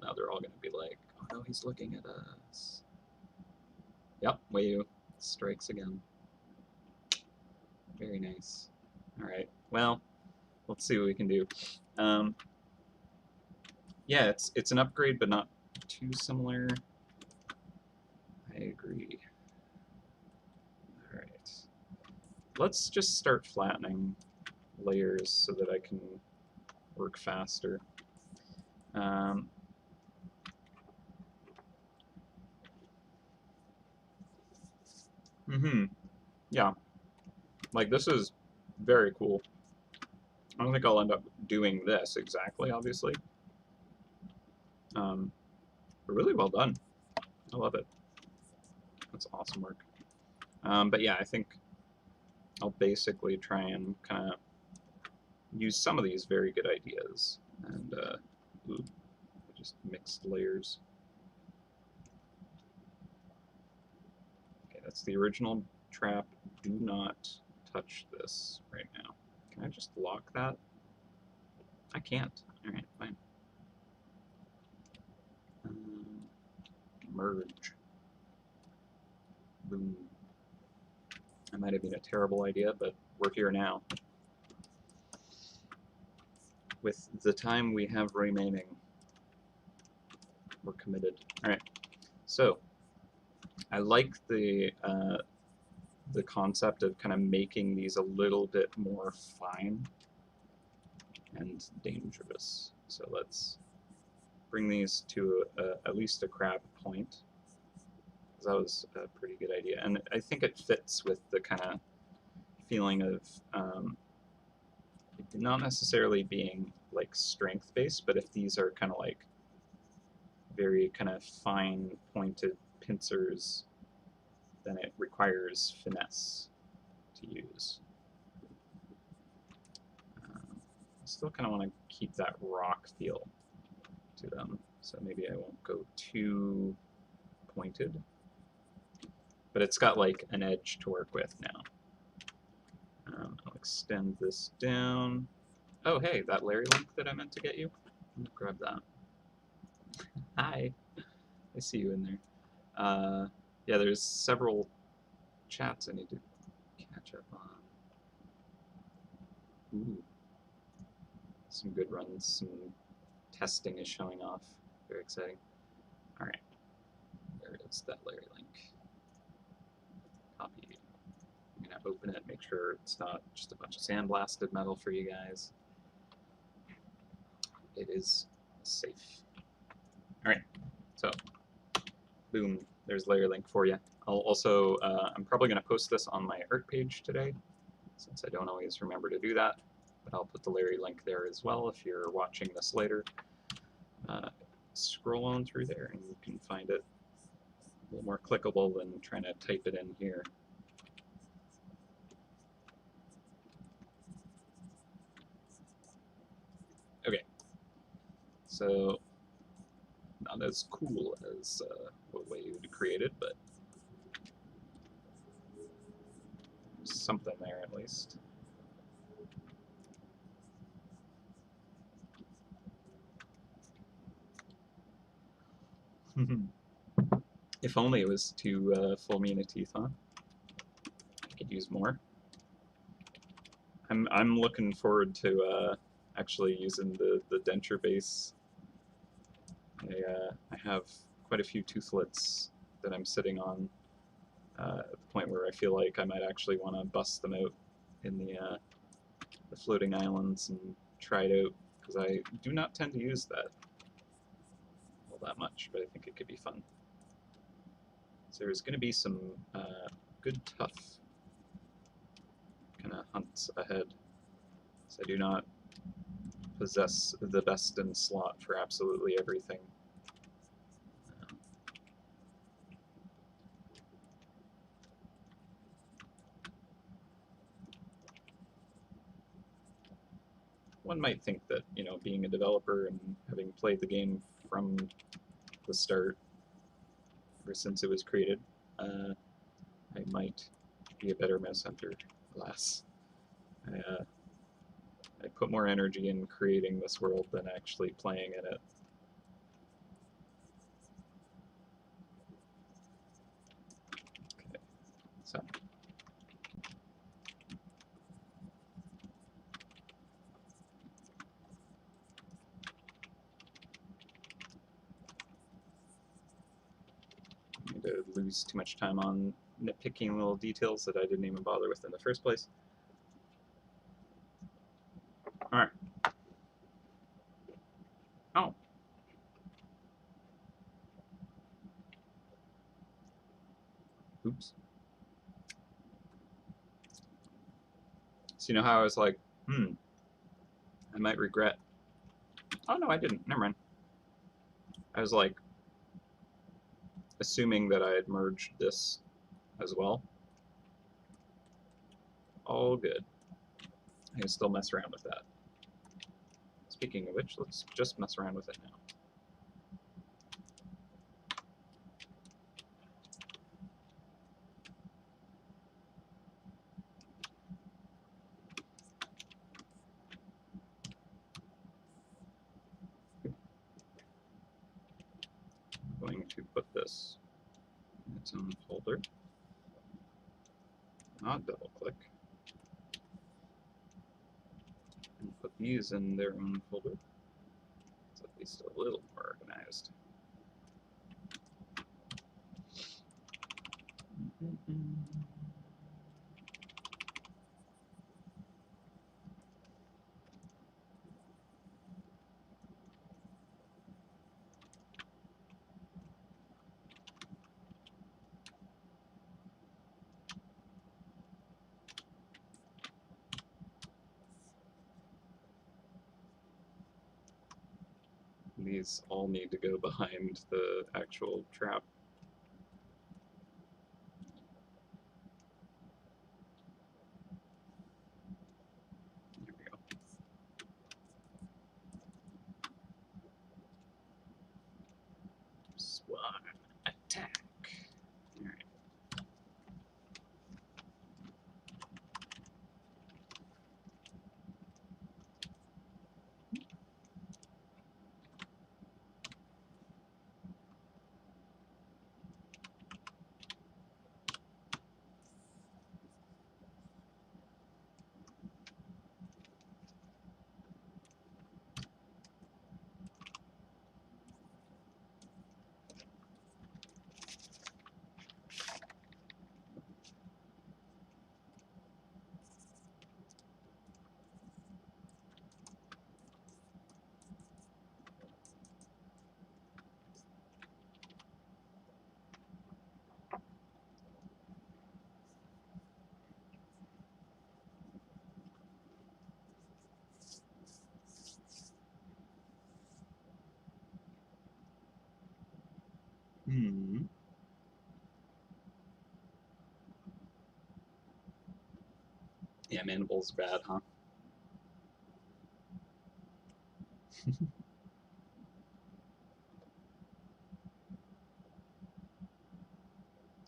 Now they're all going to be like, oh no, he's looking at us. Yep, Wayu strikes again. Very nice. All right. Well, let's see what we can do. Yeah, it's an upgrade, but not too similar. I agree. All right. Let's just start flattening layers so that I can work faster. Yeah. Like, this is very cool. I don't think I'll end up doing this exactly, obviously. But really well done. I love it. That's awesome work. But yeah, I think I'll basically try and kind of use some of these very good ideas. And, ooh, I just mixed layers. Okay, that's the original trap. Do not touch this right now. Can I just lock that? I can't. Alright, fine. Merge. Boom. That might have been a terrible idea, but we're here now. With the time we have remaining, we're committed. Alright, so I like the concept of kind of making these a little bit more fine and dangerous. So let's bring these to at least a crab point. That was a pretty good idea, and I think it fits with the kind of feeling of not necessarily being like strength based, but if these are kind of like very kind of fine pointed pincers, then it requires finesse to use. I still kind of want to keep that rock feel to them, so maybe I won't go too pointed, but it's got like an edge to work with now. I'll extend this down. Oh hey, that Larry link that I meant to get you? I'm gonna grab that. Hi, I see you in there. Yeah, there's several chats I need to catch up on. Ooh, some good runs, some testing is showing off. Very exciting. All right, there is that Larry link. Copy. I'm gonna open it, make sure it's not just a bunch of sandblasted metal for you guys. It is safe. All right, so boom, there's Larry link for you. I'll also, I'm probably gonna post this on my art page today, since I don't always remember to do that, but I'll put the Larry link there as well if you're watching this later. Scroll on through there and you can find it a little more clickable than trying to type it in here. Okay, so not as cool as what Wade created, but something there at least. If only it was 2 full mina teeth, huh? I could use more. I'm looking forward to actually using the denture base. I have quite a few toothlets that I'm sitting on at the point where I feel like I might actually want to bust them out in the floating islands and try it out, because I do not tend to use that all that much, but I think it could be fun. So there's going to be some good tough kind of hunts ahead. So I do not possess the best in slot for absolutely everything. One might think that, you know, being a developer and having played the game from the start, ever since it was created, I might be a better mouse hunter. Alas, I put more energy in creating this world than actually playing in it. Okay, so. To lose too much time on nitpicking little details that I didn't even bother with in the first place. Alright. Oh. Oops. So you know how I was like, I might regret. Oh no, I didn't. Never mind. I was like, assuming that I had merged this as well. All good. I can still mess around with that. Speaking of which, let's just mess around with it now. I'm going to put this in its own folder. Not double click. And put these in their own folder. It's at least a little more organized. These all need to go behind the actual trap. There we go. Swan attack. All right. Yeah, mandibles bad, huh?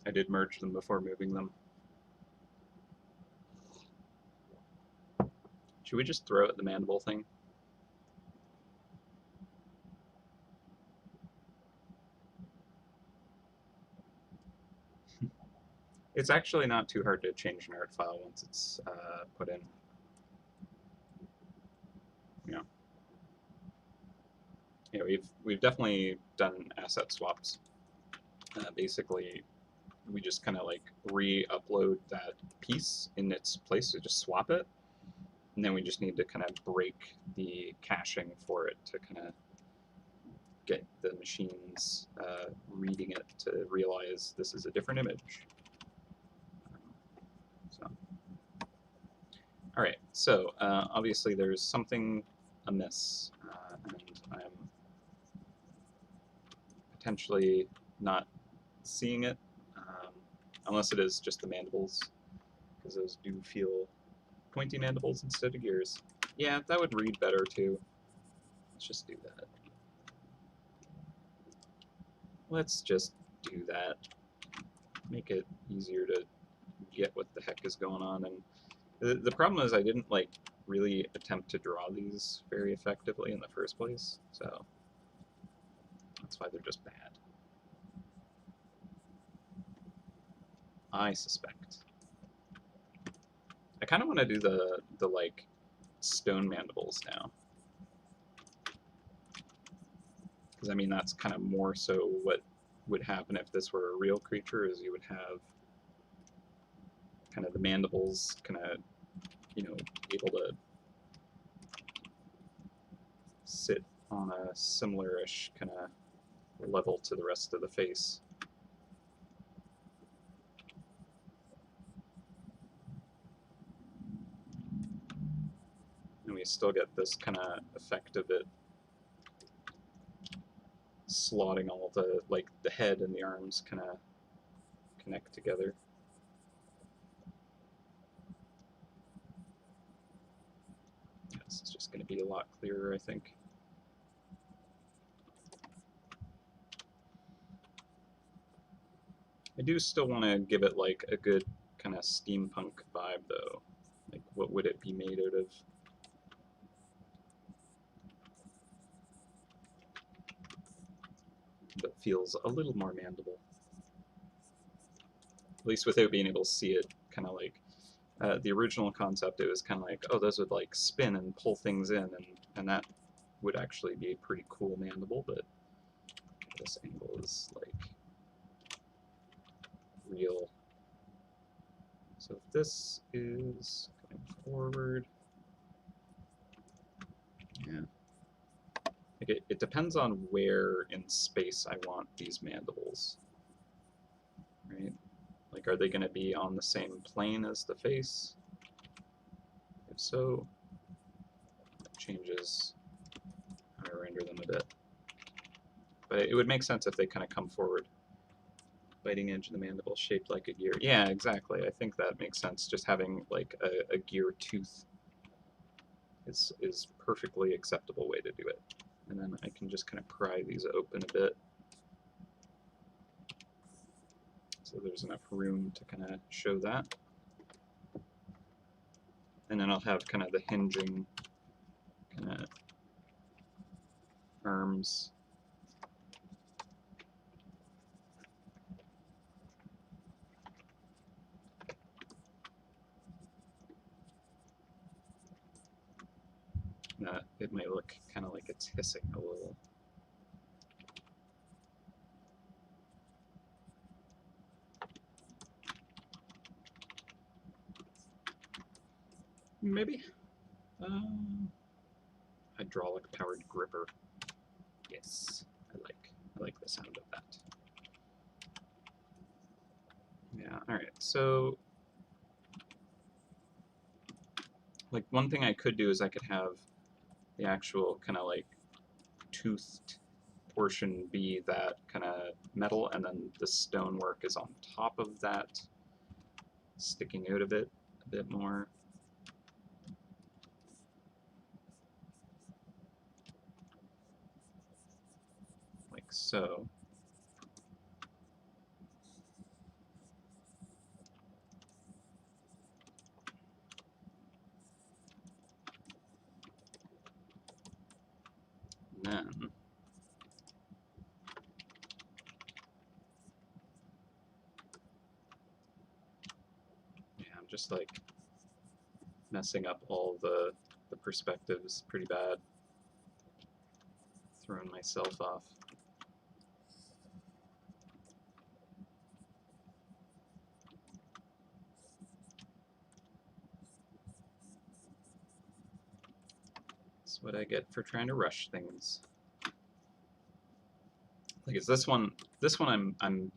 I did merge them before moving them. Should we just throw at the mandible thing? It's actually not too hard to change an art file once it's put in. Yeah, we've definitely done asset swaps. Basically, we just kind of like re-upload that piece in its place, so just swap it, and then we just need to kind of break the caching for it to kind of get the machines reading it to realize this is a different image. All right, so obviously there's something amiss, and I'm potentially not seeing it, unless it is just the mandibles, because those do feel pointy mandibles instead of gears. Yeah, that would read better too. Let's just do that. Let's just do that. Make it easier to get what the heck is going on. And the problem is I didn't like really attempt to draw these very effectively in the first place, so that's why they're just bad. I suspect. I kind of want to do the like stone mandibles now, because I mean that's kind of more so what would happen if this were a real creature, is you would have kind of the mandibles kind of, you know, able to sit on a similar-ish kind of level to the rest of the face. And we still get this kind of effect of it slotting all the, like, the head and the arms kind of connect together. Yeah, this is just going to be a lot clearer, I think. I do still want to give it like a good kind of steampunk vibe though. Like what would it be made out of? That feels a little more mandible. At least without being able to see it, kind of like the original concept, it was kind of like, oh, those would like spin and pull things in, and that would actually be a pretty cool mandible, but this angle is like real. So if this is going forward, yeah. Like it depends on where in space I want these mandibles, right? Like, are they going to be on the same plane as the face? If so, that changes how I render them a bit. But it would make sense if they kind of come forward. Biting edge of the mandible shaped like a gear. Yeah, exactly. I think that makes sense. Just having like a gear tooth is perfectly acceptable way to do it. And then I can just kind of pry these open a bit, so there's enough room to kind of show that. And then I'll have kind of the hinging kind of arms. It might look kind of like it's hissing a little. Maybe. Hydraulic powered gripper. Yes, I like the sound of that. Yeah, alright, so like one thing I could do is I could have the actual kind of like toothed portion be that kind of metal, and then the stonework is on top of that, sticking out a bit more. Like so. And then yeah, I'm just like messing up all the perspectives pretty bad. Throwing myself off. That's what I get for trying to rush things. Like, is this one I'm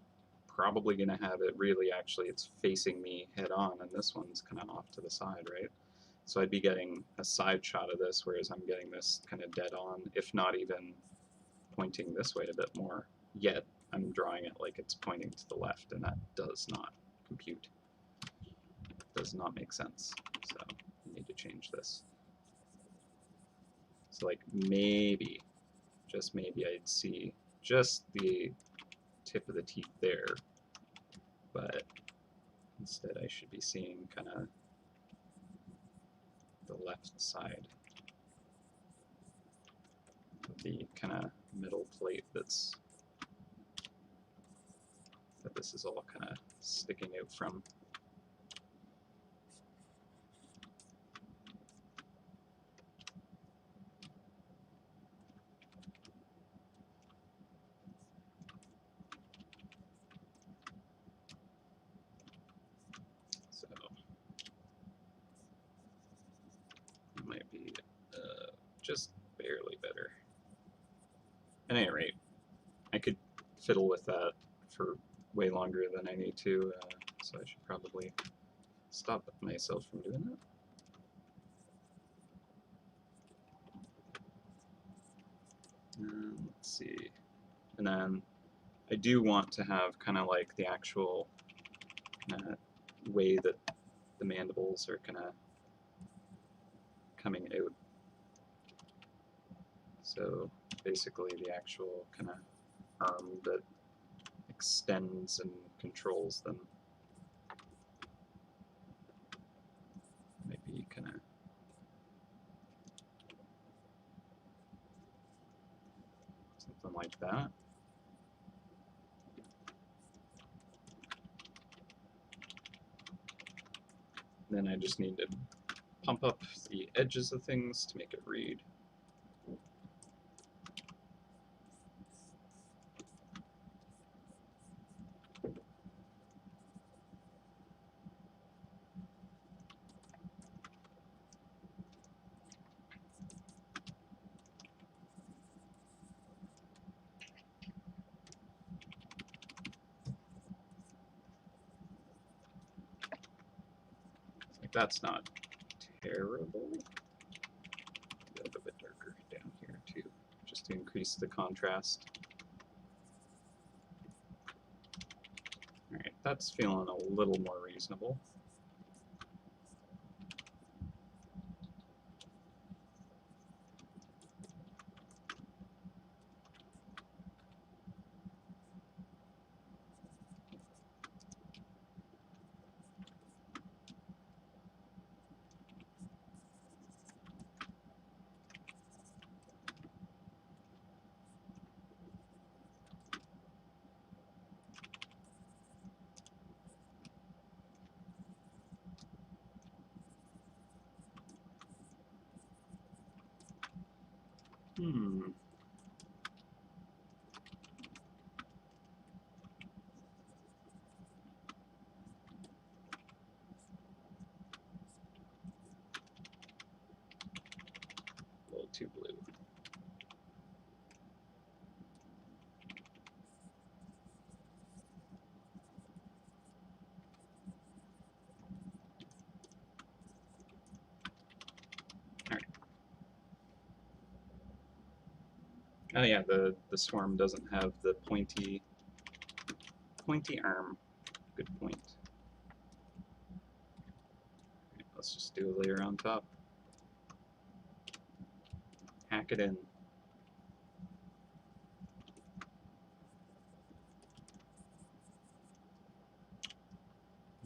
probably gonna have it really actually it's facing me head on, and this one's kind of off to the side, right? So I'd be getting a side shot of this, whereas I'm getting this kind of dead on, if not even pointing this way a bit more. Yet I'm drawing it like it's pointing to the left, and that does not compute. Does not make sense. So I need to change this. So like maybe, just maybe I'd see just the tip of the teeth there, but instead I should be seeing kind of the left side of the kind of middle plate that this is all kind of sticking out from. So it might be just barely better. At any rate, I could fiddle with that for way longer than I need to, so I should probably stop myself from doing that. Let's see. And then I do want to have kind of like the actual way that the mandibles are kind of coming out. So basically the actual kind of arm that extends and controls them. Maybe kind of something like that. Then I just need to pump up the edges of things to make it read. Like that's not terrible. A little bit darker down here too, just to increase the contrast. Alright, that's feeling a little more reasonable. A little too blue. Alright. Oh yeah, the swarm doesn't have the pointy arm. Good point. Right, let's just do a layer on top. Hack it in.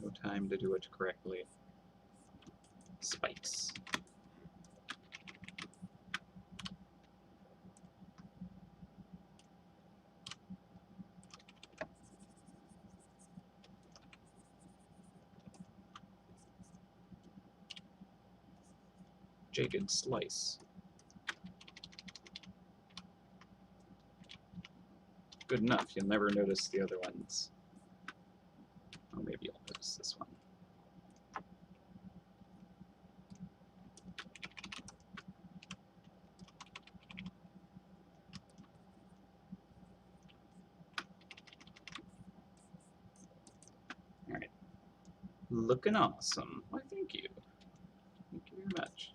No time to do it correctly. Spikes. Jagged slice. Good enough, you'll never notice the other ones. Oh, maybe I'll notice this one. Alright. Looking awesome. Why, thank you. Thank you very much.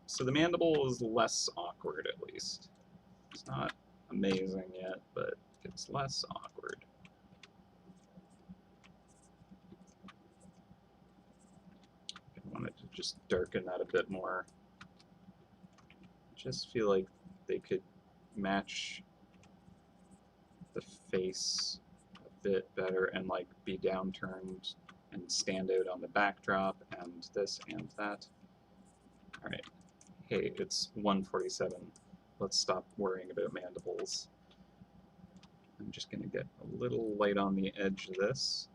So the mandible is less awkward, at least. It's not amazing yet, but it's less awkward. I wanted to just darken that a bit more. Just feel like they could match the face a bit better and like be downturned and stand out on the backdrop and this and that. Alright. Hey, it's 1:47. Let's stop worrying about mandibles. I'm just going to get a little light on the edge of this.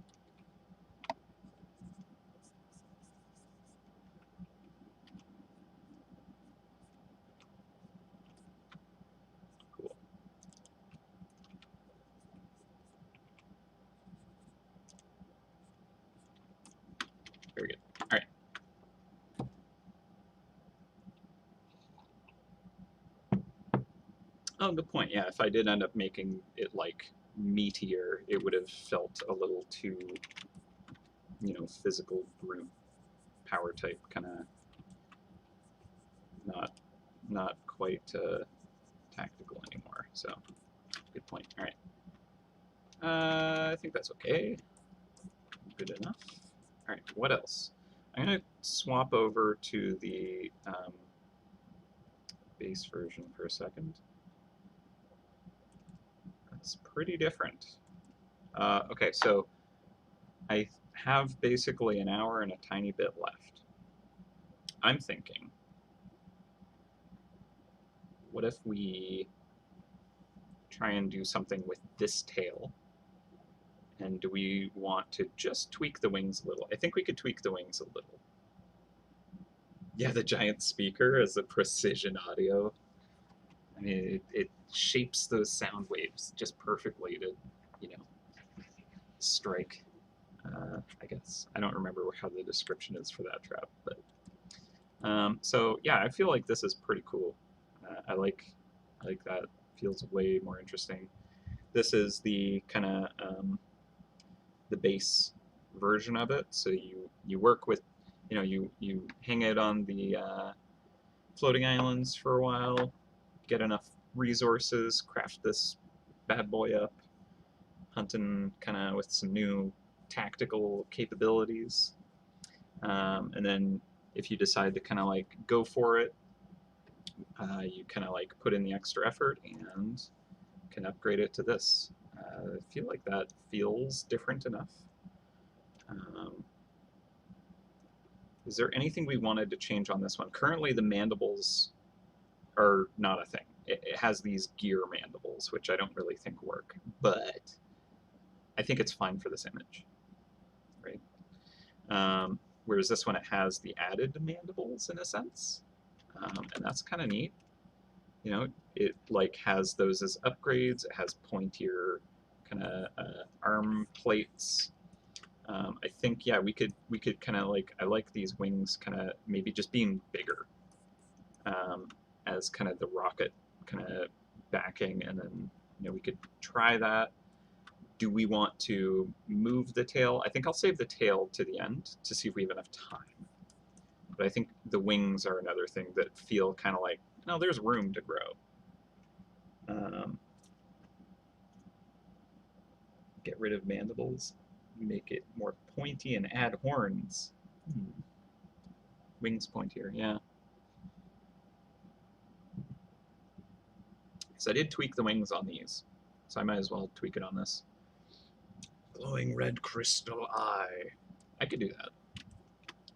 Cool. Very good. Alright. Oh, good point. Yeah, if I did end up making it like meatier, it would have felt a little too, you know, physical brute power type kind of not quite tactical anymore. So, good point. All right. I think that's okay. Good enough. All right, what else? I'm going to swap over to the base version for a second. That's pretty different. Okay, so I have basically an hour and a tiny bit left. I'm thinking, what if we try and do something with this tail? And do we want to just tweak the wings a little? I think we could tweak the wings a little. Yeah, the giant speaker as a precision audio. I mean, it shapes those sound waves just perfectly to, you know, strike. I guess I don't remember how the description is for that trap, but so yeah, I feel like this is pretty cool. I like that. Feels way more interesting. This is the kind of the base version of it. So you work with, you know, you hang out on the floating islands for a while, get enough resources, craft this bad boy up, hunting kind of with some new tactical capabilities, and then if you decide to kind of like go for it, you kind of like put in the extra effort and can upgrade it to this. I feel like that feels different enough. Is there anything we wanted to change on this one? Currently, the mandibles are not a thing. It has these gear mandibles, which I don't really think work, but I think it's fine for this image, right? Whereas this one, it has the added mandibles in a sense, and that's kind of neat. You know, it like has those as upgrades. It has pointier kind of arm plates. I think yeah, we could kind of like, I like these wings kind of maybe just being bigger as kind of the rocket kind of backing, and then you know we could try that. Do we want to move the tail? I think I'll save the tail to the end to see if we have enough time. But I think the wings are another thing that feel kind of like, no, there's room to grow. Get rid of mandibles, make it more pointy, and add horns. Wings pointier, yeah. So I did tweak the wings on these, so I might as well tweak it on this. Glowing red crystal eye. I could do that.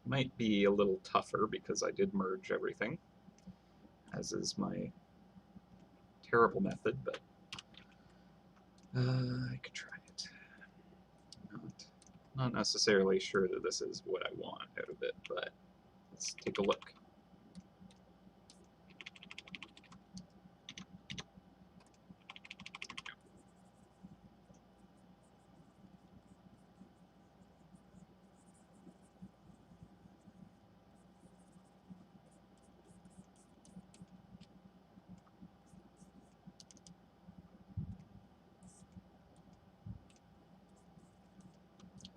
Might be a little tougher because I did merge everything, as is my terrible method, but I could try it. Not necessarily sure that this is what I want out of it, but let's take a look.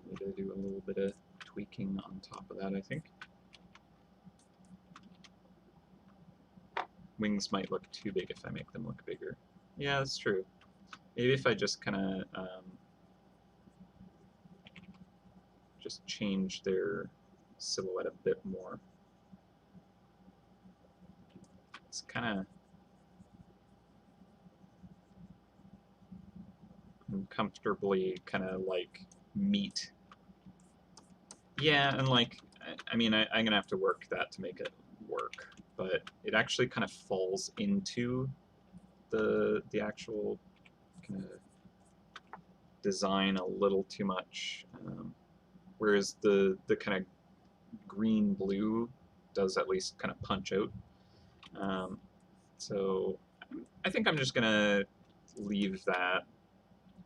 Need to do a little bit of tweaking on top of that, I think. Wings might look too big if I make them look bigger. Yeah, that's true. Maybe if I just kind of just change their silhouette a bit more. It's kind of uncomfortably kind of like meat. Yeah, and like, I mean, I'm gonna have to work that to make it work, but it actually kind of falls into the actual kind of design a little too much, whereas the kind of green blue does at least kind of punch out. So I think I'm just gonna leave that.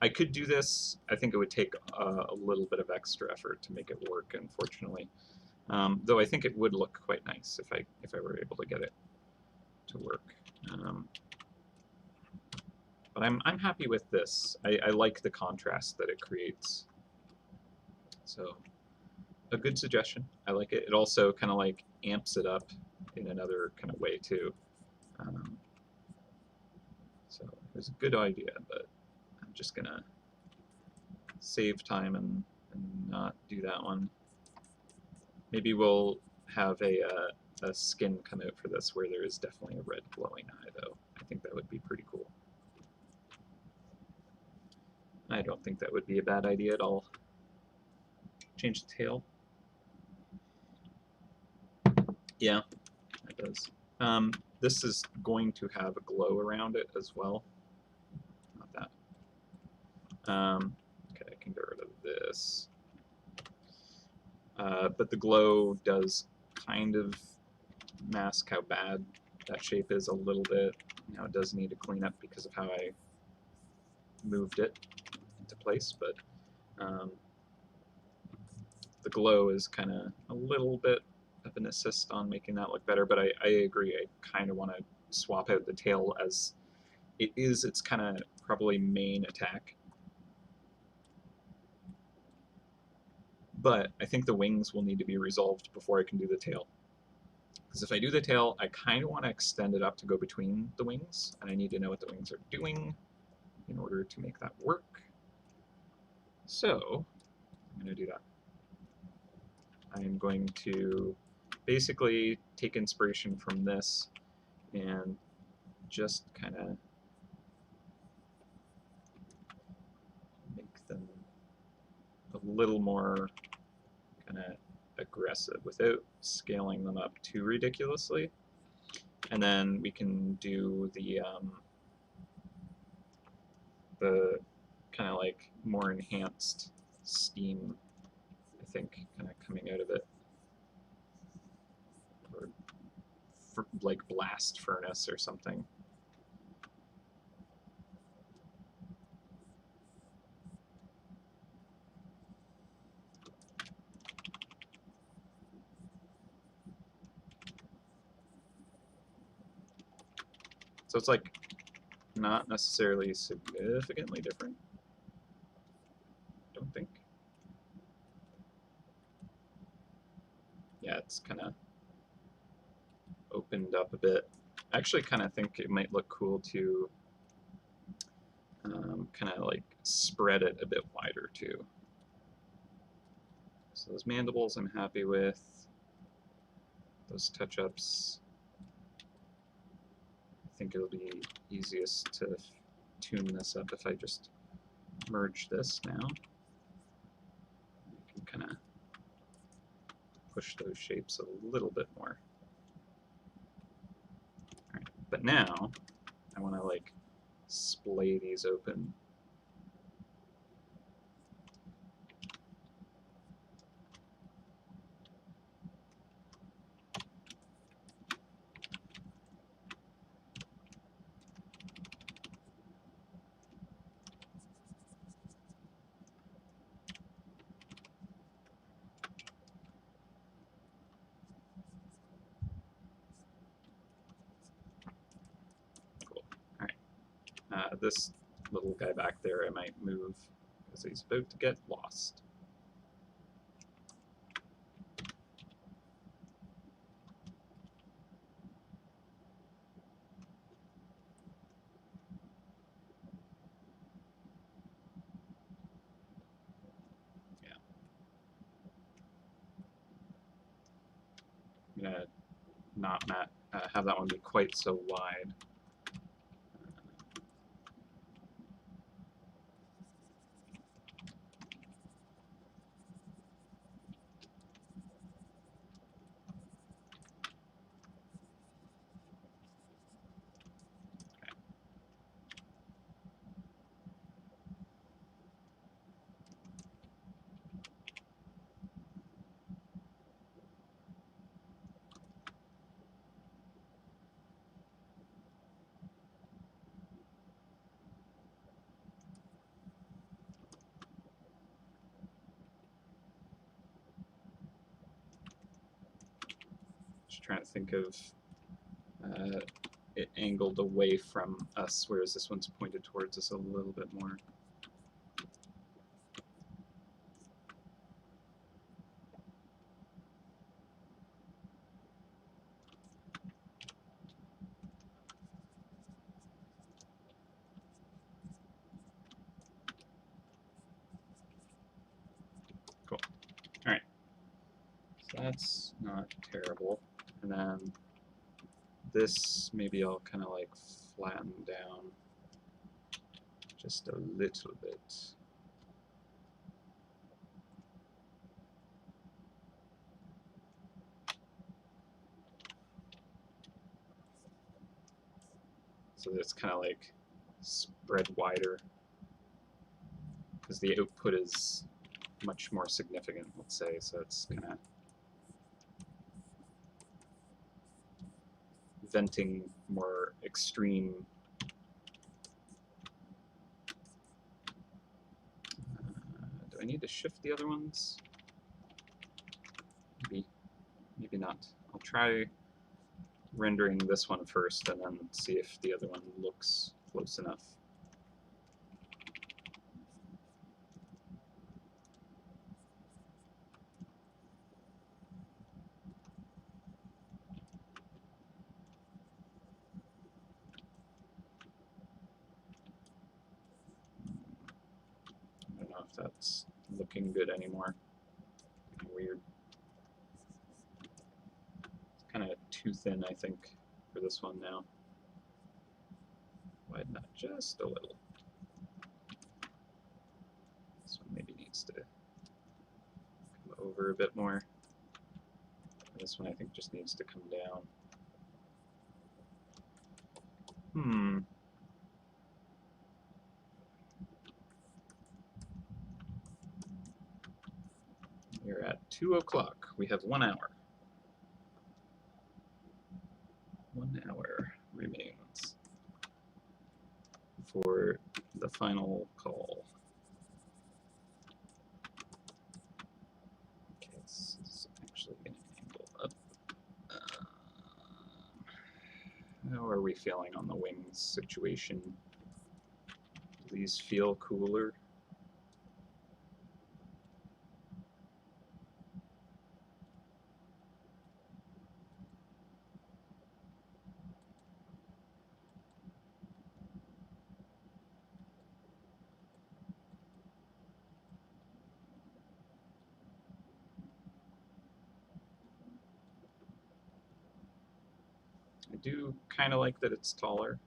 I could do this. I think it would take a little bit of extra effort to make it work, unfortunately. Though I think it would look quite nice if I were able to get it to work. But I'm happy with this. I like the contrast that it creates. So a good suggestion. I like it. It also kind of like amps it up in another kind of way too. It was a good idea, but I'm just gonna save time and not do that one. Maybe we'll have a skin come out for this where there is definitely a red glowing eye, though. I think that would be pretty cool. I don't think that would be a bad idea at all. Change the tail. Yeah, it does. This is going to have a glow around it as well. Not that. Okay, I can get rid of this. But the glow does kind of mask how bad that shape is a little bit. Now it does need to clean up because of how I moved it into place, but the glow is kind of a little bit of an assist on making that look better, but I agree. I kind of want to swap out the tail as it is its kind of probably main attack. But I think the wings will need to be resolved before I can do the tail. Because if I do the tail, I kind of want to extend it up to go between the wings, and I need to know what the wings are doing in order to make that work. So I'm going to do that. I'm going to basically take inspiration from this and just kind of make them a little more kind of aggressive without scaling them up too ridiculously. And then we can do the kind of like more enhanced steam, I think, kind of coming out of it. Or like blast furnace or something. So it's like not necessarily significantly different, I don't think. Yeah, it's kind of opened up a bit. I actually kind of think it might look cool to kind of like spread it a bit wider too. So those mandibles I'm happy with. Those touch-ups, I think it'll be easiest to tune this up if I just merge this now. I can kind of push those shapes a little bit more. All right, but now I want to like splay these open. This little guy back there I might move because he's about to get lost. Yeah. I'm going to not have that one be quite so wide. Just trying to think of it angled away from us, whereas this one's pointed towards us a little bit more. that's not terrible. And then this, maybe I'll kind of like flatten down just a little bit. So that it's kind of like spread wider, because the output is much more significant, let's say, so it's kind of venting more extreme. Do I need to shift the other ones? Maybe not. I'll try rendering this one first and then see if the other one looks close enough. I don't know if that's looking good anymore. Weird. It's kind of too thin, I think, for this one now. Widen that just a little. This one maybe needs to come over a bit more. And this one I think just needs to come down. We're at 2 o'clock. We have 1 hour. 1 hour remains for the final call. Okay, this is actually going to angle up. How are we feeling on the wings situation? Do these feel cooler? I do kind of like that it's taller.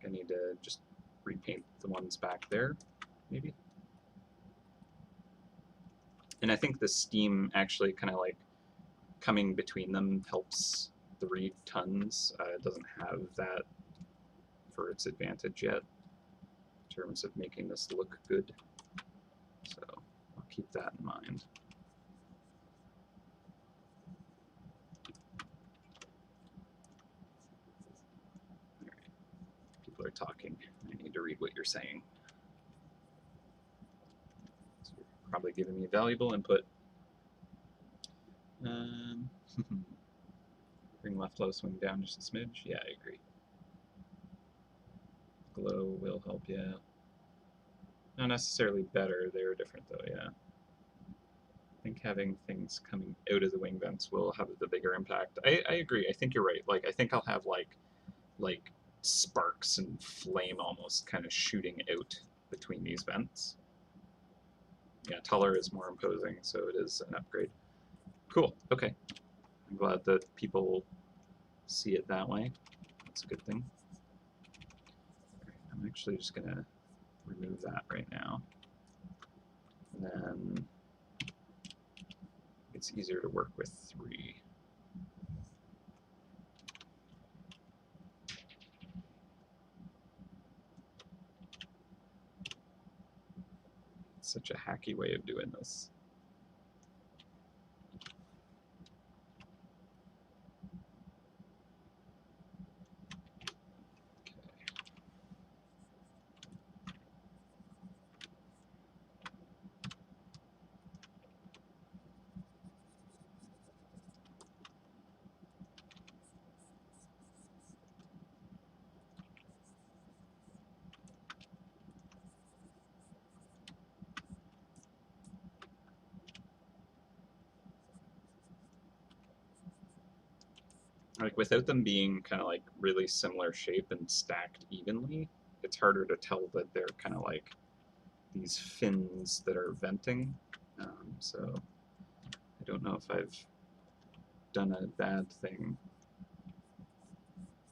I need to just repaint the ones back there, maybe. And I think the steam actually kind of like coming between them helps the read tons. It doesn't have that for its advantage yet in terms of making this look good. So I'll keep that in mind. All right. People are talking. I need to read what you're saying. So you're probably giving me valuable input. Bring left low swing down just a smidge. Yeah, I agree. Glow will help you out. Not necessarily better, they're different though, yeah. I think having things coming out of the wing vents will have the bigger impact. I agree, I think you're right. Like, I think I'll have like sparks and flame almost kind of shooting out between these vents. Yeah, taller is more imposing, so it is an upgrade. Cool, okay. I'm glad that people see it that way. That's a good thing. I'm actually just gonna remove that right now. And then it's easier to work with 3. It's such a hacky way of doing this. Like, without them being kind of like really similar shape and stacked evenly, it's harder to tell that they're kind of like these fins that are venting. So I don't know if I've done a bad thing,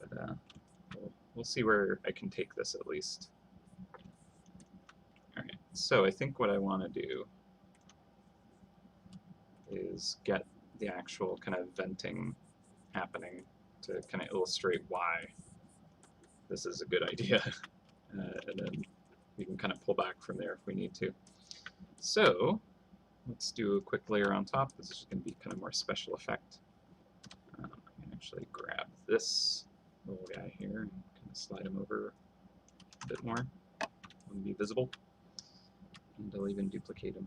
but we'll see where I can take this at least. Alright, so I think what I want to do is get the actual kind of venting happening to kind of illustrate why this is a good idea. And then we can kind of pull back from there if we need to. So let's do a quick layer on top. This is going to be kind of more special effect. I can actually grab this little guy here and kind of slide him over a bit more. Wouldn't be visible. And I'll even duplicate him.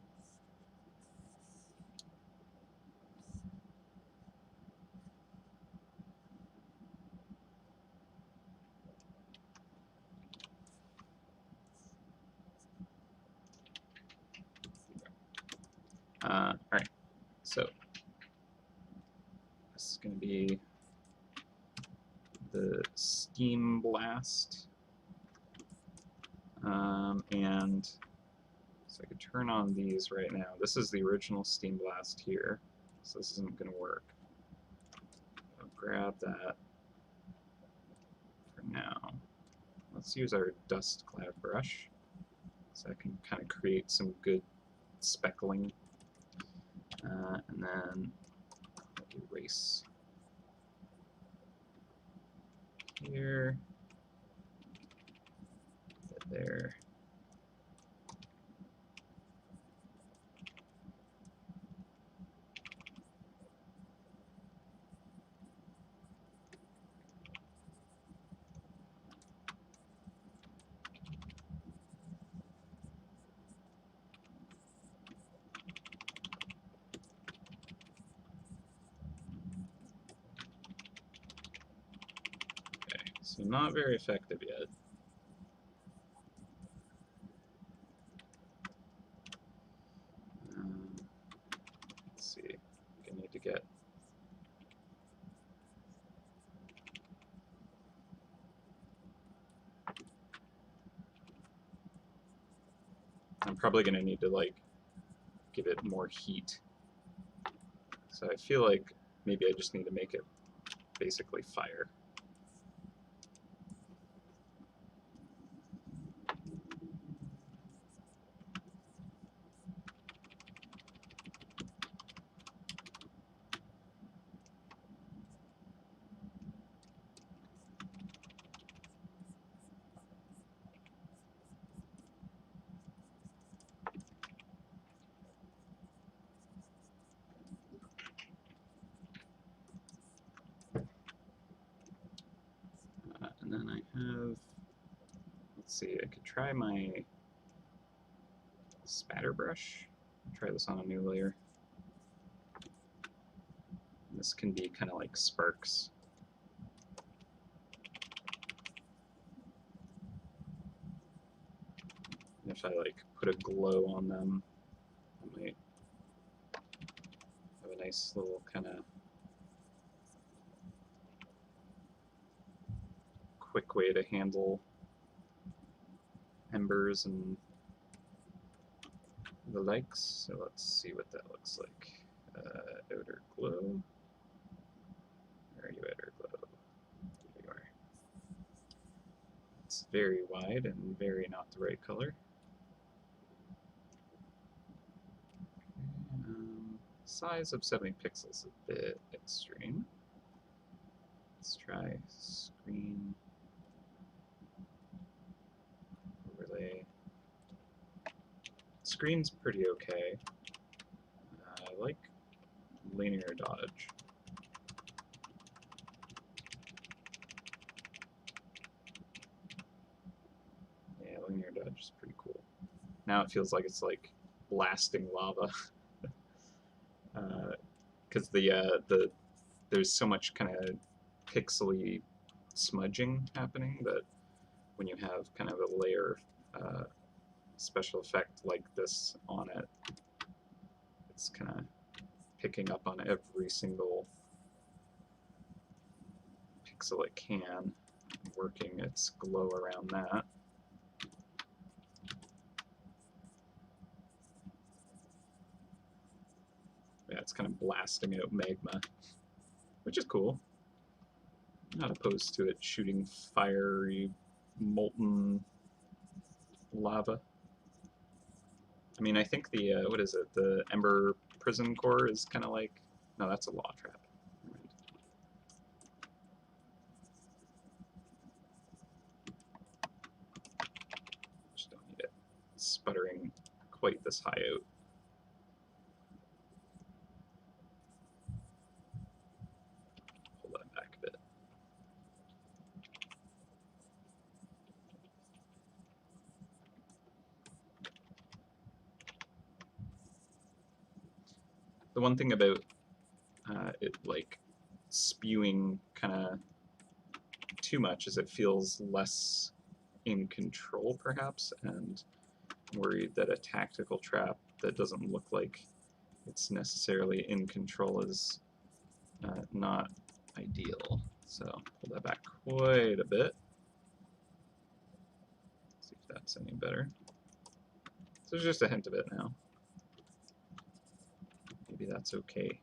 Alright, so this is going to be the steam blast. And so I could turn on these right now. This is the original steam blast here, so this isn't going to work. I'll grab that for now. Let's use our dust cloud brush so I can kind of create some good speckling. And then erase here, there. Okay, so not very effective yet. Let's see, I need to get I'm probably going to need to like give it more heat. So I feel like maybe I just need to make it basically fire. And then I have, let's see, I could try my spatter brush. Try this on a new layer. This can be kind of like sparks. And if I like put a glow on them, I might have a nice little kind of quick way to handle embers and the likes. So let's see what that looks like. Outer glow. Where are you, outer glow? There you are. It's very wide and very not the right color. Size of 70 pixels a bit extreme. Let's try screen overlay. Screen's pretty okay. I like linear dodge. Yeah, linear dodge is pretty cool. Now it feels like it's like blasting lava. Because there's so much kind of pixely smudging happening that when you have kind of a layer special effect like this on it, it's kind of picking up on every single pixel it can, working its glow around that. Yeah, it's kind of blasting out magma, which is cool. Not opposed to it shooting fiery, molten lava. I mean, I think the, what is it, the Ember Prison Core is kind of like, no, that's a law trap. Just don't need it sputtering quite this high out. Pull that back a bit. The one thing about it like spewing kind of too much is it feels less in control perhaps, and I'm worried that a tactical trap that doesn't look like it's necessarily in control is not ideal. So pull that back quite a bit. See if that's any better. So there's just a hint of it now. Maybe that's okay.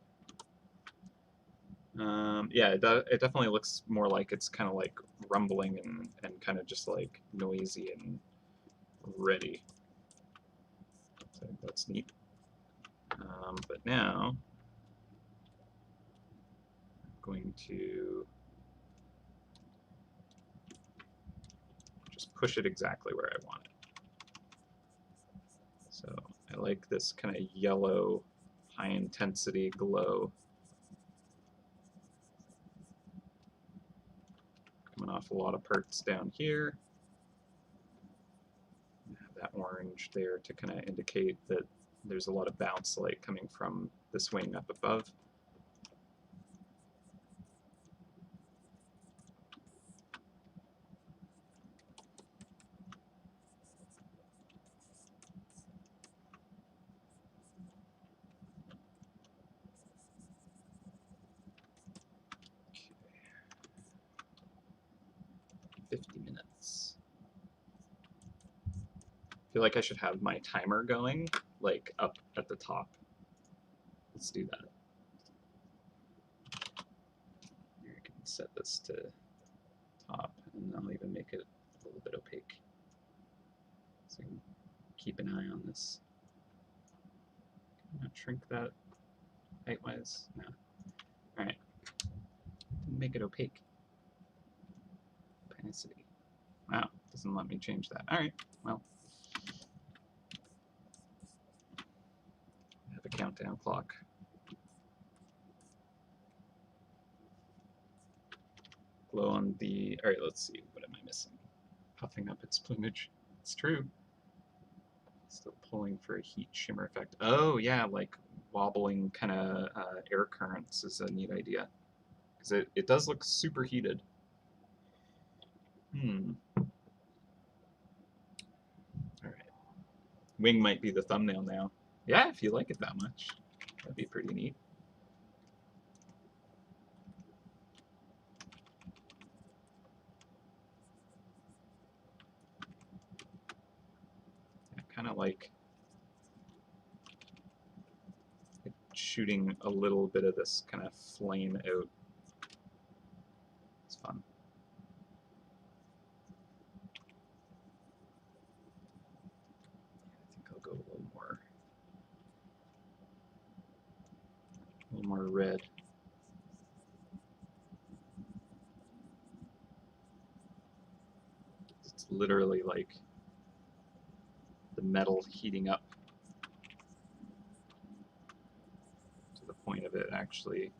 Yeah, it definitely looks more like it's kind of like rumbling and kind of just like noisy and ready. So I think that's neat. But now I'm going to just push it exactly where I want it. So I like this kind of yellow, high intensity glow coming off a lot of parts down here. Have that orange there to kind of indicate that there's a lot of bounce light coming from this wing up above. Okay. 50 minutes. I feel like I should have my timer going, like, up at the top. Let's do that. Here, I can set this to top, and I'll even make it a little bit opaque. So I can keep an eye on this. Can I not shrink that height-wise? No. Alright. Didn't make it opaque. Opacity. Wow, doesn't let me change that. Alright, well. I have a countdown clock. Glow on the... Alright, let's see. What am I missing? Puffing up its plumage. It's true. Still pulling for a heat shimmer effect. Oh, yeah, like wobbling kind of air currents is a neat idea. Because it does look super heated. Alright. Wing might be the thumbnail now. Yeah, if you like it that much. That'd be pretty neat. I kind of like it shooting a little bit of this kind of flame out. It's fun. I think I'll go a little more red. It's literally like the metal heating up to the point of it actually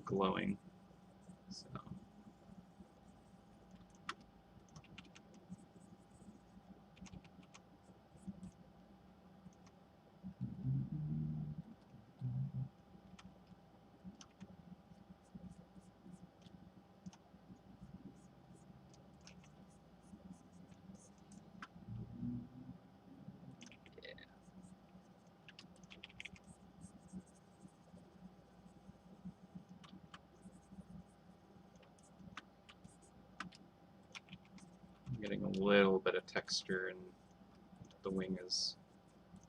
glowing. So. Getting a little bit of texture, and the wing is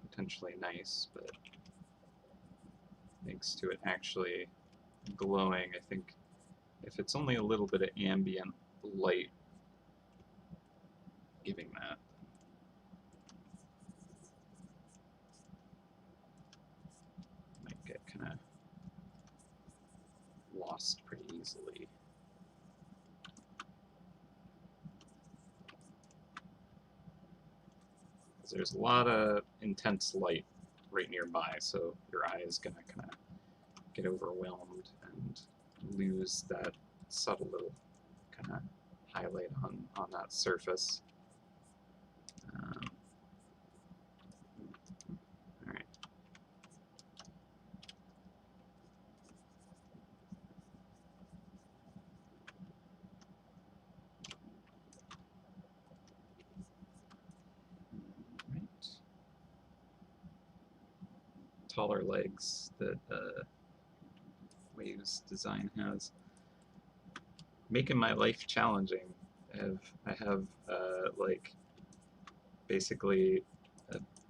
potentially nice, but makes to it actually glowing. I think if it's only a little bit of ambient light giving that, might get kind of lost pretty easily. Because there's a lot of intense light right nearby, so your eye is going to kind of get overwhelmed and lose that subtle little kind of highlight on that surface. All right. Right. Taller legs that Wave's design has, making my life challenging. I have like basically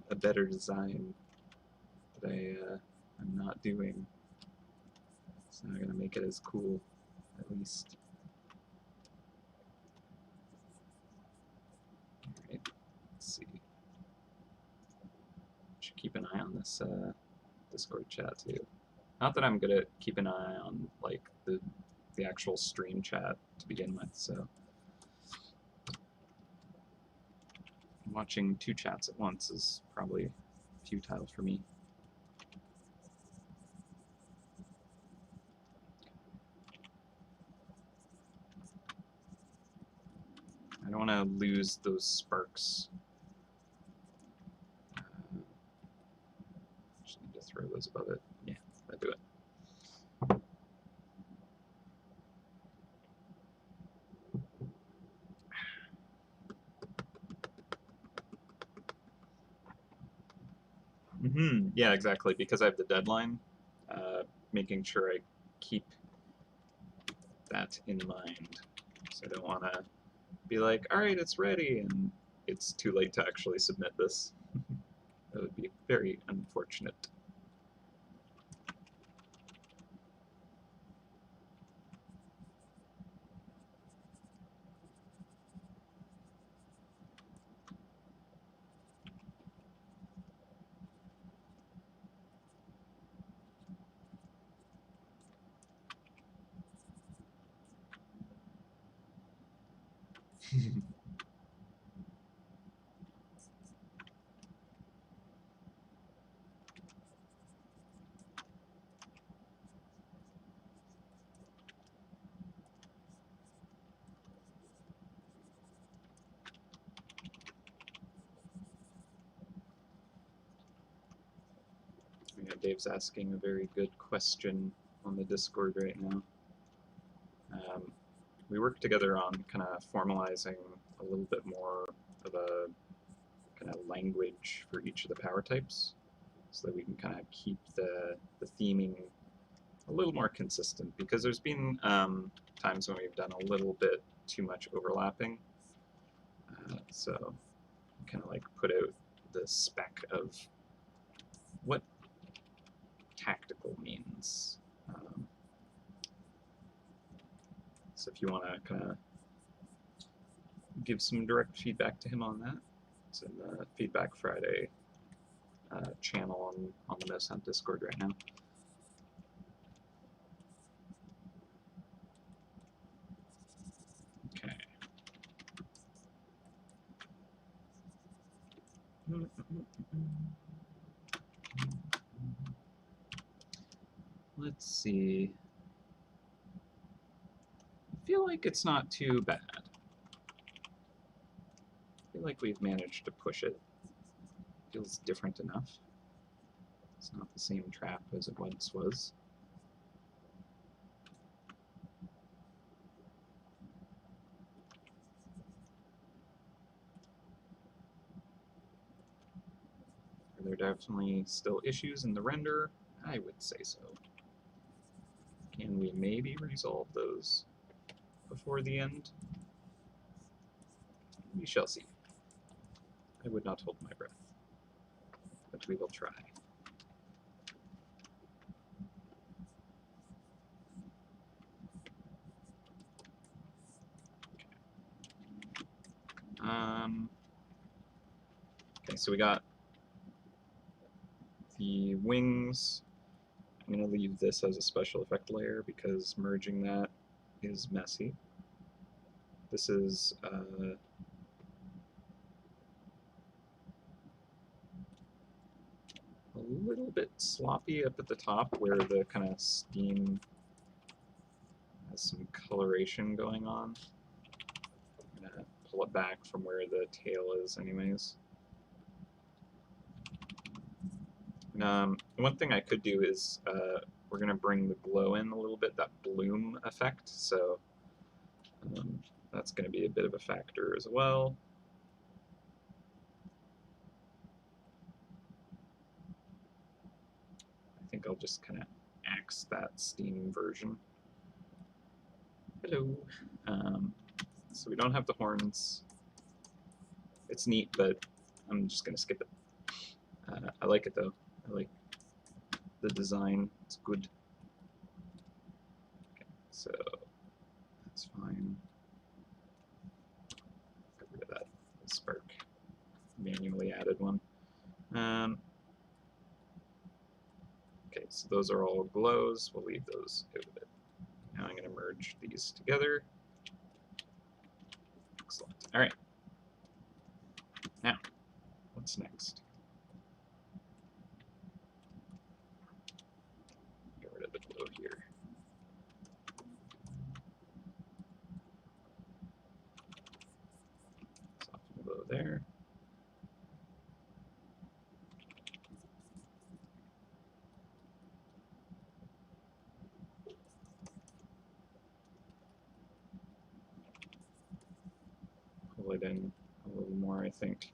a better design that I'm not doing. It's not gonna make it as cool, at least. Alright, let's see. Should keep an eye on this Discord chat too. Not that I'm good at keeping an eye on like the actual stream chat to begin with, so watching two chats at once is probably futile for me. I don't want to lose those sparks. Just need to throw those above it. Yeah, I do it. Yeah, exactly. Because I have the deadline, making sure I keep that in mind. So I don't want to be like, all right, it's ready, and it's too late to actually submit this. That would be very unfortunate. Yeah, Dave's asking a very good question on the Discord right now. We worked together on kind of formalizing a little bit more of a kind of language for each of the power types, so that we can kind of keep the theming a little more consistent, because there's been times when we've done a little bit too much overlapping. So kind of like put out the spec of what tactical means. So if you want to kind of give some direct feedback to him on that, it's in the Feedback Friday channel on the MouseHunt Discord right now. Okay. Let's see. I feel like it's not too bad. I feel like we've managed to push it. Feels different enough. It's not the same trap as it once was. Are there definitely still issues in the render? I would say so. Can we maybe resolve those before the end? We shall see. I would not hold my breath, but we will try. Okay, so we got the wings. I'm going to leave this as a special effect layer because merging that is messy. This is a little bit sloppy up at the top where the kind of steam has some coloration going on. I'm going to pull it back from where the tail is anyways. One thing I could do is we're going to bring the glow in a little bit, that bloom effect, so that's going to be a bit of a factor as well. I think I'll just kind of axe that steam version. Hello. So we don't have the horns. It's neat, but I'm just going to skip it. I like it though. I like the design. It's good. Okay, so that's fine. Get rid of that spark. Manually added one. Okay, so those are all glows. We'll leave those out of it. Now I'm going to merge these together. Excellent. All right. Now, what's next? Get rid of the glow here. Soften the glow there. Pull it in a little more, I think.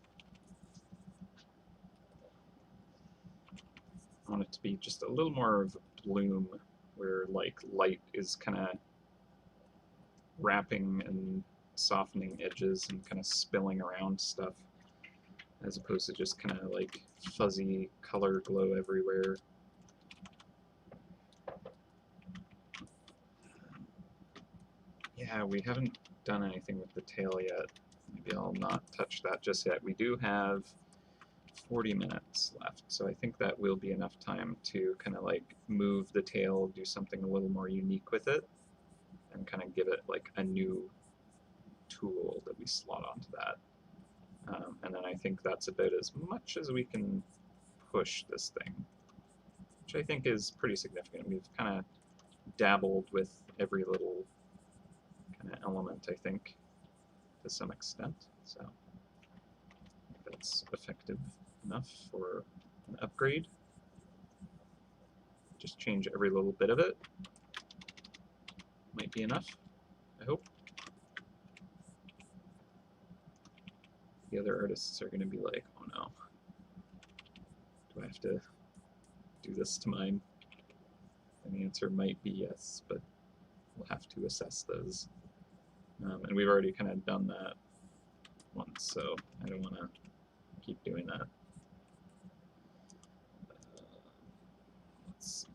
I want it to be just a little more of a bloom where like light is kind of wrapping and softening edges and kind of spilling around stuff as opposed to just kind of like fuzzy color glow everywhere. Yeah, we haven't done anything with the tail yet. Maybe I'll not touch that just yet. We do have 40 minutes left, so I think that will be enough time to kind of like move the tail, do something a little more unique with it, and kind of give it like a new tool that we slot onto that. And then I think that's about as much as we can push this thing, which I think is pretty significant. We've kind of dabbled with every little kind of element, I think, to some extent. So that's effective enough for an upgrade. Just change every little bit of it. Might be enough, I hope. The other artists are going to be like, oh no, do I have to do this to mine? And the answer might be yes, but we'll have to assess those. And we've already kind of done that once, so I don't want to keep doing that. Let's see.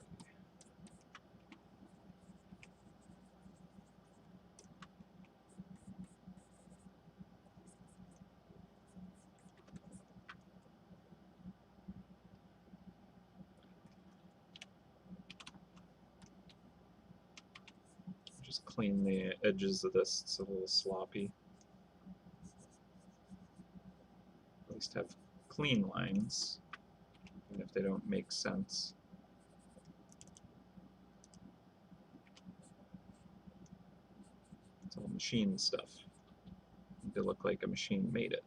Just clean the edges of this. It's a little sloppy. At least have clean lines, even if they don't make sense. It's all machine stuff. They look like a machine made it.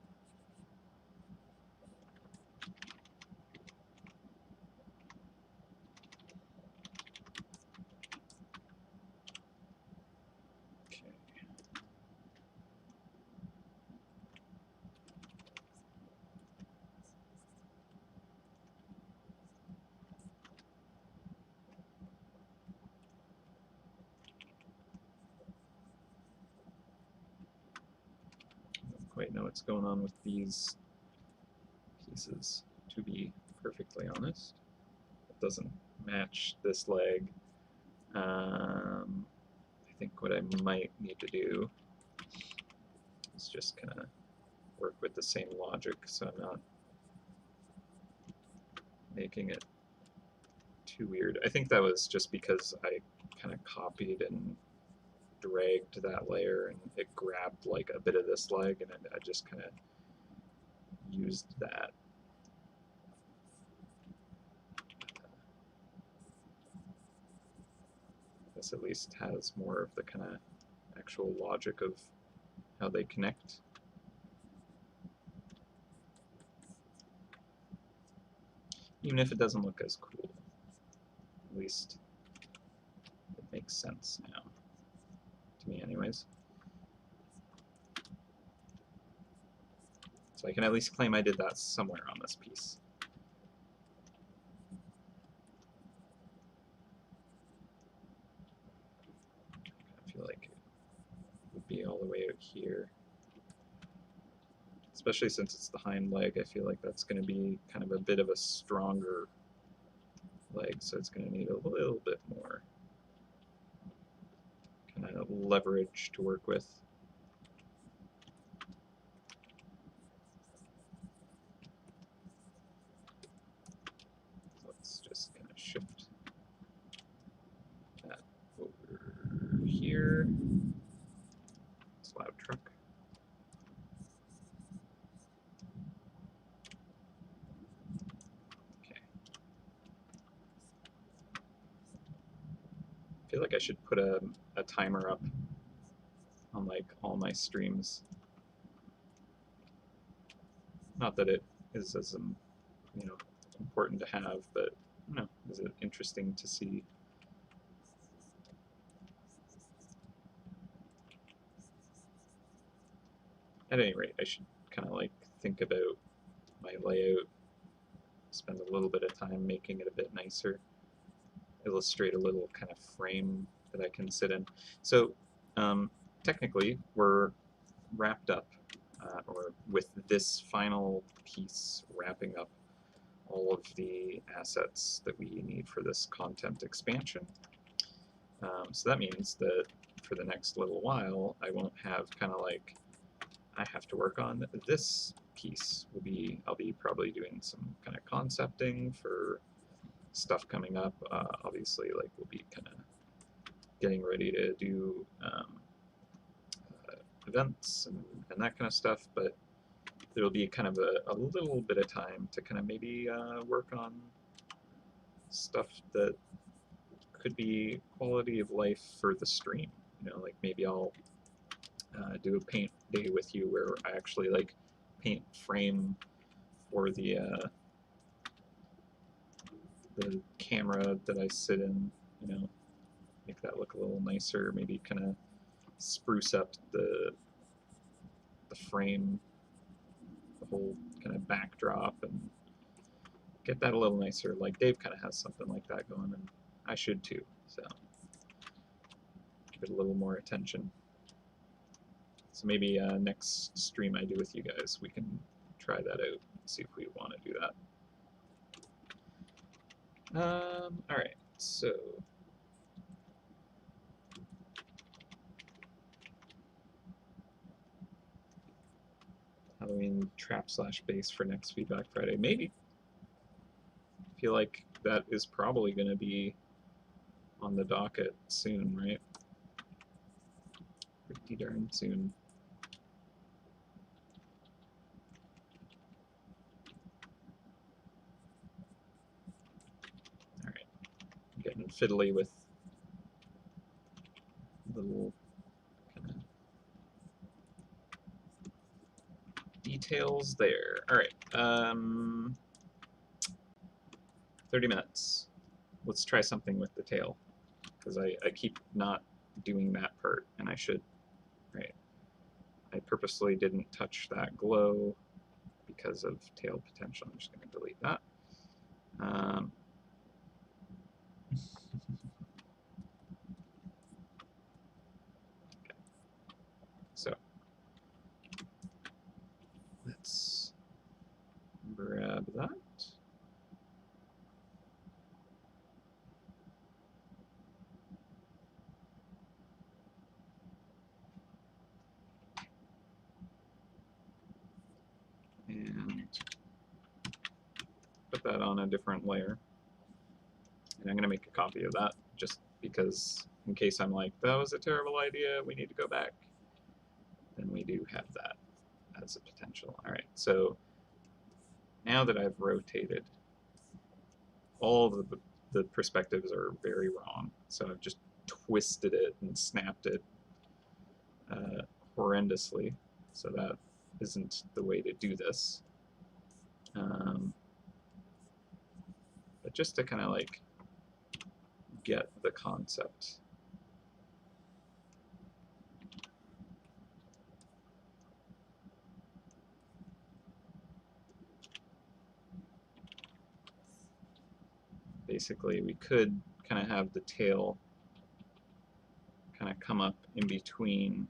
Quite know what's going on with these pieces, to be perfectly honest. It doesn't match this leg. I think what I might need to do is just kind of work with the same logic, so I'm not making it too weird. I think that was just because I kind of copied and dragged that layer and it grabbed like a bit of this leg, and I just kind of used that. This at least has more of the kind of actual logic of how they connect. Even if it doesn't look as cool, at least it makes sense now, to me anyways. So I can at least claim I did that somewhere on this piece. I feel like it would be all the way out here. Especially since it's the hind leg, I feel like that's going to be kind of a bit of a stronger leg, so it's going to need a little bit more kind of leverage to work with. Let's just kind of shift that over here. Slab truck. Okay. I feel like I should put a timer up on like all my streams. Not that it is as important to have, but is it interesting to see? At any rate, I should kind of like think about my layout, spend a little bit of time making it a bit nicer, illustrate a little kind of frame that I can sit in. So technically, we're wrapped up, or with this final piece wrapping up all of the assets that we need for this content expansion. So that means that for the next little while, I won't have kind of like, I have to work on this piece. I'll be probably doing some kind of concepting for stuff coming up. Obviously, like we'll be kind of getting ready to do events and that kind of stuff, but there'll be kind of a little bit of time to kind of maybe work on stuff that could be quality of life for the stream. Like maybe I'll do a paint day with you where I actually like paint frame for the camera that I sit in, make that look a little nicer, maybe kind of spruce up the frame, the whole kind of backdrop, and get that a little nicer. Like Dave kind of has something like that going, and I should too, so give it a little more attention. So maybe next stream I do with you guys, we can try that out, see if we want to do that. Alright, so Halloween trap/base for next Feedback Friday. Maybe. I feel like that is probably going to be on the docket soon, right? Pretty darn soon. Alright. I'm getting fiddly with little kind of details there. Alright. 30 minutes. Let's try something with the tail, because I keep not doing that part, and I should. Right. I purposely didn't touch that glow because of tail potential. I'm just going to delete that. Okay. So let's grab that. put that on a different layer. And I'm going to make a copy of that just because in case I'm like, that was a terrible idea, we need to go back. Then we do have that as a potential. All right, so now that I've rotated, all of the perspectives are very wrong. So I've just twisted it and snapped it horrendously. So that isn't the way to do this. But just to kind of like get the concept. Basically, we could kind of have the tail kind of come up in between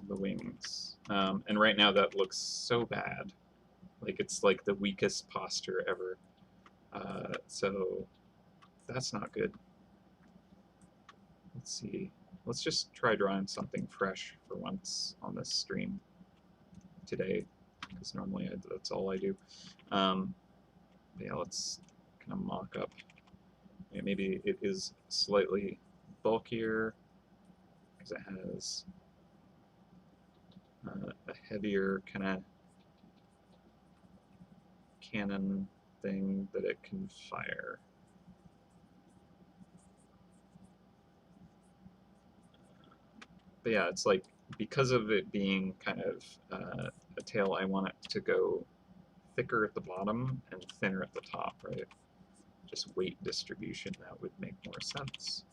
the wings. And right now that looks so bad. Like it's like the weakest posture ever. So that's not good. Let's see. Let's just try drawing something fresh for once on this stream today, because normally that's all I do. Yeah, let's kind of mock up. Yeah, maybe it is slightly bulkier because it has a heavier kind of cannon thing that it can fire. But yeah, it's like because of it being kind of a tail, I want it to go thicker at the bottom and thinner at the top, right? Just weight distribution, that would make more sense.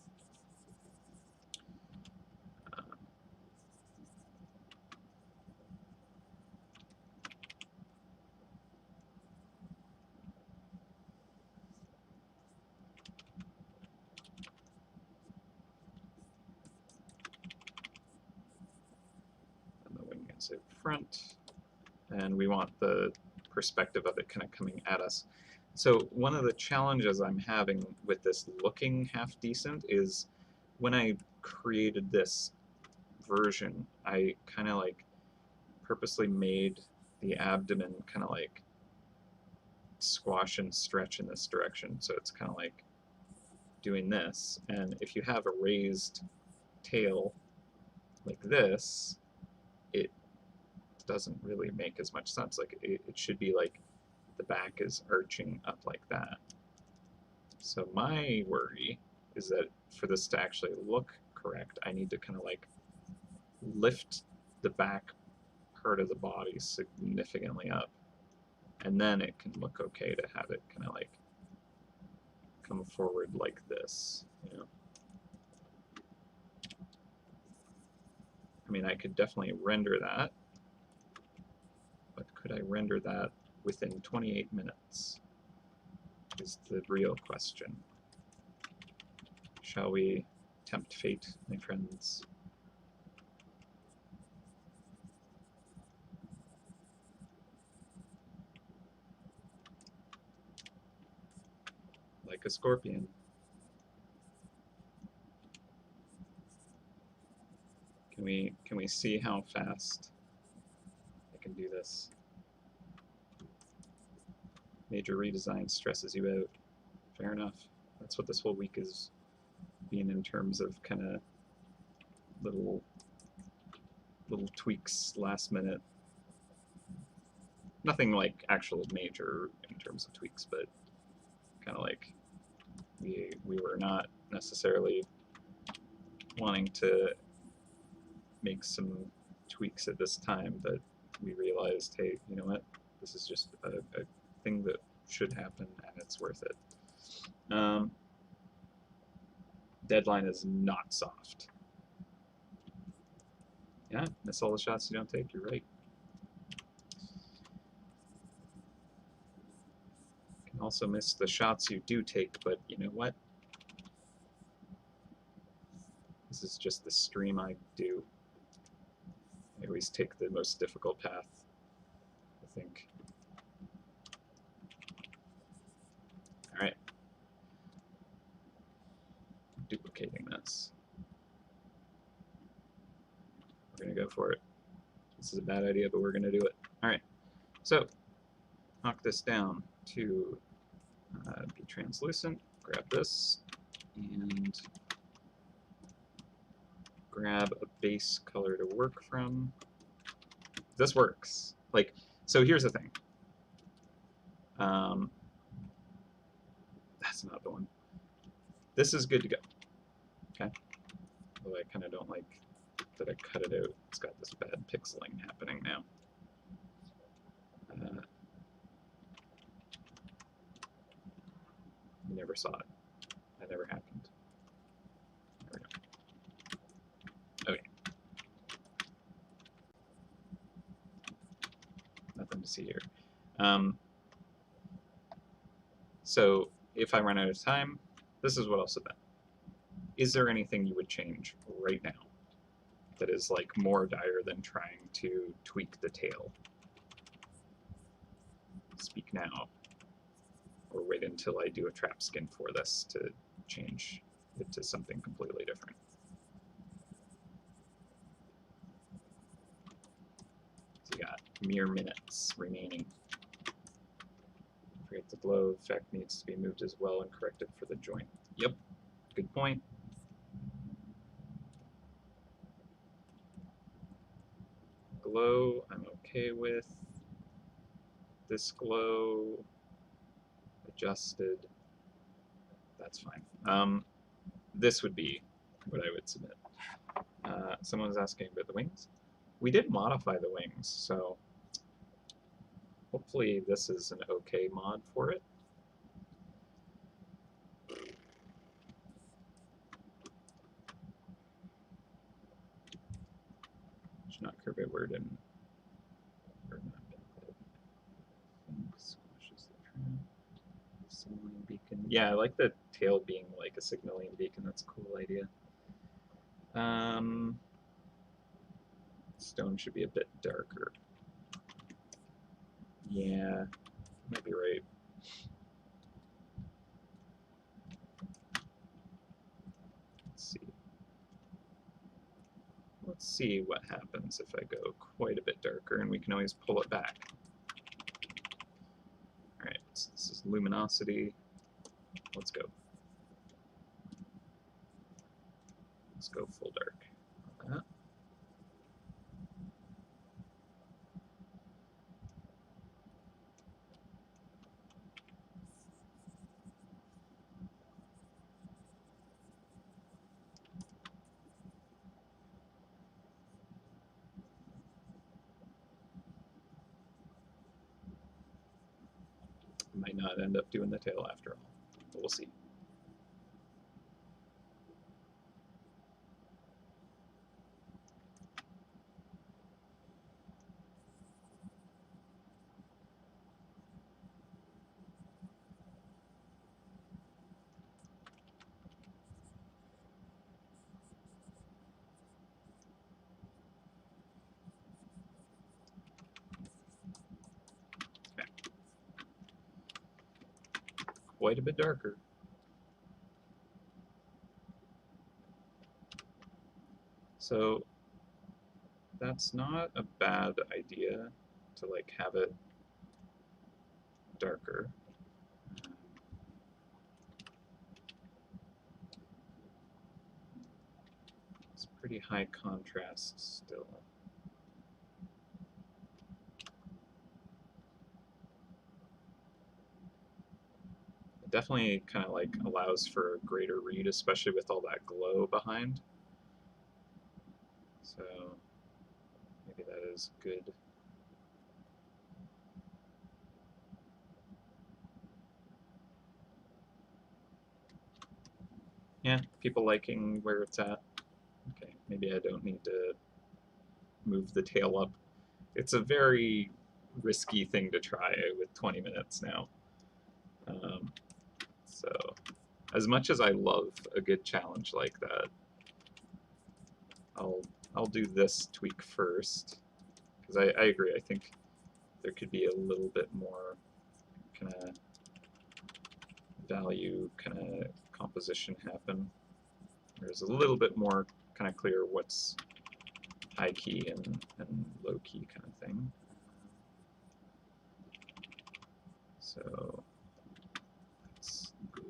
And the wing is in front, and we want the perspective of it kind of coming at us. So one of the challenges I'm having with this looking half decent is when I created this version, I kind of like purposely made the abdomen kind of like squash and stretch in this direction. So it's kind of like doing this. And if you have a raised tail like this, it doesn't really make as much sense. Like it should be like the back is arching up like that. So my worry is that for this to actually look correct, I need to kind of like lift the back part of the body significantly up, and then it can look okay to have it kind of like come forward like this, you know. I mean, I could definitely render that, but could I render that within 28 minutes is the real question. Shall we tempt fate, my friends? Like a scorpion. Can we see how fast I can do this? Major redesign stresses you out. Fair enough. That's what this whole week is being in terms of kind of little tweaks last minute. Nothing like actual major in terms of tweaks, but kind of like we were not necessarily wanting to make some tweaks at this time, but we realized, hey, you know what? This is just a thing that should happen, and it's worth it. Deadline is not soft. Yeah, miss all the shots you don't take. You're right. You can also miss the shots you do take, but you know what? This is just the stream I do. I always take the most difficult path, I think. All right. duplicating this. We're going to go for it. This is a bad idea, but we're going to do it. Alright, so knock this down to be translucent. Grab this and grab a base color to work from. This works. Like, so here's the thing. That's not the one. This is good to go. Okay. Although I kind of don't like that I cut it out. It's got this bad pixeling happening now. You never saw it. That never happened. There we go. Okay. Nothing to see here. So if I run out of time, this is what I'll submit. Is there anything you would change right now that is like more dire than trying to tweak the tail? Speak now, or wait until I do a trap skin for this to change it to something completely different. So you got mere minutes remaining. Forget the glow effect needs to be moved as well and corrected for the joint. Yep, good point. Glow, I'm okay with. This glow, adjusted, that's fine. This would be what I would submit. Someone was asking about the wings. We did modify the wings, so hopefully this is an okay mod for it. Should not curve outward and squashes the trim. Signaling beacon. Yeah, I like the tail being like a signaling beacon. That's a cool idea. Stone should be a bit darker. Yeah, might be right. Let's see what happens if I go quite a bit darker, and we can always pull it back. Alright, so this is luminosity. Let's go. Let's go full dark. Like that. Might not end up doing the tail after all, but we'll see. Quite a bit darker. So that's not a bad idea to like have it darker. It's pretty high contrast still. Definitely kind of like allows for a greater read, especially with all that glow behind. So maybe that is good. Yeah, people liking where it's at. Okay, maybe I don't need to move the tail up. It's a very risky thing to try with 20 minutes now. So as much as I love a good challenge like that, I'll do this tweak first, because I agree. I think there could be a little bit more kind of value, kind of composition happen. There's a little bit more kind of clear what's high key and low key kind of thing. So that's good.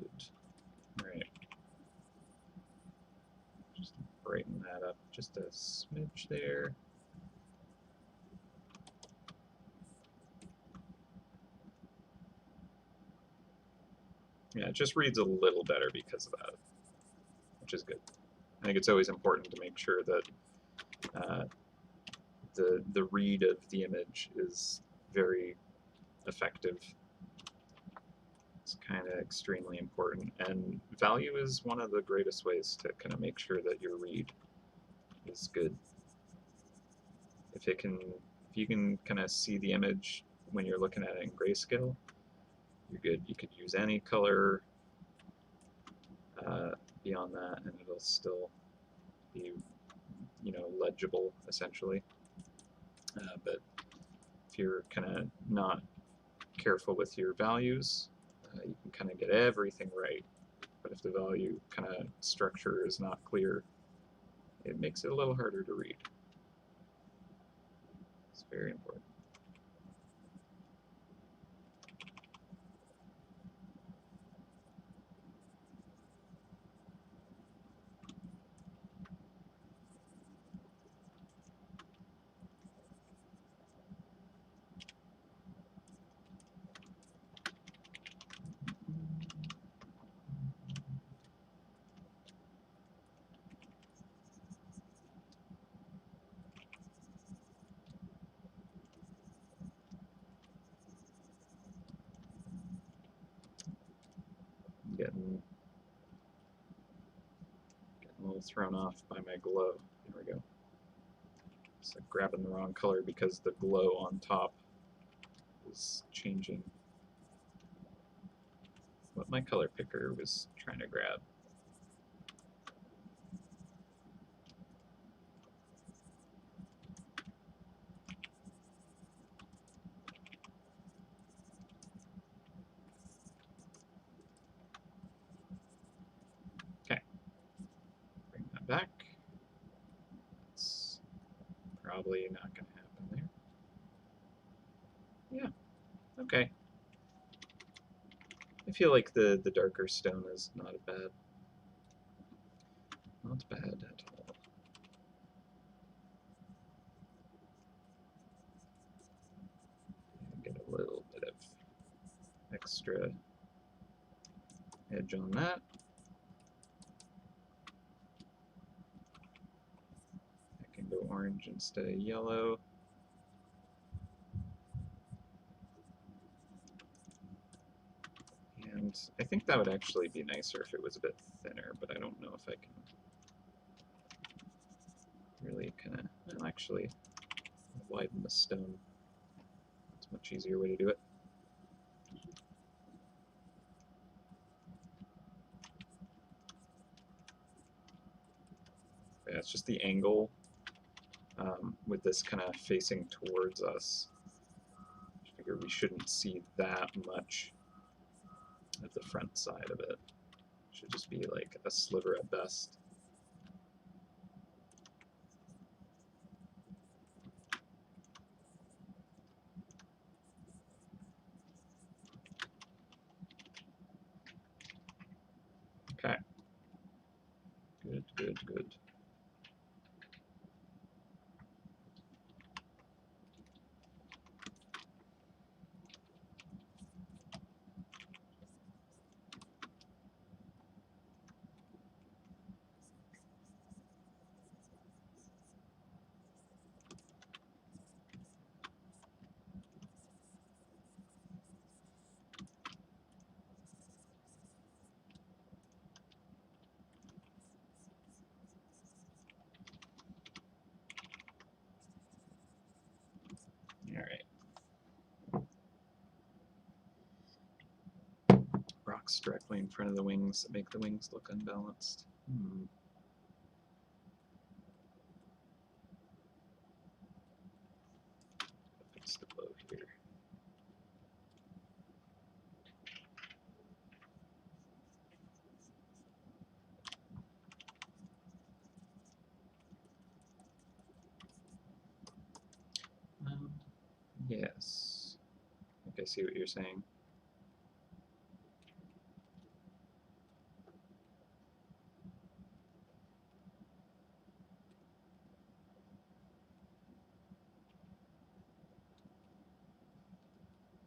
All right. Just brighten that up just a smidge there. Yeah, it just reads a little better because of that, which is good. I think it's always important to make sure that the read of the image is very effective. It's kind of extremely important, and value is one of the greatest ways to kind of make sure that your read is good. If you can kind of see the image when you're looking at it in grayscale, you're good. You could use any color beyond that, and it'll still be, you know, legible essentially. But if you're kind of not careful with your values, you can kind of get everything right. But if the value kind of structure is not clear, it makes it a little harder to read. It's very important. Getting a little thrown off by my glow. There we go. It's like grabbing the wrong color because the glow on top is changing what my color picker was trying to grab. Okay, bring that back. It's probably not going to happen there. Yeah, okay. I feel like the darker stone is not bad at all. Get a little bit of extra edge on that. I can go orange instead of yellow. And I think that would actually be nicer if it was a bit thinner, but I don't know if I can really kind of, well, actually widen the stone. It's a much easier way to do it. Yeah, it's just the angle with this kind of facing towards us. I figure we shouldn't see that much of the front side of it. It should just be like a sliver at best. Okay. Good, good, good. Rocks directly in front of the wings that make the wings look unbalanced. Fix the glow here. Yes. I think I see what you're saying.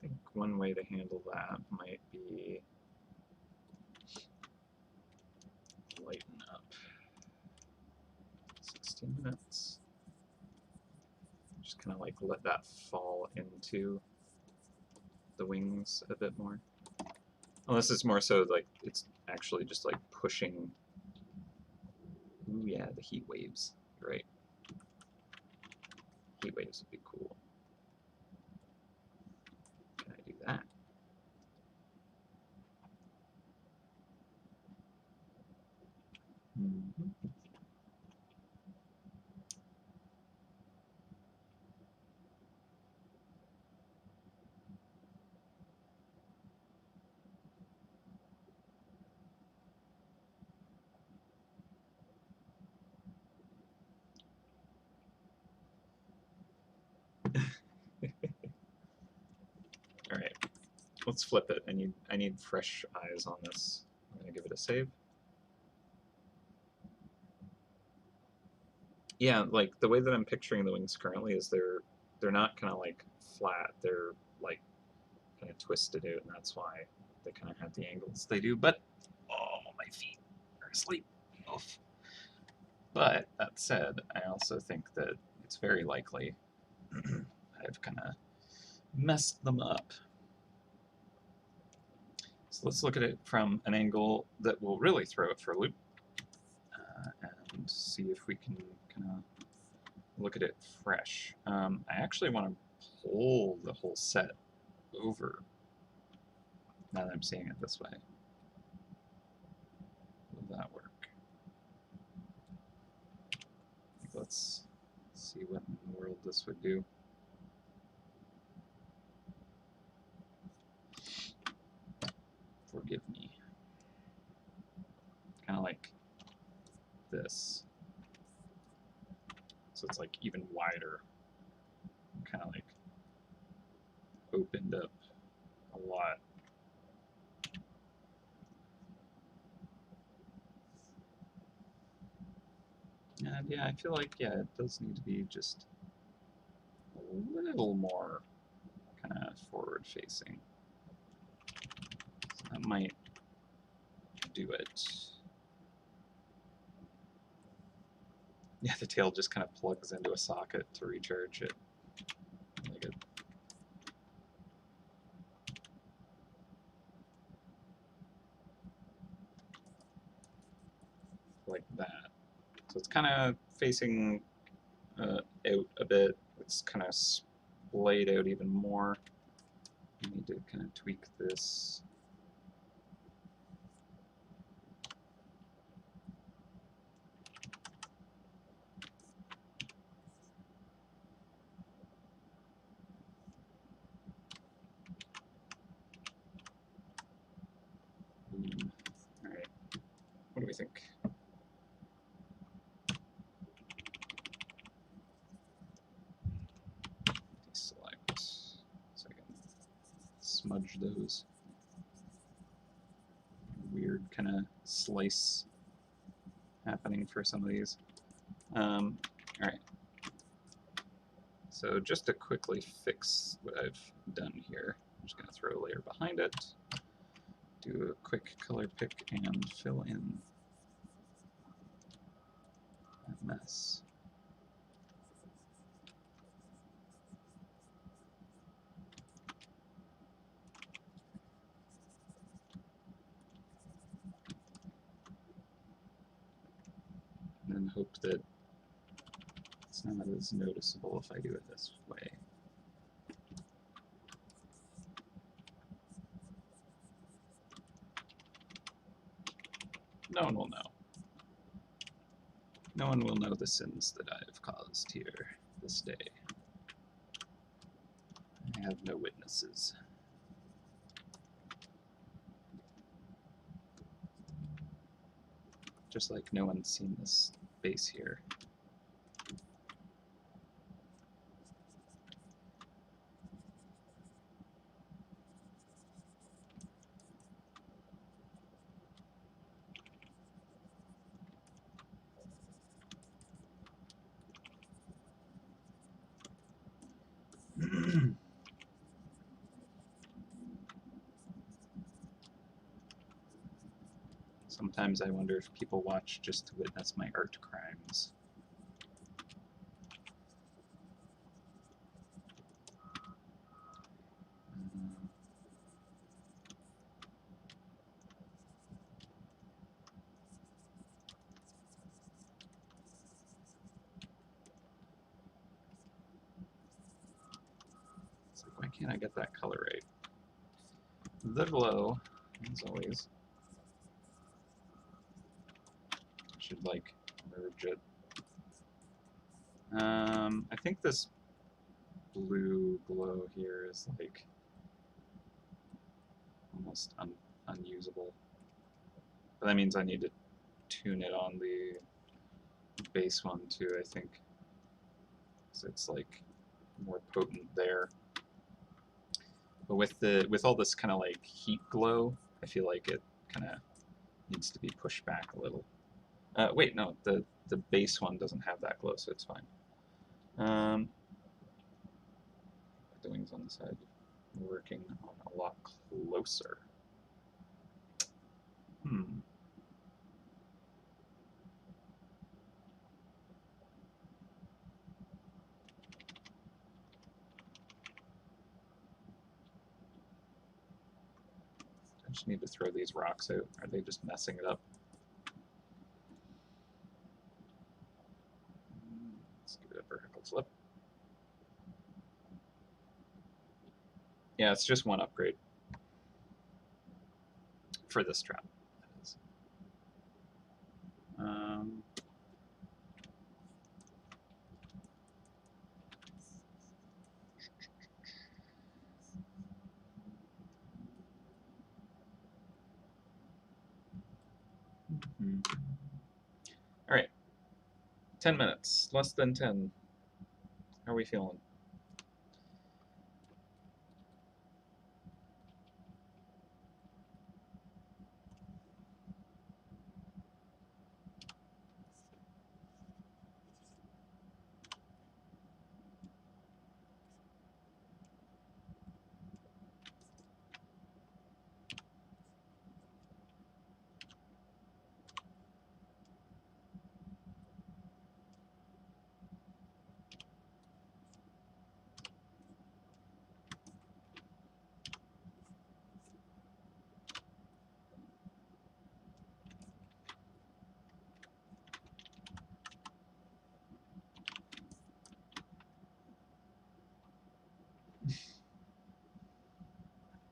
I think one way to handle that might be lighten up. 16 minutes. Just kind of like let that fall into the wings a bit more. Unless it's more so like it's actually just like pushing. Ooh, yeah, the heat waves. You're right. Heat waves would be cool. Can I do that? Mm-hmm. All right, let's flip it. I need fresh eyes on this. I'm gonna give it a save. Yeah, like the way that I'm picturing the wings currently is they're not kind of like flat. They're like kind of twisted out, and that's why they kind of have the angles they do. But oh, my feet are asleep. Oof. But that said, I also think that it's very likely I've kind of messed them up. So let's look at it from an angle that will really throw it for a loop and see if we can kind of look at it fresh. I actually want to pull the whole set over now that I'm seeing it this way. Will that work? Let's see what in the world this would do. Forgive me. Kind of like this. So it's like even wider. Kind of like opened up a lot. And yeah, I feel like, yeah, it does need to be just a little more kind of forward facing. So that might do it. Yeah, the tail just kind of plugs into a socket to recharge it. Really good. Like that. So it's kind of facing out a bit. It's kind of splayed out even more. I need to kind of tweak this. All right. What do we think? Deselect so I can smudge those. Weird kind of slice happening for some of these. All right. So just to quickly fix what I've done here, I'm just going to throw a layer behind it, do a quick color pick and fill in that mess. And then hope that it's not as noticeable if I do it this way. No one will know. No one will know the sins that I have caused here this day. I have no witnesses. Just like no one's seen this base here. Sometimes I wonder if people watch just to witness my art crimes. It's like, why can't I get that color right? The glow, as always. Should like merge it. I think this blue glow here is like almost unusable. But that means I need to tune it on the base one too, I think. So it's like more potent there. But with all this kind of like heat glow, I feel like it kind of needs to be pushed back a little. Wait, no, the base one doesn't have that glow, so it's fine. The wings on the side, working on a lot closer. I just need to throw these rocks out. Are they just messing it up? Let's give it a vertical flip. Yeah, it's just one upgrade for this trap. That is. All right, 10 minutes, less than 10. How are we feeling?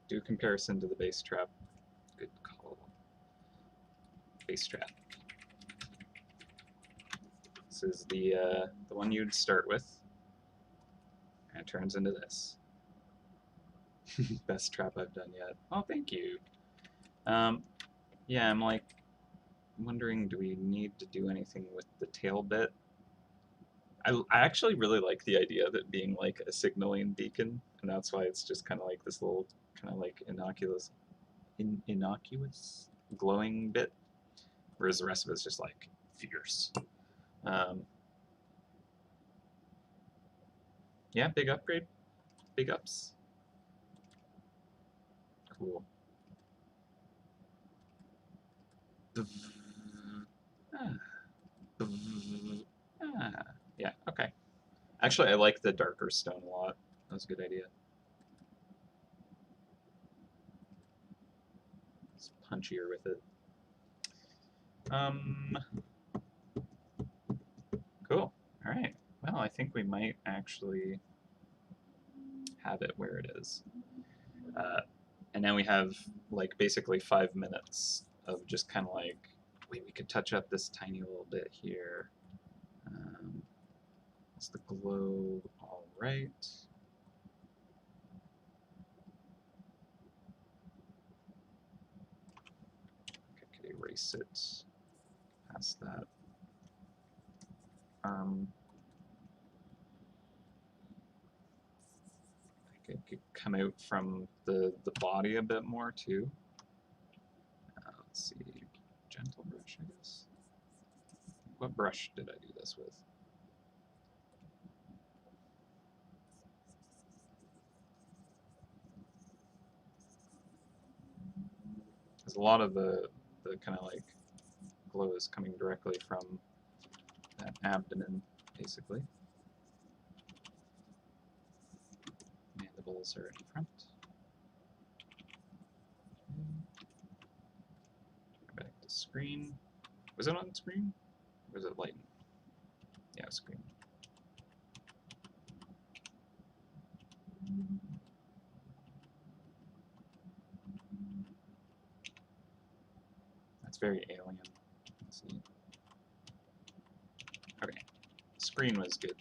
Do comparison to the base trap. Good call. Base trap. This is the one you'd start with, and it turns into this. Best trap I've done yet. Oh, thank you. Yeah, I'm like wondering, do we need to do anything with the tail bit? I actually really like the idea of it being like a signaling beacon, and that's why it's just kind of like this little kind of like innocuous glowing bit, whereas the rest of it's just like fierce. Yeah, big upgrade, big ups. Cool. Yeah, okay. Actually, I like the darker stone a lot. That was a good idea. It's punchier with it. Cool. All right. Well, I think we might actually have it where it is. And now we have like basically 5 minutes of just kind of like, wait, we could touch up this tiny little bit here. Is the glow all right? I could erase it past that. I could come out from the body a bit more too. Let's see, gentle brush, I guess. What brush did I do this with? because a lot of the kind of like glow is coming directly from that abdomen, basically. Mandibles are in front. Back to screen. Was it on screen? Or was it lightened? Yeah, screen. That's very alien. Let's see. Okay, screen was good.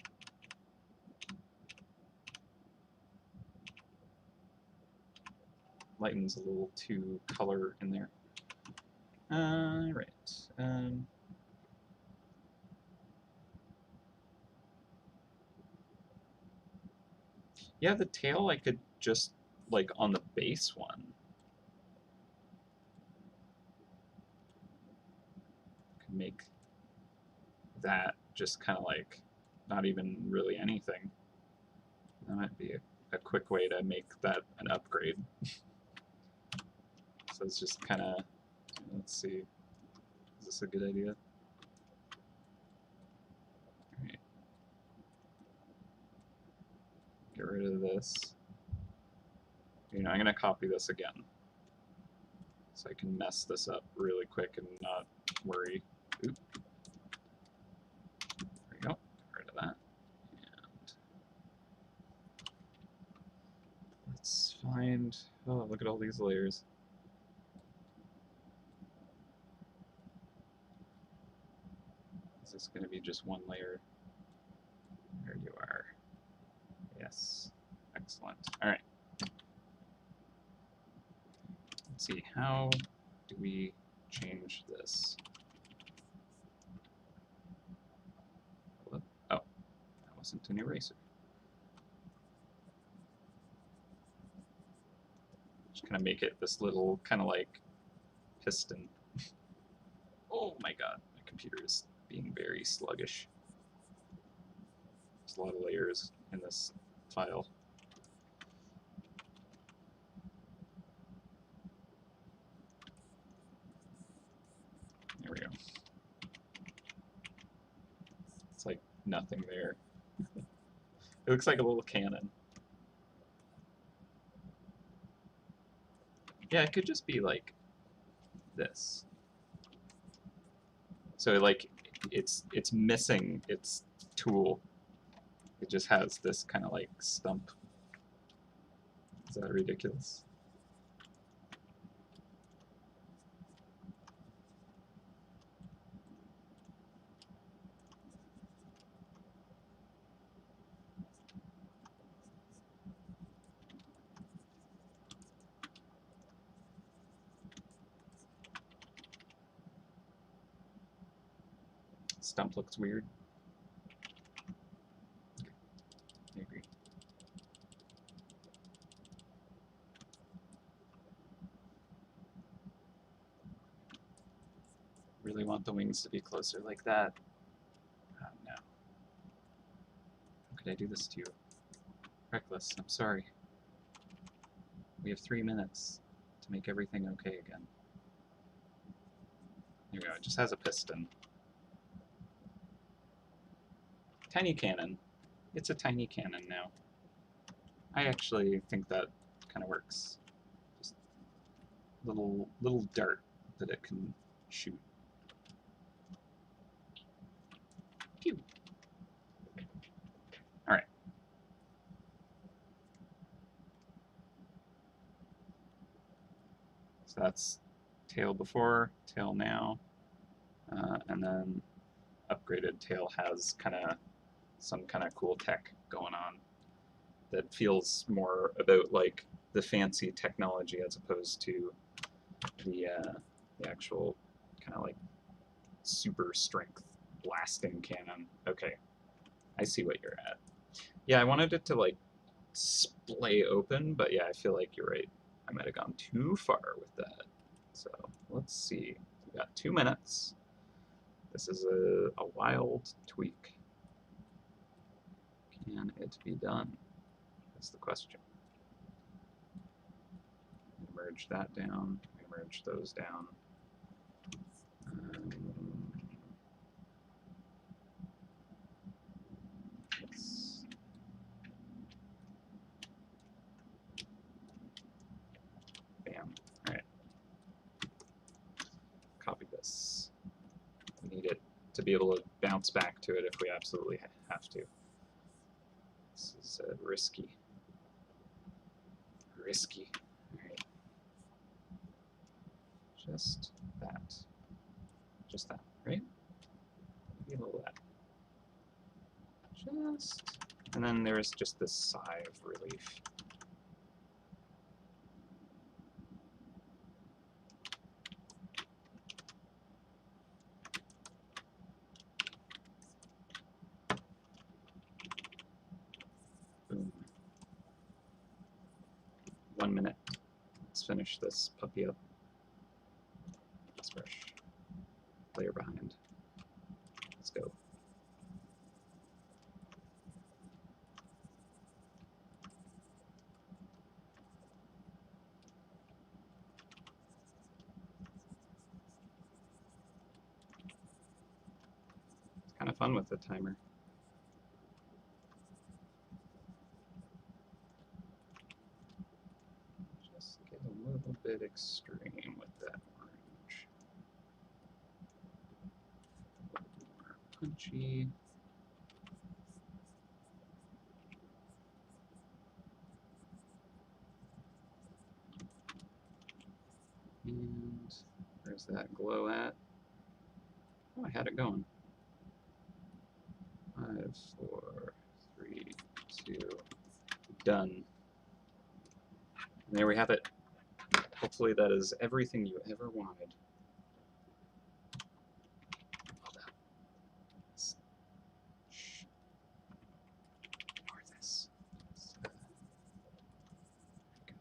Lightens a little too color in there. Right. Yeah, the tail I could just, like, on the base one. Could make that just kind of like not even really anything. That might be a quick way to make that an upgrade. So it's just kind of, let's see, is this a good idea? Alright. Get rid of this. You know, I'm going to copy this again. So I can mess this up really quick and not worry. Oop. There we go. Get rid of that. And let's find, oh, look at all these layers. Is this going to be just one layer? There you are. Yes. Excellent. All right. Let's see. How do we change this? Oh, that wasn't an eraser. Just kind of make it this little kind of like piston. Oh my god, my computer is being very sluggish. There's a lot of layers in this file. There we go. It's like nothing there. It looks like a little cannon. Yeah, it could just be like this. So like it's missing its tool. It just has this kind of like stump. Is that ridiculous? Stump looks weird. I agree. Really want the wings to be closer like that. Oh, no. How could I do this to you? Reckless, I'm sorry. We have 3 minutes to make everything okay again. There we go, it just has a piston. Tiny cannon. It's a tiny cannon now. I actually think that kind of works. Just little dart that it can shoot. Pew! Alright. So that's tail before, tail now, and then upgraded tail has kind of some kind of cool tech going on that feels more about like the fancy technology as opposed to the actual kind of like super strength blasting cannon. Okay, I see what you're at. Yeah, I wanted it to like splay open, but yeah, I feel like you're right. I might have gone too far with that. So let's see. We got 2 minutes. This is a wild tweak. Can it be done? That's the question. Merge that down. merge those down. Yes. Bam. All right. Copy this. We need it to be able to bounce back to it if we absolutely have to. This is risky. Risky. All right. Just that. Just that, right? Maybe a little of that. Just, and then there's just this sigh of relief. Boom. 1 minute. Let's finish this puppy up. Let's brush. Layer behind. Let's go. It's kind of fun with the timer. Just get a little bit extreme with that orange. A little more punchy. And where's that glow at? Oh, I had it going. 5, 4, 3, 2, done. And there we have it. Hopefully that is everything you ever wanted. Hold up. Shh. Ignore this. There we go.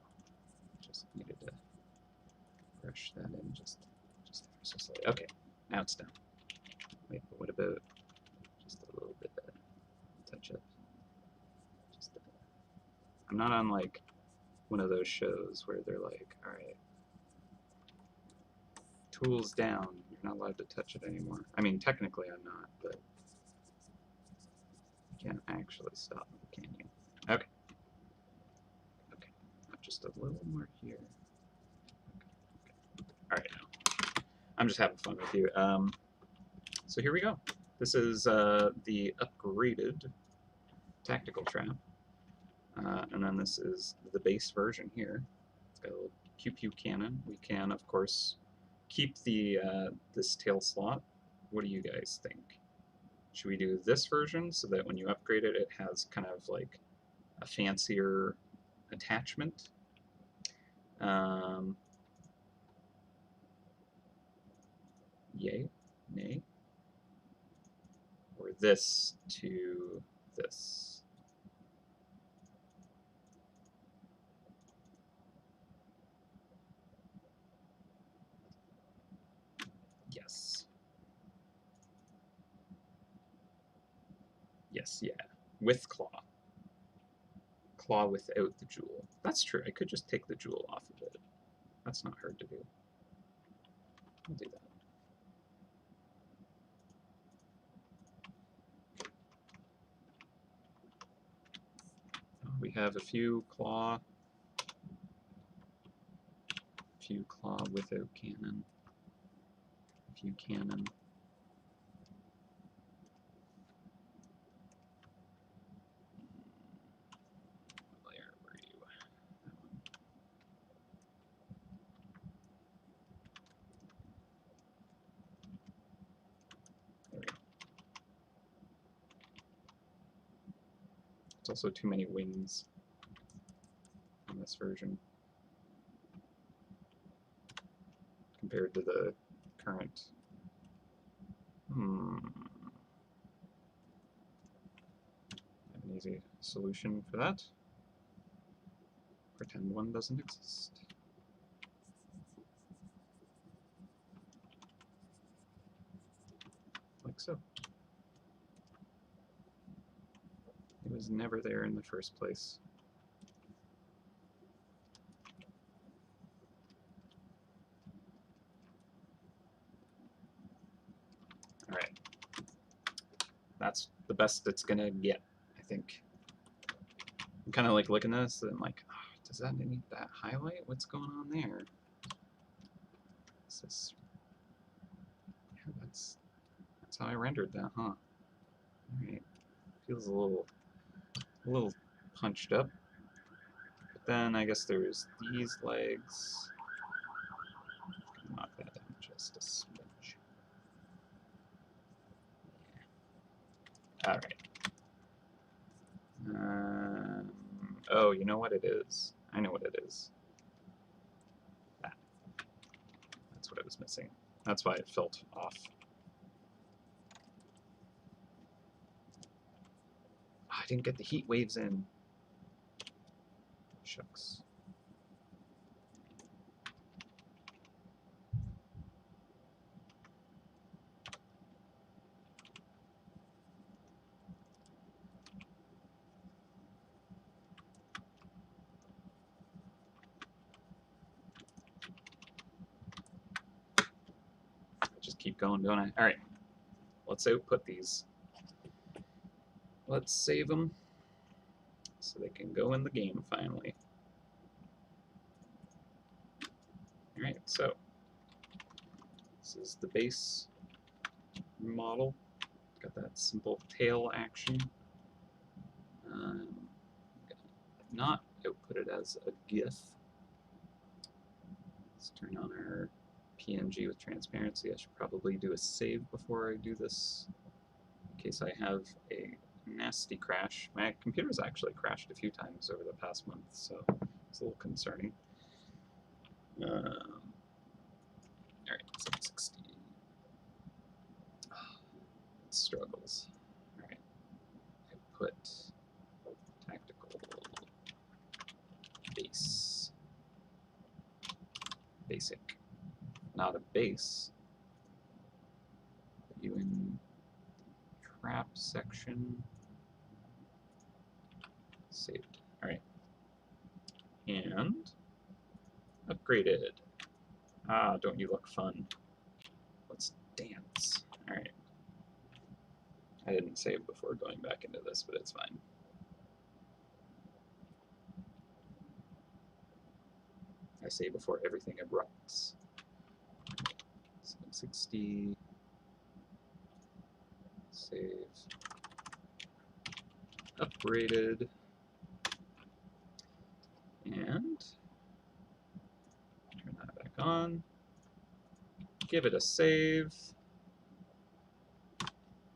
Just needed to brush that in just ever so slightly. Okay, now it's done. Wait, but what about just a little bit of touch up? Just I'm not on like one of those shows where they're like, all right, tools down, you're not allowed to touch it anymore. I mean, technically I'm not, but you can't actually stop me, can you? Okay. Okay, just a little more here. Okay. All right, now. I'm just having fun with you. So here we go. This is the upgraded tactical trap. And then this is the base version here. It's got a little pew-pew cannon. We can, of course, keep the this tail slot. What do you guys think? Should we do this version so that when you upgrade it, it has kind of like a fancier attachment? Yay? Nay? Or this to this? Yes. Yes, yeah. With claw. Claw without the jewel. That's true. I could just take the jewel off of it. That's not hard to do. I'll do that. We have a few claw without cannon, a few cannon. What layer were you? That one. There we go. It's also too many wings in this version compared to the current. I have an easy solution for that. Pretend one doesn't exist. Like so. It was never there in the first place. That's the best it's gonna get, I think. I'm kind of like looking at this and I'm like, oh, does that need that highlight? What's going on there? Is this... Yeah, that's how I rendered that, huh? Alright. Feels a little punched up. But then I guess there's these legs. Knock that down just a smidge. Yeah. Alright. Oh, you know what it is? I know what it is. That. That's what I was missing. That's why it felt off. Oh, I didn't get the heat waves in. Shucks. Just keep going, don't I? Alright. Let's output these. Let's save them so they can go in the game finally. Alright, so this is the base model. Got that simple tail action. Not output it as a GIF. Let's turn on our PNG with transparency. I should probably do a save before I do this, in case I have a nasty crash. My computer's actually crashed a few times over the past month, so it's a little concerning. Alright, 760. It struggles. Alright, output tactical base. Basic. Not a base. Put you in trap section. Saved. Alright. And upgraded. Ah, don't you look fun. Let's dance. Alright. I didn't save before going back into this, but it's fine. I save before everything erupts. 760. Save. Upgraded. And turn that back on. Give it a save.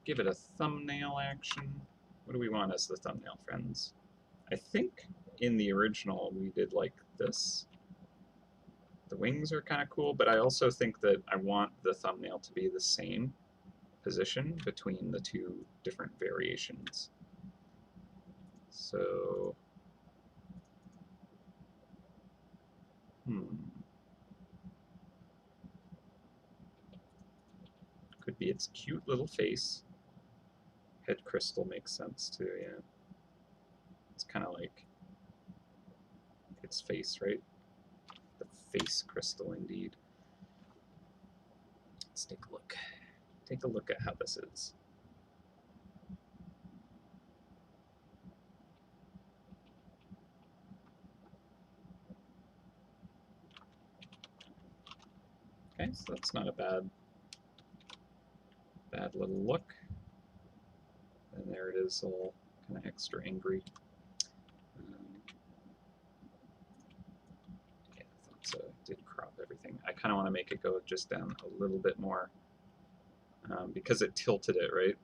Give it a thumbnail action. What do we want as the thumbnail, friends? I think in the original we did like this. The wings are kind of cool, but I also think that I want the thumbnail to be the same position between the two different variations. So, could be its cute little face. Head crystal makes sense too, yeah. It's kind of like its face, right? The face crystal, indeed. Let's take a look. Take a look at how this is. Okay, so that's not a bad little look. And there it is, all kind of extra angry. Yeah, I thought so. I did crop everything. I kind of want to make it go just down a little bit more because it tilted it, right?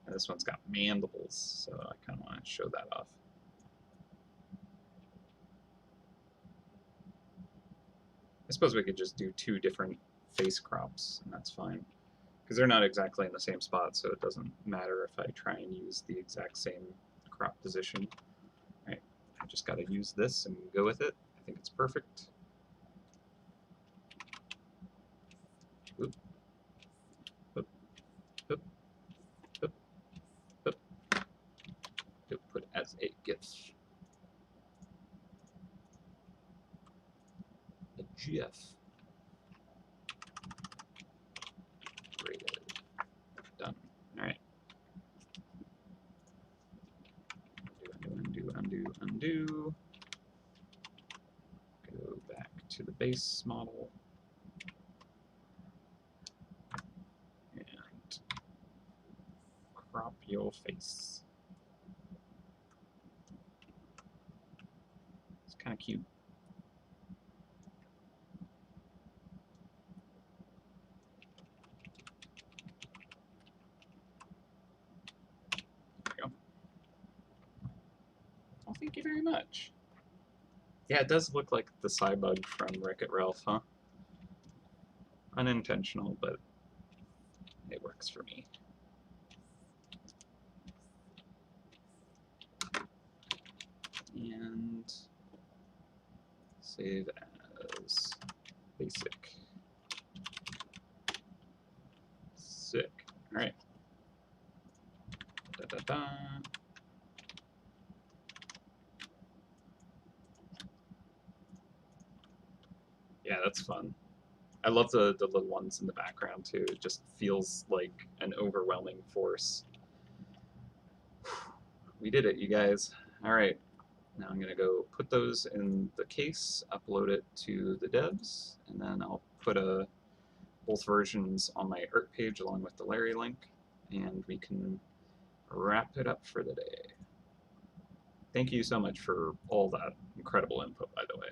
And this one's got mandibles, so I kind of want to show that off. I suppose we could just do two different face crops, and that's fine. Because they're not exactly in the same spot, so it doesn't matter if I try and use the exact same crop position. Right, I just got to use this and go with it. I think it's perfect. Oop. Oop. Oop. Oop. Oop. Output as a GIF. A GIF. undo, go back to the base model, and crop your face. It's kind of cute. There we go. Well, thank you very much. Yeah, it does look like the Cybug from Wreck-It Ralph, huh? Unintentional, but it works for me. And save as basic. Sick. All right. Da, da, da. Yeah, that's fun. I love the little ones in the background too. It just feels like an overwhelming force. We did it, you guys. All right. Now I'm gonna go put those in the case, upload it to the devs, and then I'll put both versions on my art page along with the Larry link, and we can wrap it up for the day. Thank you so much for all that incredible input, by the way.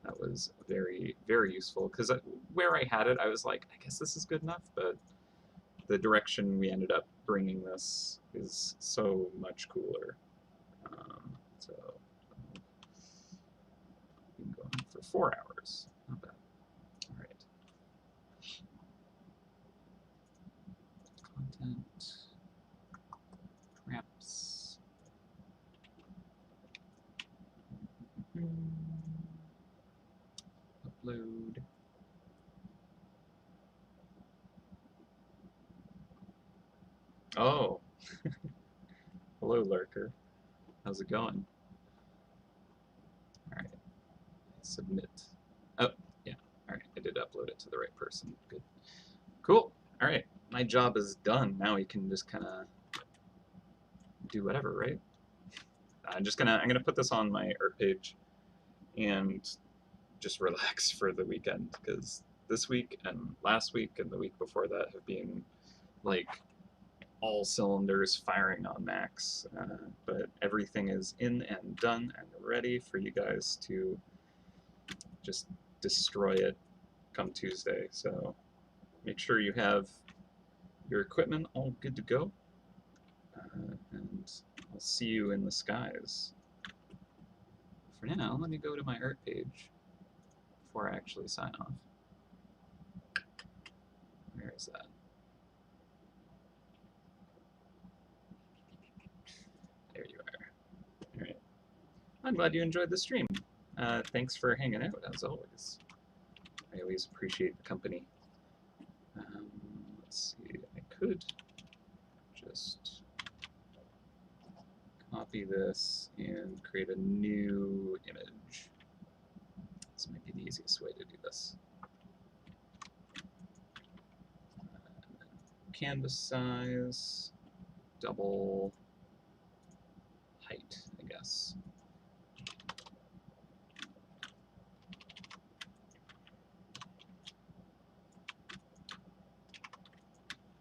That was very, very useful, because where I had it, I was like, I guess this is good enough, but the direction we ended up bringing this is so much cooler. So we've been going for 4 hours. Not bad. All right. Content. Wraps. Upload. Oh. Hello, Lurker. How's it going? All right. Submit. Oh, yeah. All right. I did upload it to the right person. Good. Cool. All right. My job is done. Now we can just kind of do whatever, right? I'm gonna put this on my art page and just relax for the weekend, because this week and last week and the week before that have been like all cylinders firing on max, but everything is in and done and ready for you guys to just destroy it come Tuesday. So make sure you have your equipment all good to go, and I'll see you in the skies. For now, let me go to my art page before I actually sign off. Where is that? There you are. All right. I'm glad you enjoyed the stream. Thanks for hanging out, as always. I always appreciate the company. Let's see, I could just copy this and create a new image. This might be the easiest way to do this. Canvas size, double height, I guess.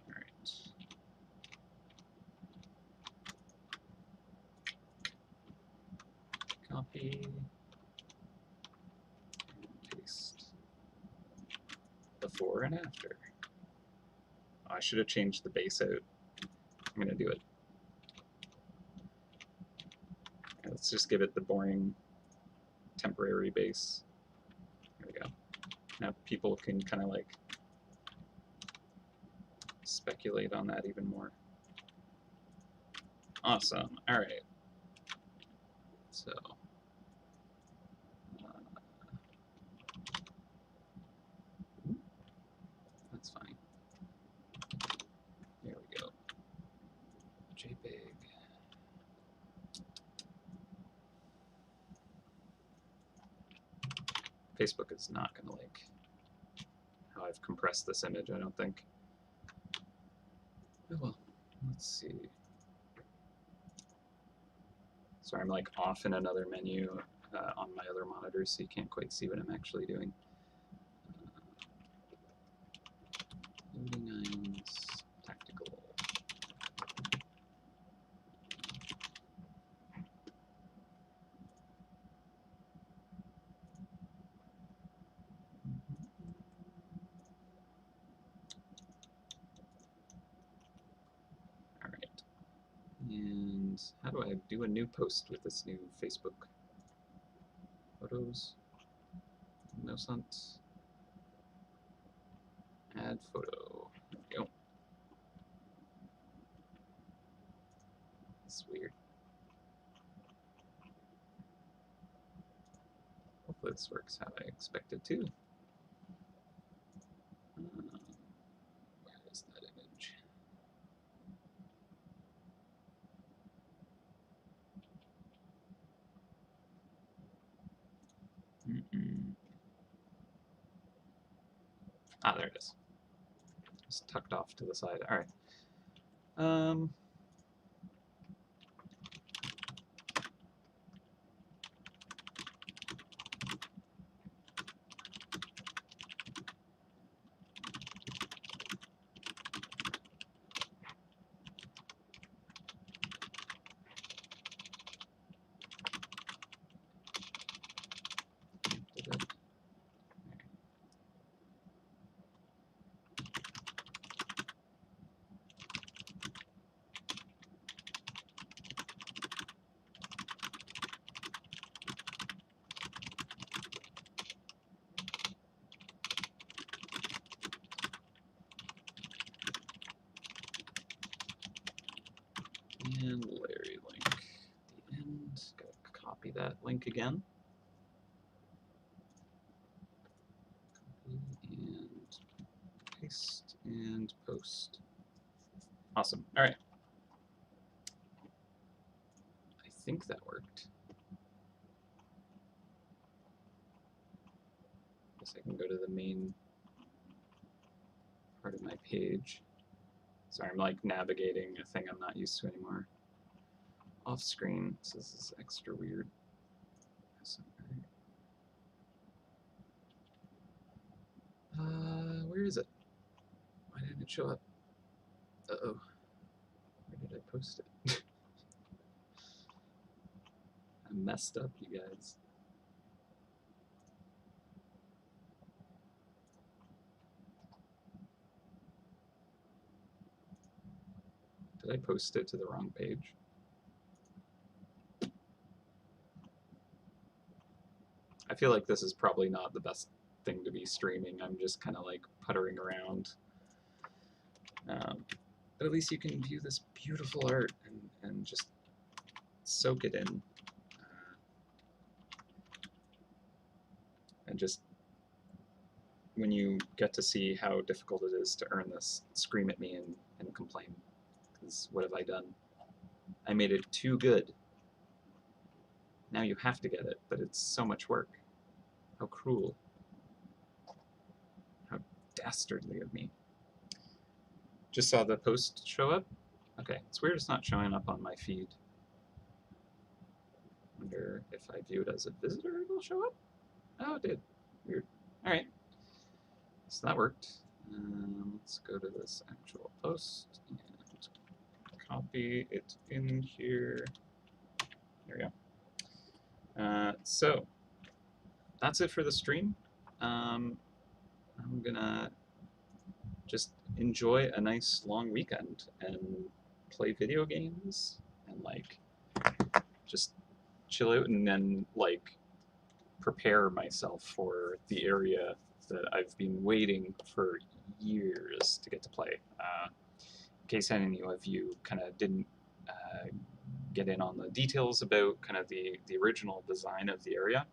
All right. Copy. Paste. Before and after. Oh, I should have changed the base out. I'm gonna do it. Okay, let's just give it the boring temporary base. There we go. Now people can kind of like speculate on that even more. Awesome. All right. So that's fine. There we go. JPEG. Facebook is not going to like how I've compressed this image, I don't think. Oh well, let's see. So I'm like off in another menu on my other monitor, so you can't quite see what I'm actually doing. Loading ions, tactical. All right. And how do I do a new post with this new Facebook? Photos, MouseHunt, add photo. There we go. It's weird. Hopefully this works how I expect it to. Where is that image? Ah, there it is. It's tucked off to the side. All right. And Larry link at the end. Gotta copy that link again. Copy and paste and post. Awesome. All right. I think that worked. Guess I can go to the main part of my page. Sorry, I'm like navigating a thing I'm not used to anymore. Off screen, so this is extra weird. Where is it? Why didn't it show up? Uh-oh. Where did I post it? I messed up, you guys. Did I post it to the wrong page? I feel like this is probably not the best thing to be streaming. I'm just kind of like puttering around. But at least you can view this beautiful art and just soak it in. And just when you get to see how difficult it is to earn this, scream at me and complain. Because what have I done? I made it too good. Now you have to get it, but it's so much work. How cruel. How dastardly of me. Just saw the post show up? Okay, it's weird it's not showing up on my feed. Wonder if I view it as a visitor, it'll show up? Oh, it did. Weird. Alright. So that worked. Let's go to this actual post and copy it in here. There we go. So that's it for the stream. I'm gonna just enjoy a nice long weekend and play video games and like just chill out and then like prepare myself for the area that I've been waiting for years to get to play. In case any of you kind of didn't get in on the details about kind of the original design of the area,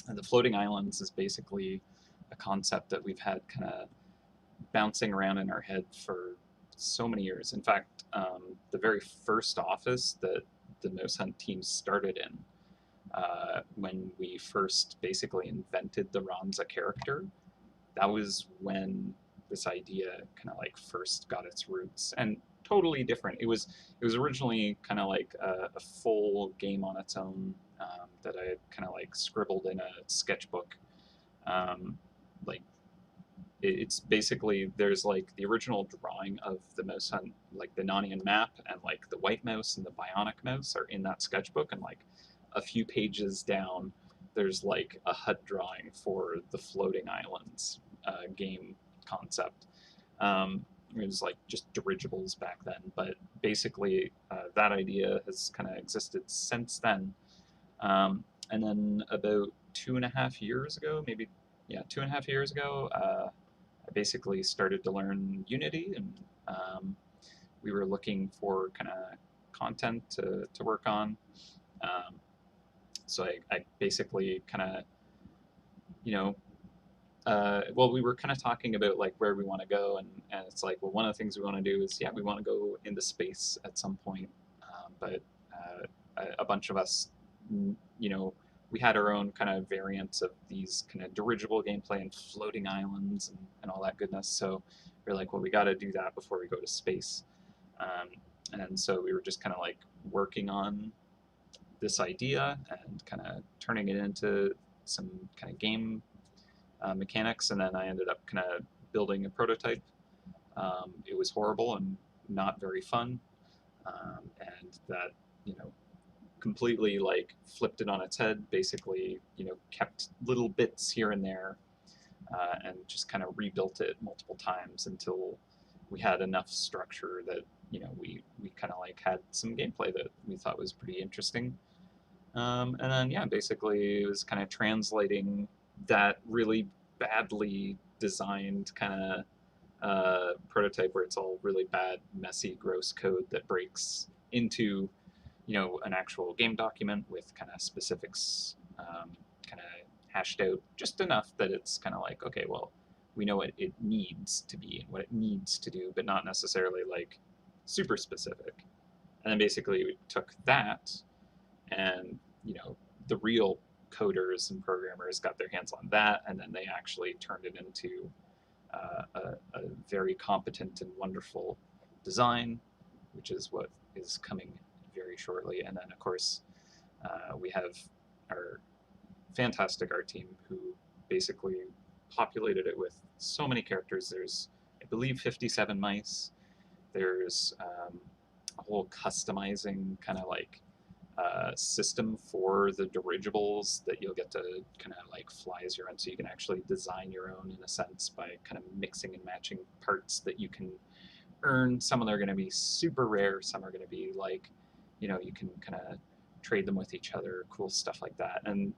and the floating islands is basically a concept that we've had kind of bouncing around in our head for so many years. In fact, the very first office that the MouseHunt team started in, when we first basically invented the Ronza character, that was when this idea kind of like first got its roots. And totally different. It was originally kind of like a full game on its own, that I had kind of like scribbled in a sketchbook. Like it's basically, there's like the original drawing of the mouse hunt, like the Nanian map, and like the white mouse and the bionic mouse are in that sketchbook, and like a few pages down there's like a HUD drawing for the floating islands game concept. It was like just dirigibles back then, but basically that idea has kind of existed since then. And then about 2.5 years ago, maybe, yeah, 2.5 years ago, I basically started to learn Unity, and we were looking for kind of content to work on. Um, so I basically kind of, you know, well, we were kind of talking about like where we want to go, and it's like, well, one of the things we want to do is, yeah, we want to go into space at some point, but a bunch of us, you know, we had our own kind of variants of these kind of dirigible gameplay and floating islands and all that goodness. So we're like, well, we got to do that before we go to space. Um, and so we were just kind of like working on this idea and kind of turning it into some kind of game mechanics. And then I ended up kind of building a prototype. It was horrible and not very fun. And that, you know, completely like flipped it on its head, basically, you know, kept little bits here and there, and just kind of rebuilt it multiple times until we had enough structure that, you know, we kind of like had some gameplay that we thought was pretty interesting. And then, yeah, basically it was kind of translating that really badly designed kind of prototype where it's all really bad, messy, gross code that breaks into, you know, an actual game document with kind of specifics, kind of hashed out just enough that it's kind of like, okay, well, we know what it needs to be and what it needs to do, but not necessarily like super specific. And then basically we took that, and, you know, the real coders and programmers got their hands on that, and then they actually turned it into a very competent and wonderful design, which is what is coming very shortly. And then, of course, we have our fantastic art team who basically populated it with so many characters. There's, I believe, 57 mice. There's a whole customizing kind of like system for the dirigibles that you'll get to kind of like fly as your own, so you can actually design your own in a sense by kind of mixing and matching parts that you can earn. Some of them are going to be super rare, some are going to be like, you know, you can kind of trade them with each other, cool stuff like that. And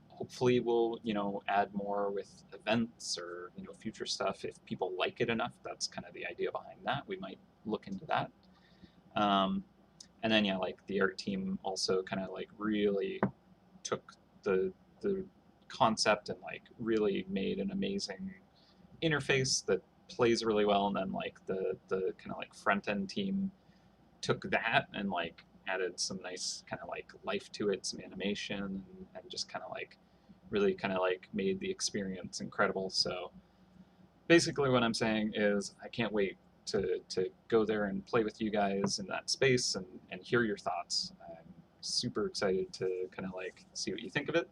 hopefully we'll, you know, add more with events or, you know, future stuff if people like it enough. That's kind of the idea behind that. We might look into that. And then, yeah, like the art team also kind of like really took the concept and like really made an amazing interface that plays really well. And then like the kind of like front end team took that and like added some nice kind of like life to it, some animation, and just kind of like really kind of like made the experience incredible. So basically what I'm saying is I can't wait to go there and play with you guys in that space and hear your thoughts. I'm super excited to kind of like see what you think of it,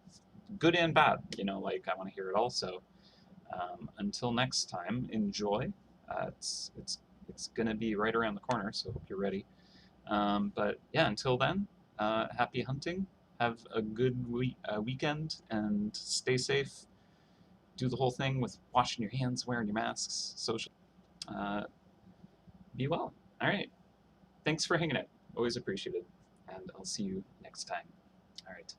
good and bad, you know, like I want to hear it all. So until next time, enjoy. It's gonna be right around the corner, so hope you're ready. But yeah, until then, happy hunting. Have a good weekend and stay safe. Do the whole thing with washing your hands, wearing your masks, social. Uh, be well. All right. Thanks for hanging out. Always appreciated. And I'll see you next time. All right.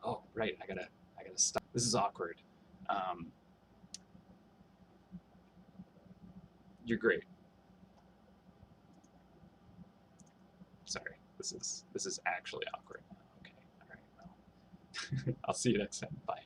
Oh, right. I gotta stop. This is awkward. Um, you're great. Sorry. This is actually awkward. Okay. All right. Well, I'll see you next time. Bye.